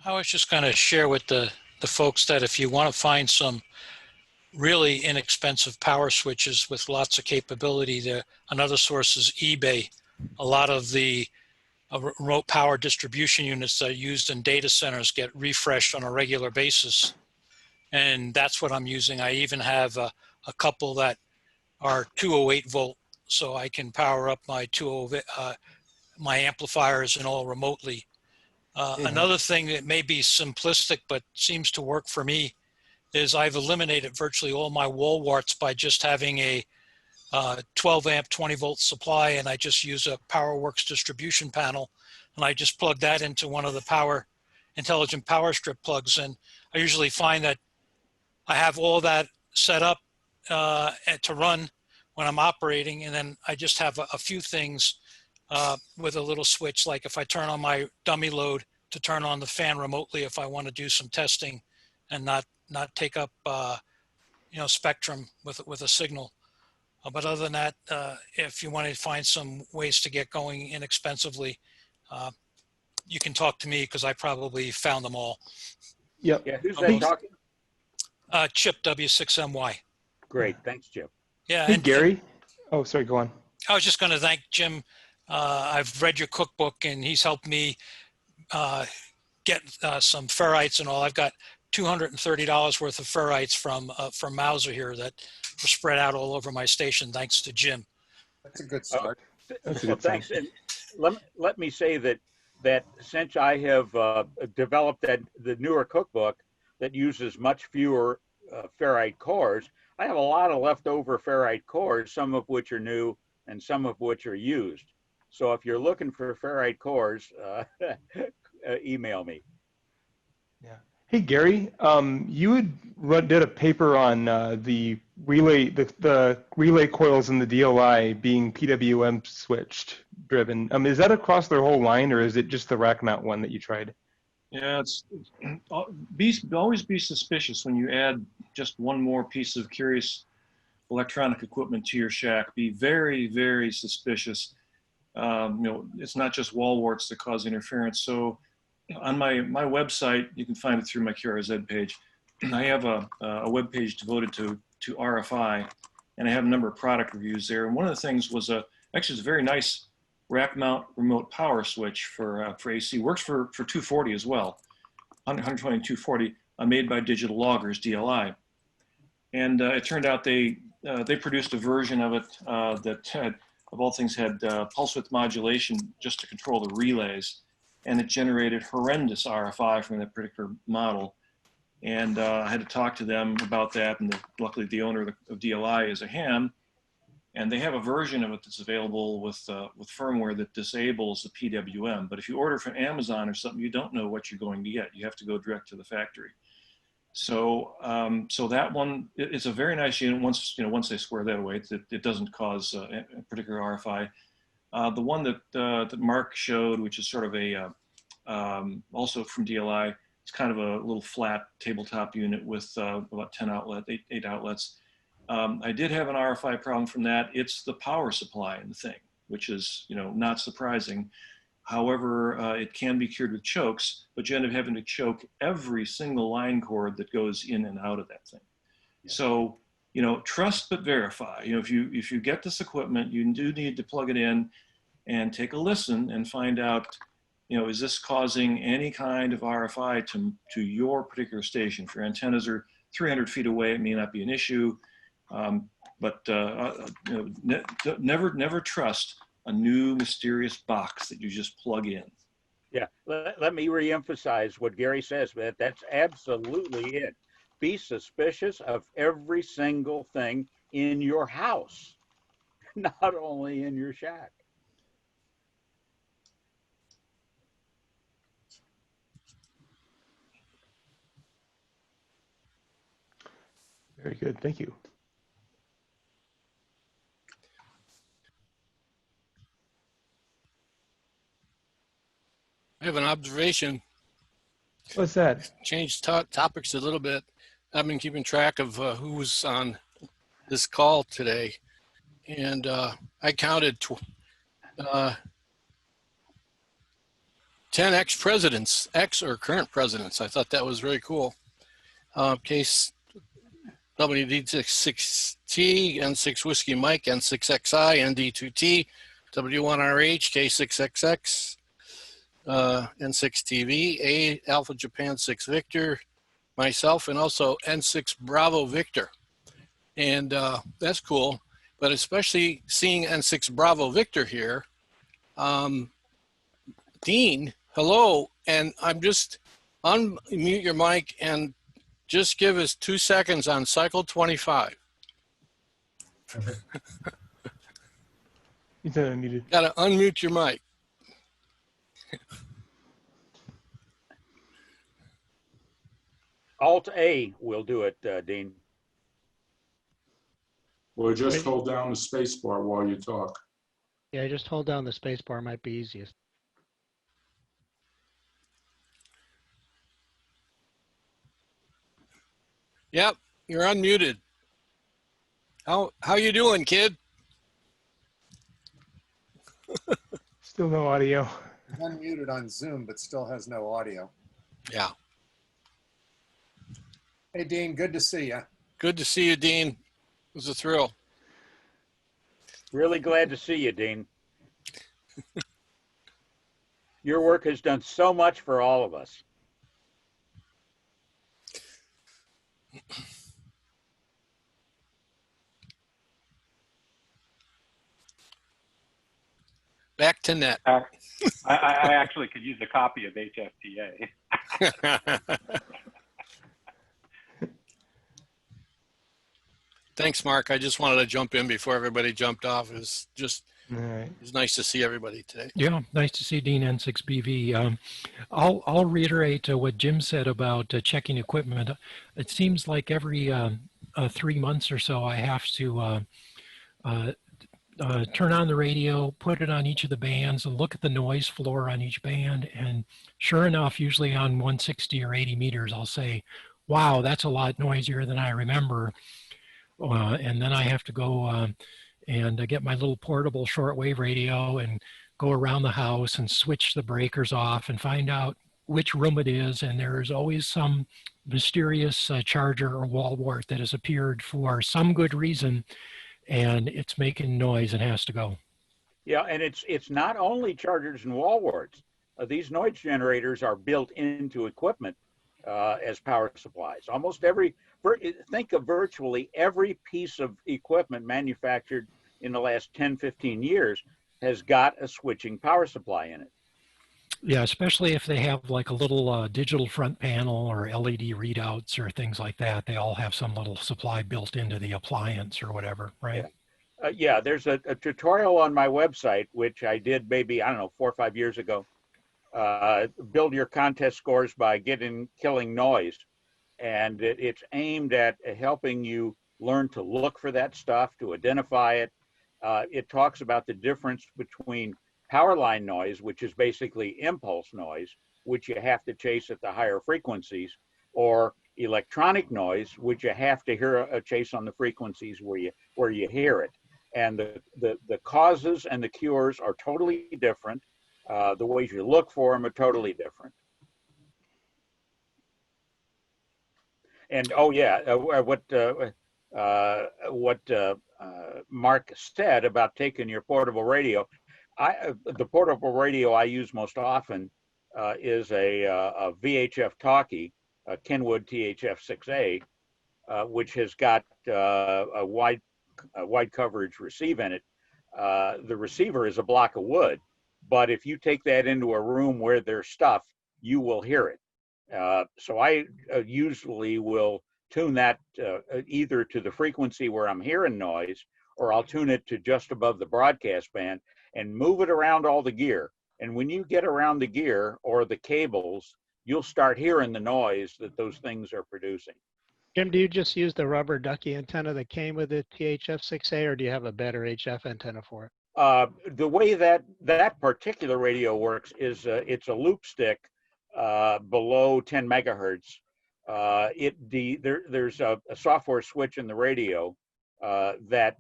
I was just going to share with the folks that if you want to find some really inexpensive power switches with lots of capability, another source is eBay. A lot of the remote power distribution units that are used in data centers get refreshed on a regular basis. And that's what I'm using. I even have a couple that are 208 volt, so I can power up my my amplifiers and all remotely. Another thing that may be simplistic but seems to work for me is I've eliminated virtually all my wall warts by just having a 12 amp 20 volt supply, and I just use a PowerWorks distribution panel, and I just plug that into one of the intelligent power strip plugs, and I usually find that I have all that set up to run when I'm operating, and then I just have a few things with a little switch, like if I turn on my dummy load to turn on the fan remotely if I want to do some testing and not take up spectrum with a signal. But other than that, if you want to find some ways to get going inexpensively, you can talk to me, because I probably found them all. Yep. Yeah, who's that talking? Chip W6MY. Great, thanks, Chip. Yeah. Hey, Gary. Oh, sorry, go on. I was just going to thank Jim. I've read your cookbook, and he's helped me get some ferrites and all. I've got $230 worth of ferrites from Mauser here that were spread out all over my station, thanks to Jim. That's a good start. Well, thanks. And let me say that since I have developed the newer cookbook that uses much fewer ferrite cores, I have a lot of leftover ferrite cores, some of which are new and some of which are used. So if you're looking for ferrite cores, email me. Yeah. Hey, Gary, you did a paper on the relay coils in the DLI being PWM switched driven. Is that across their whole line, or is it just the rack mount one that you tried? Yeah, always be suspicious when you add just one more piece of curious electronic equipment to your shack. Be very, very suspicious. It's not just wall warts that cause interference. So on my website, you can find it through my QRZ page. I have a web page devoted to RFI, and I have a number of product reviews there. And one of the things was actually it's a very nice rack mount remote power switch for AC. Works for 240 as well, 120 and 240, made by Digital Loggers, DLI. And it turned out they produced a version of it that had, of all things, had pulse width modulation just to control the relays, and it generated horrendous RFI from that particular model. And I had to talk to them about that, and luckily the owner of DLI is a ham, and they have a version of it that's available with firmware that disables the PWM. But if you order from Amazon or something, you don't know what you're going to get. You have to go direct to the factory. So so that one, it's a very nice unit. Once they square that away, it doesn't cause a particular RFI. The one that Mark showed, which is sort of a also from DLI. It's kind of a little flat tabletop unit with about 8 outlets. I did have an RFI problem from that. It's the power supply in the thing, which is, not surprising. However, it can be cured with chokes, but you end up having to choke every single line cord that goes in and out of that thing. Yeah. So, trust but verify. If you get this equipment, you do need to plug it in and take a listen and find out, is this causing any kind of RFI to your particular station? If your antennas are 300 feet away, it may not be an issue, but never trust a new mysterious box that you just plug in. Yeah, let me reemphasize what Gary says, but that's absolutely it. Be suspicious of every single thing in your house, not only in your shack. Very good, thank you. I have an observation. What's that? Change topics a little bit. I've been keeping track of who was on this call today, and I counted 10 ex-presidents, ex or current presidents. I thought that was really cool. Case WD6T, N6 Whiskey Mike, N6XI, ND2T, W1RH, K6XX, N6TV, A Alpha Japan 6 Victor, myself, and also N6 Bravo Victor. And that's cool, but especially seeing N6 Bravo Victor here. Dean, hello, and I'm just unmute your mic and just give us 2 seconds on cycle 25. He's unmuted. Gotta unmute your mic. Alt-A will do it, Dean. Or just hold down the space bar while you talk. Yeah, just hold down the space bar might be easiest. Yep, you're unmuted. How you doing, kid? Still no audio. He's unmuted on Zoom, but still has no audio. Yeah. Hey, Dean, good to see you. Good to see you, Dean. It was a thrill. Really glad to see you, Dean. Your work has done so much for all of us. Back to net. I actually could use a copy of HFTA. Thanks, Mark. I just wanted to jump in before everybody jumped off. It was just it was nice to see everybody today. Yeah, nice to see Dean N6BV. I'll reiterate what Jim said about checking equipment. It seems like every 3 months or so I have to turn on the radio, put it on each of the bands, and look at the noise floor on each band. And sure enough, usually on 160 or 80 meters, I'll say, wow, that's a lot noisier than I remember. And then I have to go and get my little portable shortwave radio and go around the house and switch the breakers off and find out which room it is. And there's always some mysterious charger or wall wart that has appeared for some good reason, and it's making noise and has to go. Yeah, and it's not only chargers and wall warts. These noise generators are built into equipment as power supplies. Think of virtually every piece of equipment manufactured in the last 10, 15 years has got a switching power supply in it. Yeah, especially if they have like a little digital front panel or LED readouts or things like that. They all have some little supply built into the appliance or whatever, right? Yeah, yeah, there's a tutorial on my website, which I did maybe, 4 or 5 years ago. Build your contest scores by killing noise. And it's aimed at helping you learn to look for that stuff, to identify it. It talks about the difference between power line noise, which is basically impulse noise, which you have to chase at the higher frequencies, or electronic noise, which you have to hear chase on the frequencies where you hear it. And the causes and the cures are totally different. The ways you look for them are totally different. And oh yeah, what Mark said about taking your portable radio, the portable radio I use most often is a VHF talkie, a Kenwood THF6A, which has got a wide coverage receive in it. The receiver is a block of wood, but if you take that into a room where there's stuff, you will hear it. So I usually will tune that either to the frequency where I'm hearing noise, or I'll tune it to just above the broadcast band and move it around all the gear. And when you get around the gear or the cables, you'll start hearing the noise that those things are producing. Jim, do you just use the rubber ducky antenna that came with the THF6A, or do you have a better HF antenna for it? The way that particular radio works is it's a loop stick below 10 megahertz. There's a software switch in the radio that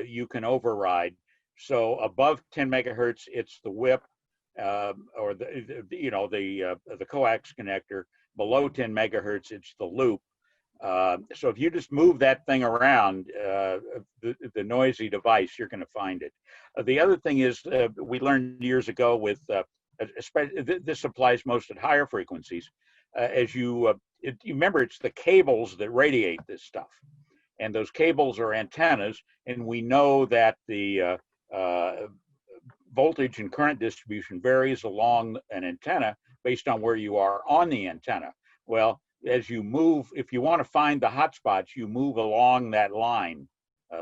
you can override. So above 10 megahertz, it's the whip or the coax connector. Below 10 megahertz, it's the loop. So if you just move that thing around, the noisy device, you're going to find it. The other thing is we learned years ago with, this applies most at higher frequencies. As you remember, it's the cables that radiate this stuff. And those cables are antennas, and we know that the voltage and current distribution varies along an antenna based on where you are on the antenna. Well, as you move, if you want to find the hot spots, you move along that line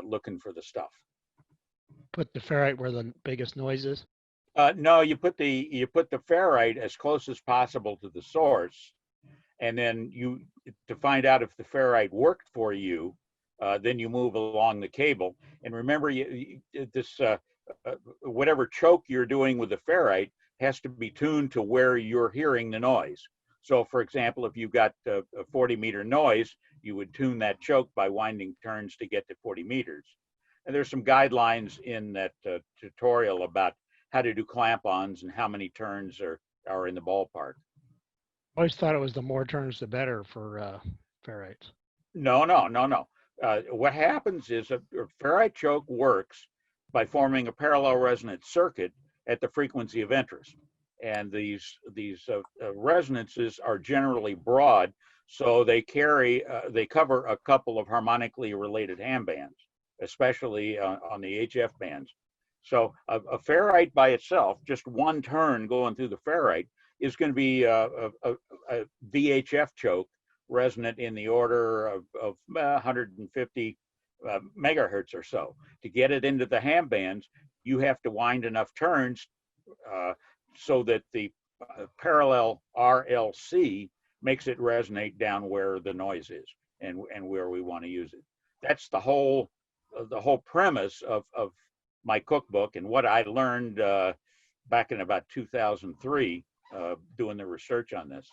looking for the stuff. Put the ferrite where the biggest noise is? No, you put the ferrite as close as possible to the source, and then to find out if the ferrite worked for you, then you move along the cable. And remember, whatever choke you're doing with the ferrite has to be tuned to where you're hearing the noise. So, for example, if you've got a 40-meter noise, you would tune that choke by winding turns to get to 40 meters. And there's some guidelines in that tutorial about how to do clamp-ons and how many turns are in the ballpark. I always thought it was the more turns, the better for ferrites. No. What happens is a ferrite choke works by forming a parallel resonant circuit at the frequency of interest. And these resonances are generally broad, so they cover a couple of harmonically related ham bands, especially on the HF bands. So a ferrite by itself, just one turn going through the ferrite, is going to be a VHF choke resonant in the order of 150 megahertz or so. To get it into the ham bands, you have to wind enough turns so that the parallel RLC makes it resonate down where the noise is and where we want to use it. That's the whole premise of my cookbook and what I learned back in about 2003 doing the research on this.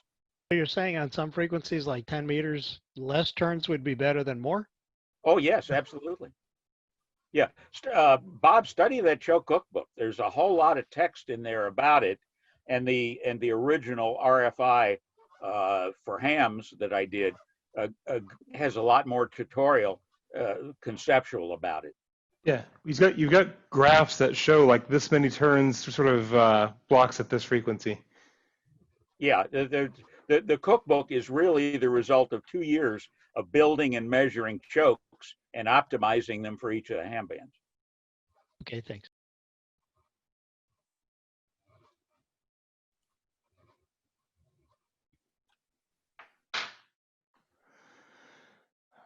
You're saying on some frequencies like 10 meters, less turns would be better than more? Oh, yes, absolutely. Yeah, Bob, study that choke cookbook. There's a whole lot of text in there about it, and the original RFI for hams that I did has a lot more tutorial, conceptual about it. Yeah, you've got graphs that show like this many turns sort of blocks at this frequency. Yeah, the cookbook is really the result of 2 years of building and measuring chokes and optimizing them for each of the ham bands. Okay, thanks.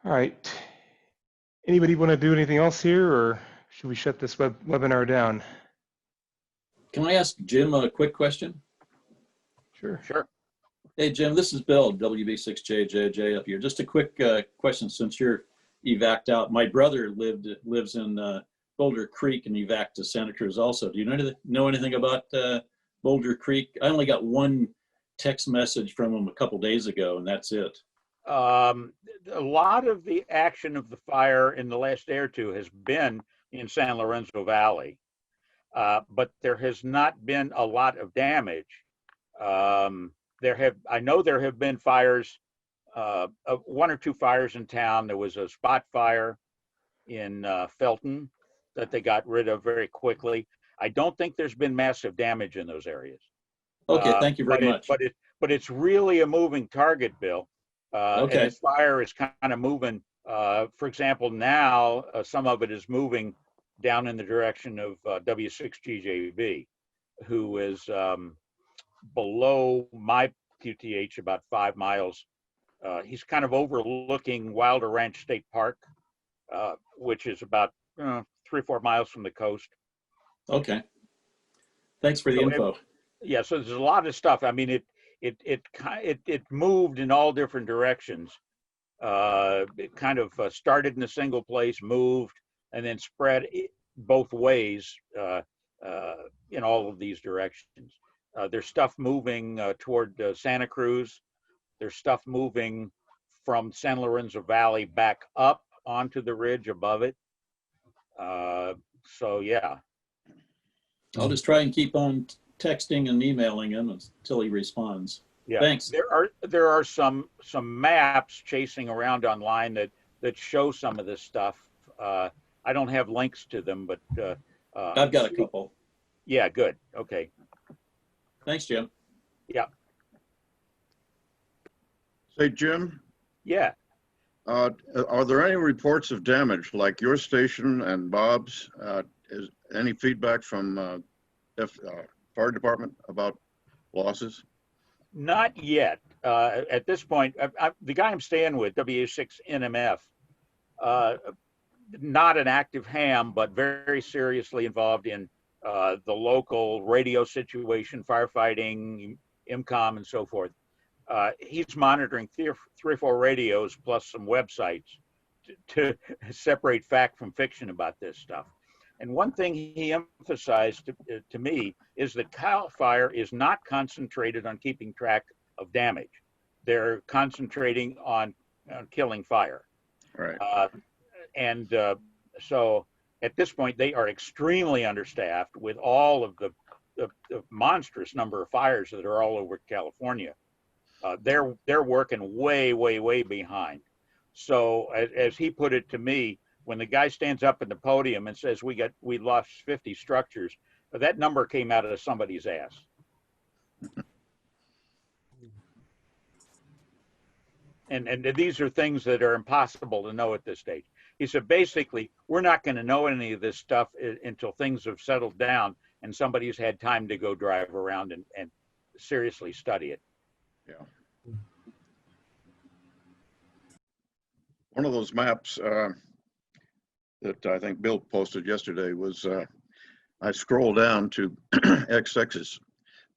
All right. Anybody want to do anything else here, or should we shut this webinar down? Can I ask Jim a quick question? Sure. Hey, Jim, this is Bill, WB6JJJ up here. Just a quick question since you're evac'd out. My brother lives in Boulder Creek and evac to Santa Cruz also. Do you know anything about Boulder Creek? I only got one text message from them a couple days ago, and that's it. A lot of the action of the fire in the last day or two has been in San Lorenzo Valley, but there has not been a lot of damage. I know there have been fires, one or two fires in town. There was a spot fire in Felton that they got rid of very quickly. I don't think there's been massive damage in those areas. Okay, thank you very much. But it's really a moving target, Bill. Okay. And this fire is kind of moving. For example, now some of it is moving down in the direction of W6GJB, who is below my QTH about 5 miles. He's kind of overlooking Wilder Ranch State Park, which is about 3 or 4 miles from the coast. Okay. Thanks for the info. Yeah, so there's a lot of stuff. I mean, it moved in all different directions. It kind of started in a single place, moved, and then spread both ways in all of these directions. There's stuff moving toward Santa Cruz. There's stuff moving from San Lorenzo Valley back up onto the ridge above it. So yeah. I'll just try and keep on texting and emailing him until he responds. Yeah. Thanks. There are some maps chasing around online that show some of this stuff. I don't have links to them, but I've got a couple. Yeah, good. Okay. Thanks, Jim. Yeah. Say, Jim. Yeah. Are there any reports of damage, like your station and Bob's? Is any feedback from fire department about losses? Not yet. At this point, the guy I'm staying with, WA6NMF, not an active ham, but very seriously involved in the local radio situation, firefighting, IMCOM, and so forth. He's monitoring three or four radios plus some websites to separate fact from fiction about this stuff. And one thing he emphasized to me is that CAL FIRE is not concentrated on keeping track of damage. They're concentrating on killing fire. Right. So at this point, they are extremely understaffed with all of the monstrous number of fires that are all over California. They're working way behind. So as he put it to me, when the guy stands up at the podium and says we lost 50 structures, that number came out of somebody's ass. And these are things that are impossible to know at this stage. He said, basically, we're not going to know any of this stuff until things have settled down and somebody's had time to go drive around and seriously study it. Yeah. One of those maps that I think Bill posted yesterday was, I scrolled down to K6's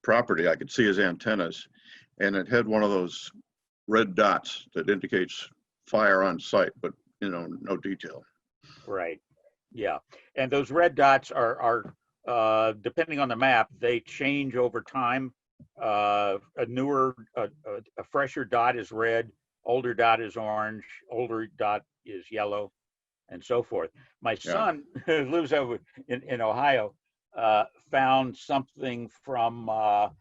property. I could see his antennas, and it had one of those red dots that indicates fire on site, but no detail. Right. Yeah. And those red dots are depending on the map, they change over time. A fresher dot is red, older dot is orange, older dot is yellow, and so forth. My son, who lives over in Ohio, found something from a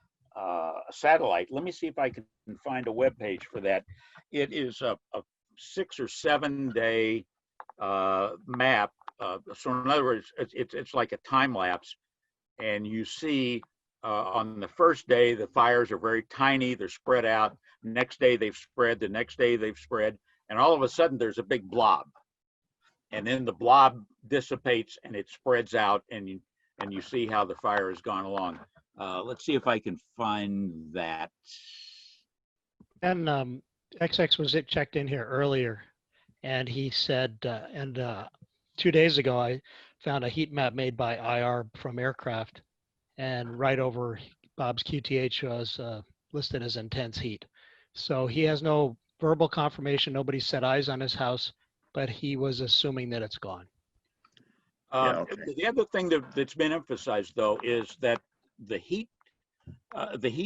satellite. Let me see if I can find a web page for that. It is a 6 or 7 day map. So in other words, it's like a time lapse, and you see on the first day the fires are very tiny, they're spread out. Next day they've spread, the next day they've spread, and all of a sudden there's a big blob, and then the blob dissipates and it spreads out, and you see how the fire has gone along. Let's see if I can find that. And XX was checked in here earlier, and he said, 2 days ago, I found a heat map made by IR from aircraft, and right over Bob's QTH was listed as intense heat. So he has no verbal confirmation. Nobody set eyes on his house, but he was assuming that it's gone. Yeah, okay. The other thing that's been emphasized, though, is that the heat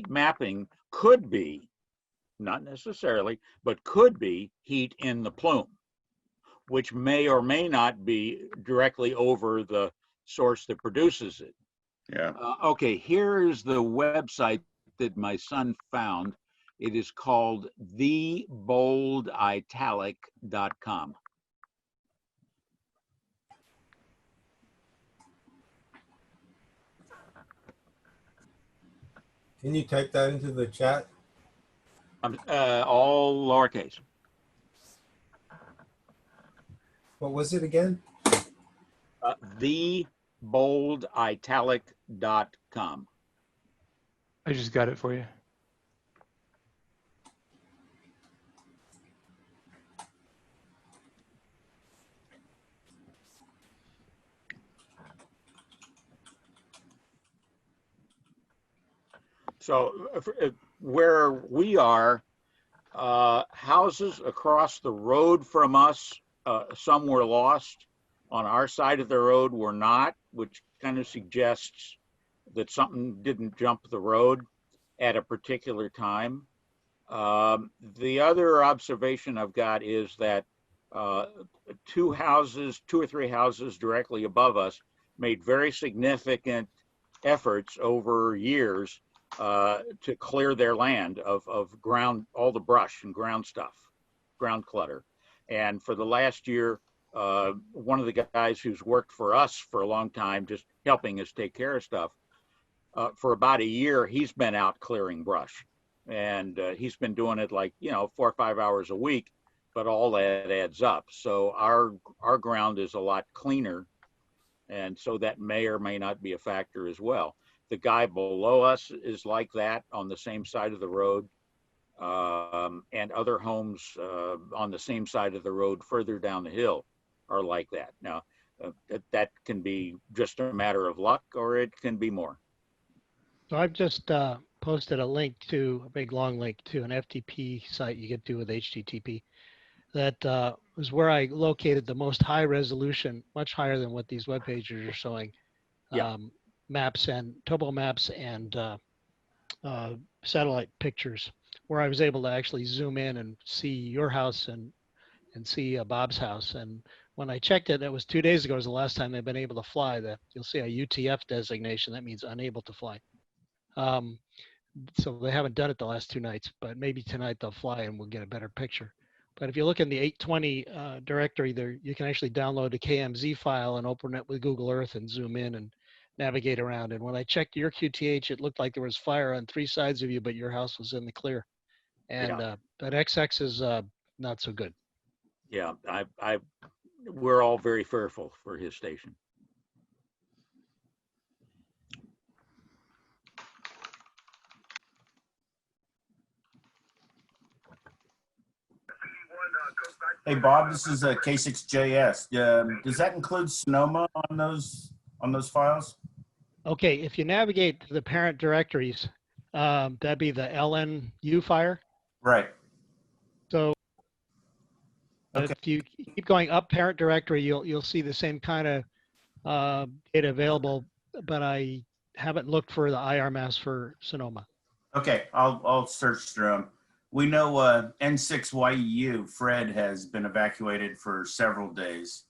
mapping could be, not necessarily, but could be heat in the plume, which may or may not be directly over the source that produces it. Yeah. Okay, here's the website that my son found. It is called thebolditalic.com. Can you type that into the chat? All lowercase. What was it again? Thebolditalic.com. I just got it for you. So where we are, houses across the road from us, some were lost. On our side of the road were not, which kind of suggests that something didn't jump the road at a particular time. The other observation I've got is that two or three houses directly above us made very significant efforts over years to clear their land of ground, all the brush and ground stuff, ground clutter. And for the last year, one of the guys who's worked for us for a long time, just helping us take care of stuff, for about a year, he's been out clearing brush. And he's been doing it like, 4 or 5 hours a week, but all that adds up. So our ground is a lot cleaner. And so that may or may not be a factor as well. The guy below us is like that on the same side of the road. And other homes on the same side of the road further down the hill are like that. Now, that can be just a matter of luck, or it can be more. So I've just posted a link to, a big long link to an FTP site you get to with HTTP. That was where I located the most high resolution, much higher than what these web pages are showing, maps and topo maps and satellite pictures, where I was able to actually zoom in and see your house and see Bob's house. And when I checked it, it was 2 days ago was the last time they've been able to fly. You'll see a UTF designation. That means unable to fly. So they haven't done it the last 2 nights, but maybe tonight they'll fly and we'll get a better picture. But if you look in the 820 directory there, you can actually download a KMZ file and open it with Google Earth and zoom in and navigate around. And when I checked your QTH, it looked like there was fire on 3 sides of you, but your house was in the clear. And but XX is not so good. Yeah, we're all very fearful for his station. Hey Bob, this is K6JS. Does that include Sonoma on those files? Okay, if you navigate to the parent directories, that'd be the LNU file. Right. So if you keep going up parent directory, you'll see the same kind of data available, but I haven't looked for the IR mass for Sonoma. Okay, I'll search through them. We know N6YU, Fred, has been evacuated for several days.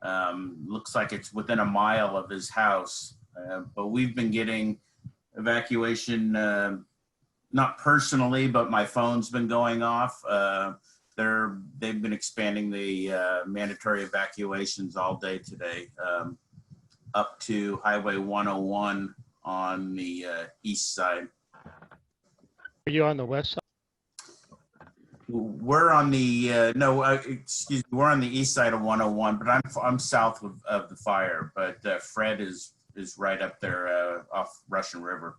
Looks like it's within a mile of his house, but we've been getting evacuation, not personally, but my phone's been going off. They've been expanding the mandatory evacuations all day today, up to Highway 101 on the east side. Are you on the west side? We're on the excuse me. We're on the east side of 101, but I'm south of the fire. But Fred is right up there off Russian River.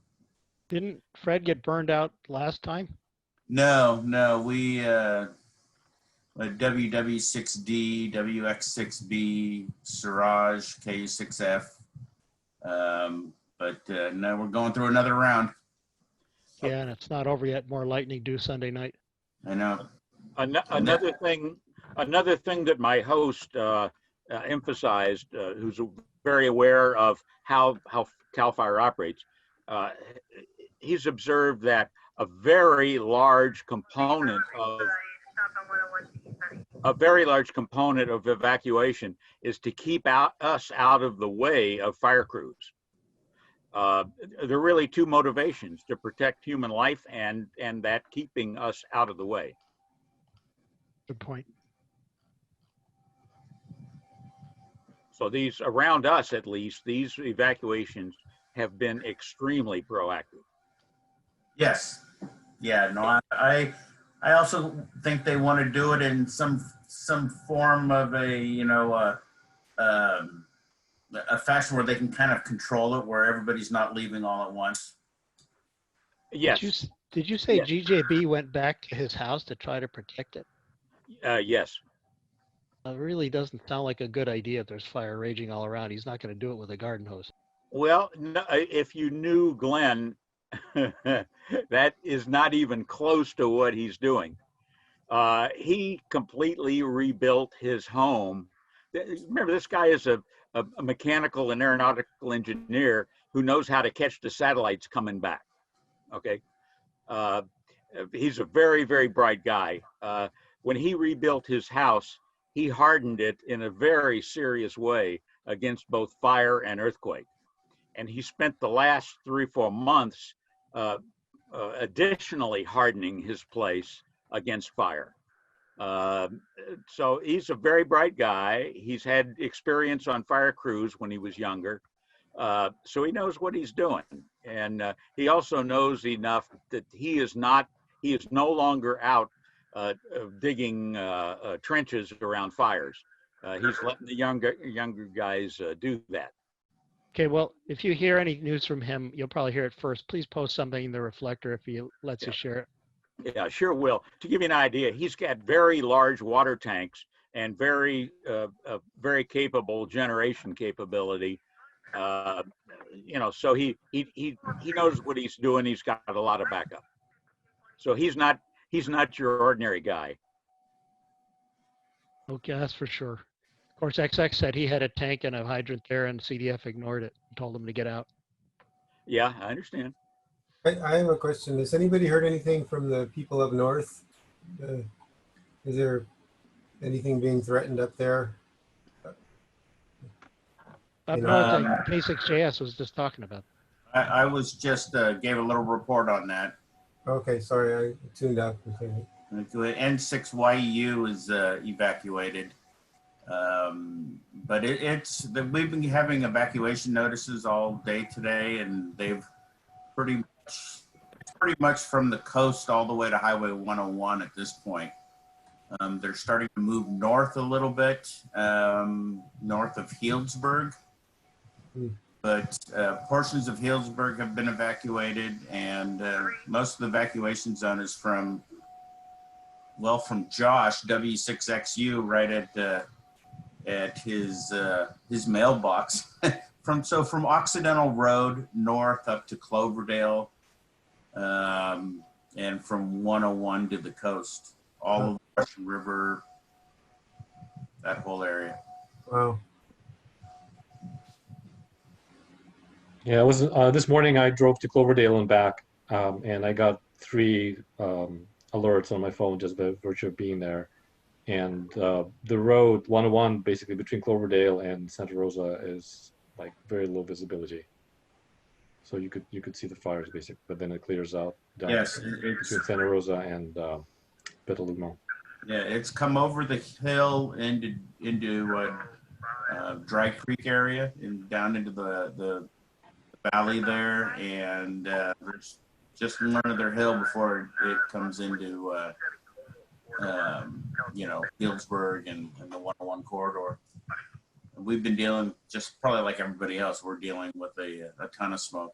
Didn't Fred get burned out last time? No. We WW6D, WX6B, Siraj, K6F. But no, we're going through another round. Yeah, and it's not over yet. More lightning due Sunday night. I know. Another thing that my host emphasized, who's very aware of how CAL FIRE operates, he's observed that a very large component of evacuation is to keep us out of the way of fire crews. There are really two motivations: to protect human life and that keeping us out of the way. Good point. So these, around us at least, these evacuations have been extremely proactive. Yes. Yeah, no, I also think they want to do it in some form of a fashion where they can kind of control it, where everybody's not leaving all at once. Yes. Did you say Yes. GJB went back to his house to try to protect it? Yes. It really doesn't sound like a good idea if there's fire raging all around. He's not going to do it with a garden hose. Well, no, if you knew Glenn, that is not even close to what he's doing. He completely rebuilt his home. Remember, this guy is a mechanical and aeronautical engineer who knows how to catch the satellites coming back. Okay. He's a very, very bright guy. When he rebuilt his house, he hardened it in a very serious way against both fire and earthquake. And he spent the last 3-4 months additionally hardening his place against fire. So he's a very bright guy. He's had experience on fire crews when he was younger. So he knows what he's doing. And he also knows enough that he is no longer out digging trenches around fires. He's letting the younger guys do that. Okay, well, if you hear any news from him, you'll probably hear it first. Please post something in the reflector if he lets you share it. Yeah, sure will. To give you an idea, he's got very large water tanks and very capable generation capability. So he knows what he's doing. He's got a lot of backup. So he's not your ordinary guy. Okay, that's for sure. Of course, XX said he had a tank and a hydrant there, and CDF ignored it and told him to get out. Yeah, I understand. I have a question. Has anybody heard anything from the people up north? Is there anything being threatened up there? Up north, K6JS was just talking about. I was just gave a little report on that. Okay, sorry, I tuned out. N6YU is evacuated. But we've been having evacuation notices all day today, and they've pretty much from the coast all the way to Highway 101 at this point. They're starting to move north a little bit, north of Healdsburg. But portions of Healdsburg have been evacuated, and most of the evacuation zone is from Josh, W6XU, right at his mailbox. from Occidental Road north up to Cloverdale, and from 101 to the coast, all of the Russian River, that whole area. Wow. Yeah, it was this morning I drove to Cloverdale and back, and I got 3 alerts on my phone just by virtue of being there. And the road 101 basically between Cloverdale and Santa Rosa is like very low visibility. So you could see the fires basically, but then it clears out down between Santa Rosa and Petaluma. Yeah, it's come over the hill into Dry Creek area and down into the valley there, and there's just one other hill before it comes into Healdsburg and the 101 corridor. And we've been dealing, just probably like everybody else, we're dealing with a ton of smoke.